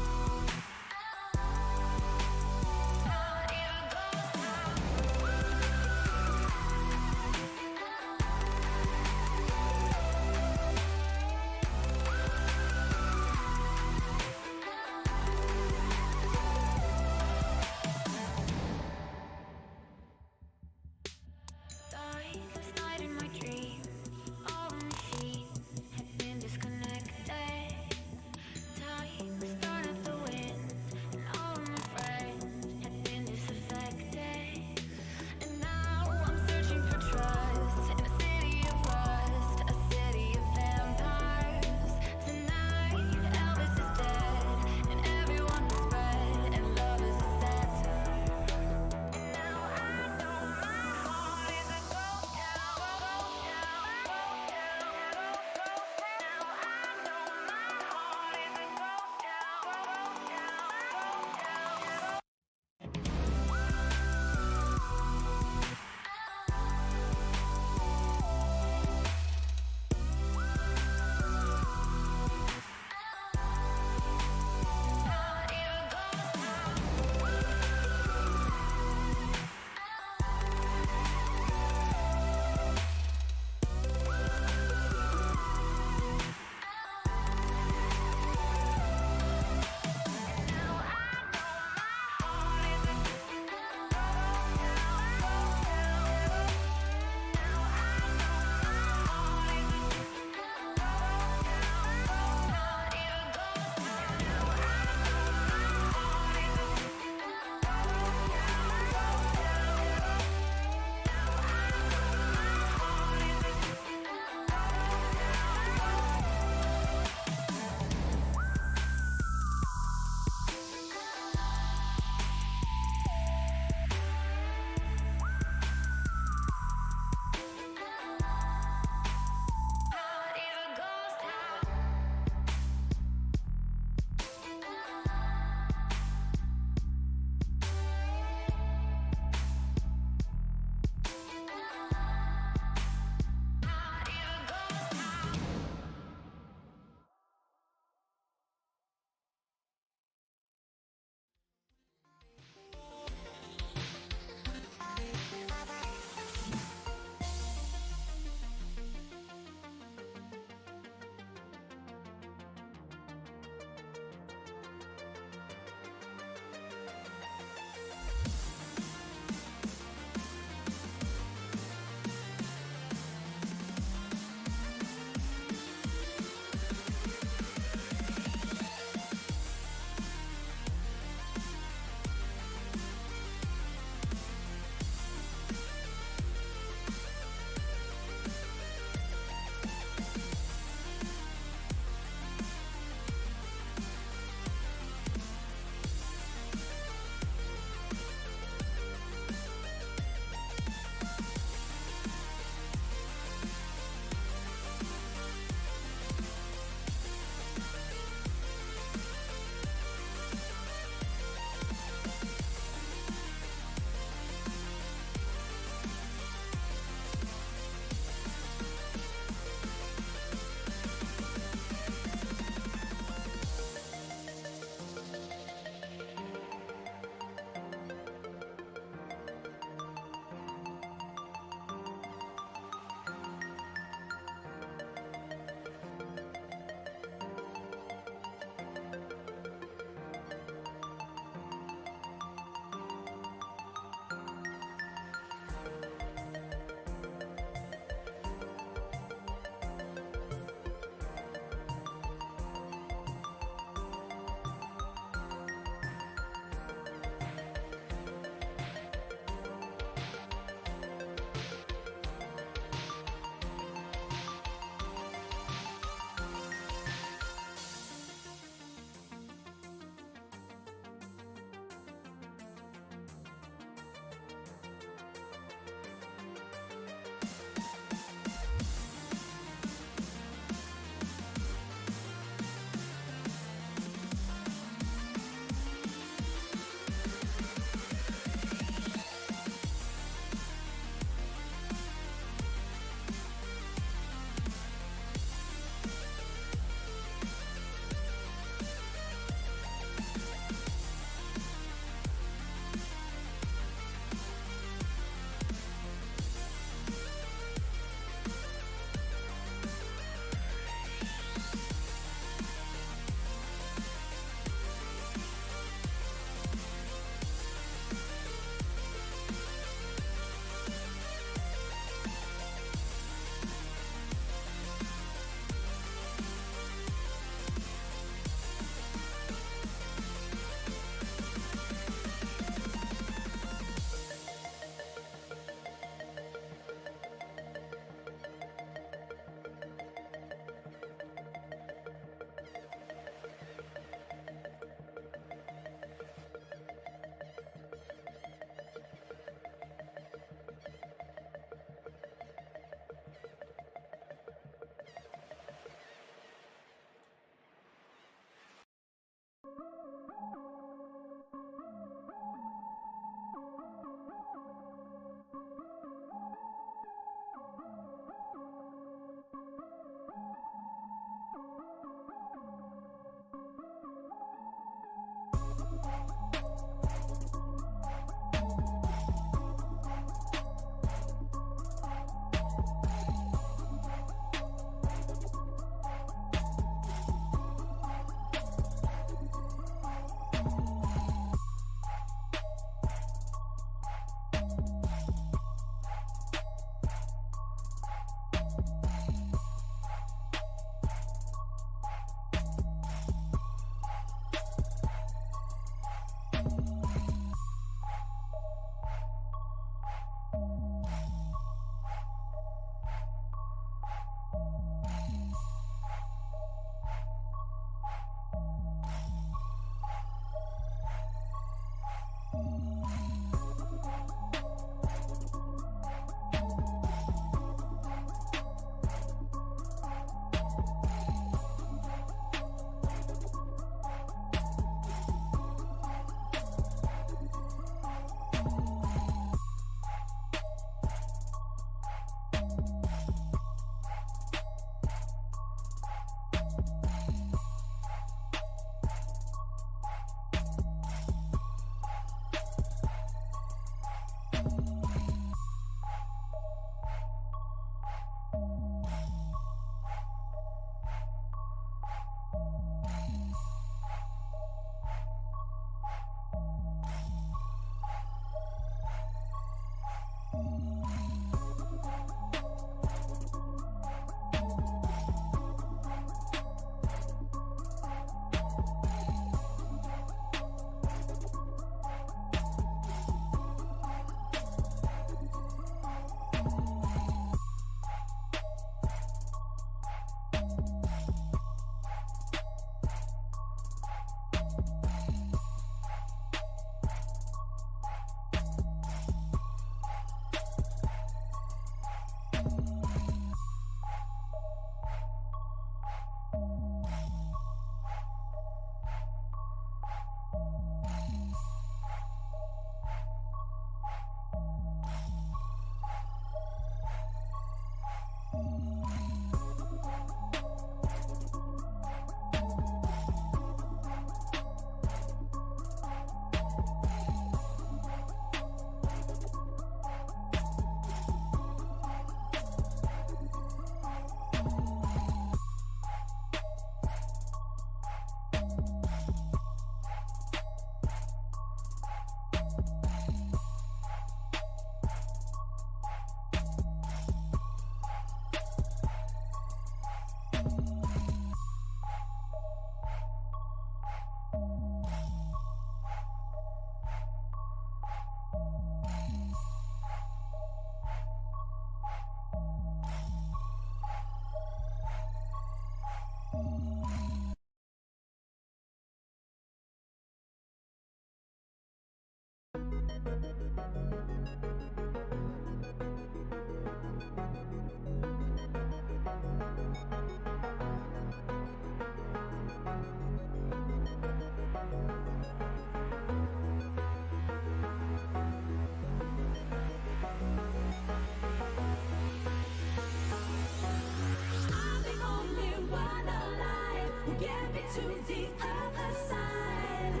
Speaker 1: I'm the only one alive who get me to the other side.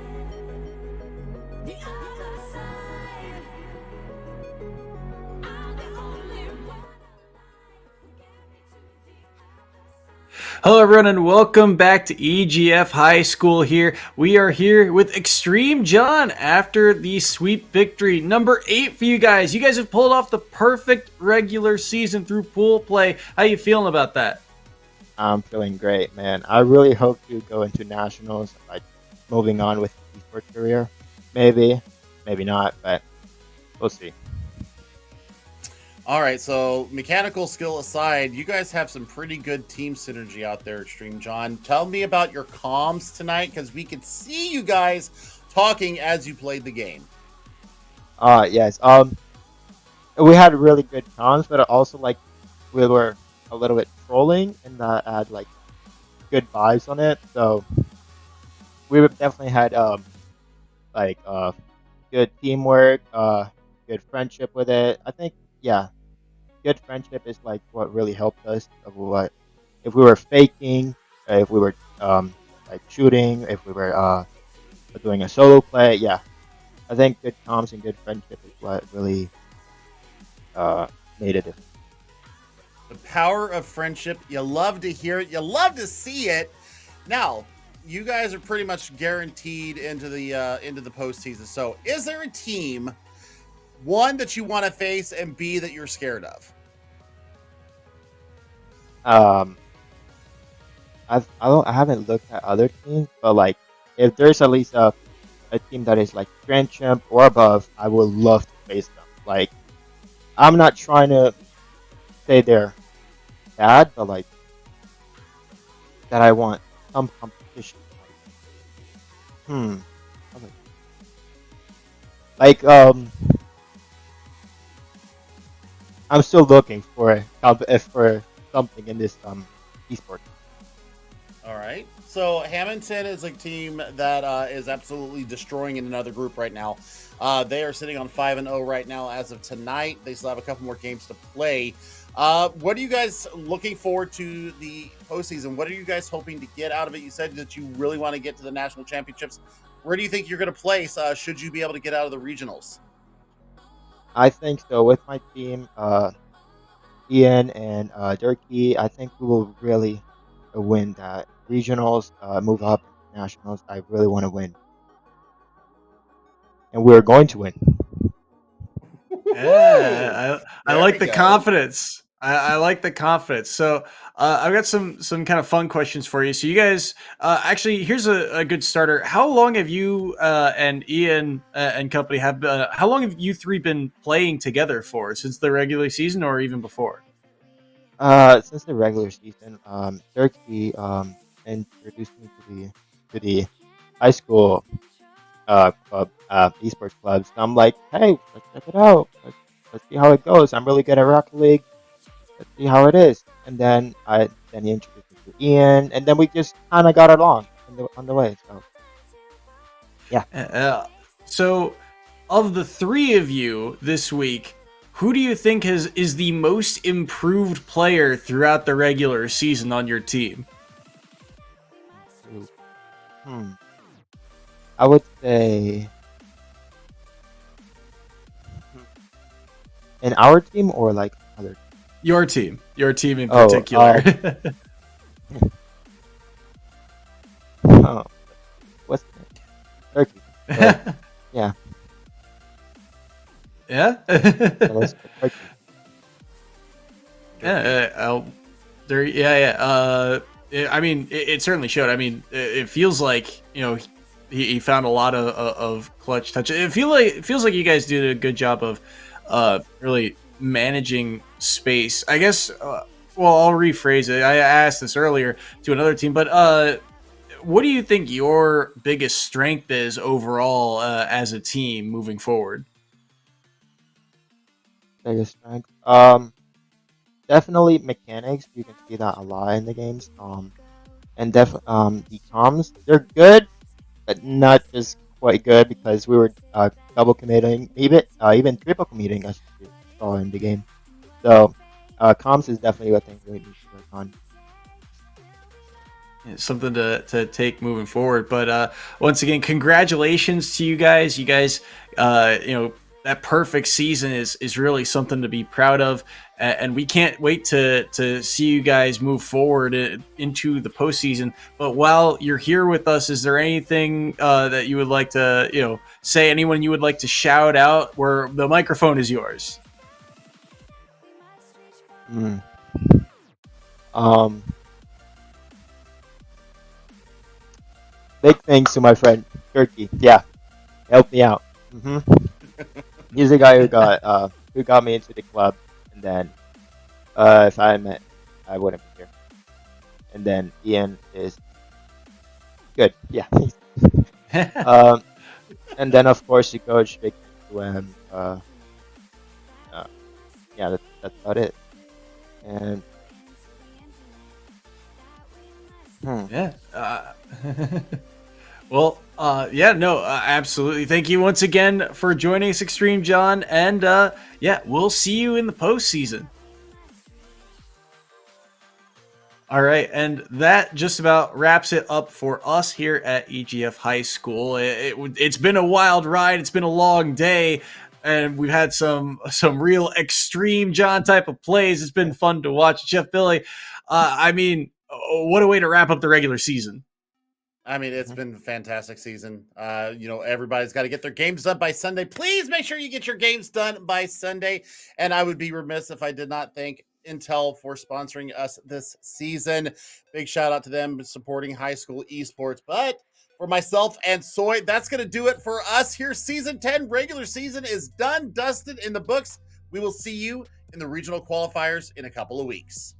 Speaker 1: The other side. I'm the only one alive who get me to the other side.
Speaker 2: Hello, everyone, and welcome back to EGF High School here. We are here with Extreme John after the sweep victory. Number 8 for you guys. You guys have pulled off the perfect regular season through pool play. How you feeling about that?
Speaker 5: I'm feeling great, man. I really hope to go into nationals, like moving on with esports career. Maybe, maybe not, but we'll see.
Speaker 3: All right, so mechanical skill aside, you guys have some pretty good team synergy out there, Extreme John. Tell me about your comms tonight, because we could see you guys talking as you played the game.
Speaker 5: Yes. We had really good comms, but also like we were a little bit trolling, and that had like good vibes on it. So we definitely had like good teamwork, good friendship with it. I think yeah, good friendship is like what really helped us. Of what if we were faking, if we were like shooting, if we were doing a solo play. Yeah, I think good comms and good friendship is what really made a difference.
Speaker 3: The power of friendship. You love to hear it. You love to see it. Now, you guys are pretty much guaranteed into the postseason. So, is there a team, one, that you want to face, and B, that you're scared of?
Speaker 5: Um, I haven't looked at other teams, but like if there's at least a team that is like Grand Champ or above, I would love to face them. Like I'm not trying to say they're bad, but like that I want some competition. Hmm. Like I'm still looking for for something in this esports.
Speaker 3: All right. So Hamilton is a team that is absolutely destroying in another group right now. They are sitting on 5-0 right now as of tonight. They still have a couple more games to play. What are you guys looking forward to the postseason? What are you guys hoping to get out of it? You said that you really want to get to the national championships. Where do you think you're going to place? Should you be able to get out of the regionals?
Speaker 5: I think so. With my team, Ian and Durkee, I think we will really win that regionals, move up nationals. I really want to win, and we're going to win.
Speaker 2: Yeah, I
Speaker 3: There
Speaker 2: like
Speaker 3: we
Speaker 2: the
Speaker 3: go.
Speaker 2: confidence. I like the confidence. So I've got some kind of fun questions for you. So you guys, actually, here's a good starter. How long have you and Ian and company have? How long have you three been playing together for? Since the regular season, or even before?
Speaker 5: Since the regular season, Durkee introduced me to the high school club, esports clubs. And I'm like, hey, let's check it out. Let's see how it goes. I'm really good at Rocket League. Let's see how it is. And then he introduced me to Ian, and then we just kind of got along on the way. So yeah.
Speaker 2: So, of the three of you this week, who do you think is the most improved player throughout the regular season on your team?
Speaker 5: Hmm. I would say in our team or like other.
Speaker 2: Your team in
Speaker 5: Oh,
Speaker 2: particular.
Speaker 5: Oh, what's the name? Turkey. Yeah,
Speaker 2: Yeah.
Speaker 5: let's go Turkey.
Speaker 2: I mean, it certainly showed. I mean, it feels like he found a lot of clutch touches. It feels like you guys did a good job of really managing space. I guess. Well, I'll rephrase it. I asked this earlier to another team, but what do you think your biggest strength is overall as a team moving forward?
Speaker 5: biggest strength. Definitely mechanics. You can see that a lot in the games. And the comms, they're good, but not just quite good because we were double committing, even triple committing as you saw in the game. So comms is definitely a thing we need to work on.
Speaker 2: It's something to take moving forward. But once again, congratulations to you guys. You guys, that perfect season is really something to be proud of, and we can't wait to see you guys move forward into the postseason. But while you're here with us, is there anything that you would like to say? Anyone you would like to shout out? Where the microphone is yours.
Speaker 5: Mm. Um, Big thanks to my friend Turkey. Yeah, helped me out. He's the guy who got me into the club, and then if I met, I wouldn't be here. And then Ian is good. Yeah. And then of course the coach, big thanks to him. Yeah, that's about it. And
Speaker 2: Yeah. Well, yeah, no, absolutely. Thank you once again for joining us, Extreme John, and yeah, we'll see you in the postseason. All right, and that just about wraps it up for us here at EGF High School. It's been a wild ride. It's been a long day, and we've had some real Extreme John type of plays. It's been fun to watch. Jeff Billy, I mean, what a way to wrap up the regular season.
Speaker 3: I mean, it's been a fantastic season. Everybody's got to get their games done by Sunday. Please make sure you get your games done by Sunday. And I would be remiss if I did not thank Intel for sponsoring us this season. Big shout out to them supporting high school esports. But for myself and Soy, that's going to do it for us here. Season 10 regular season is done, dusted, in the books. We will see you in the regional qualifiers in a couple of weeks.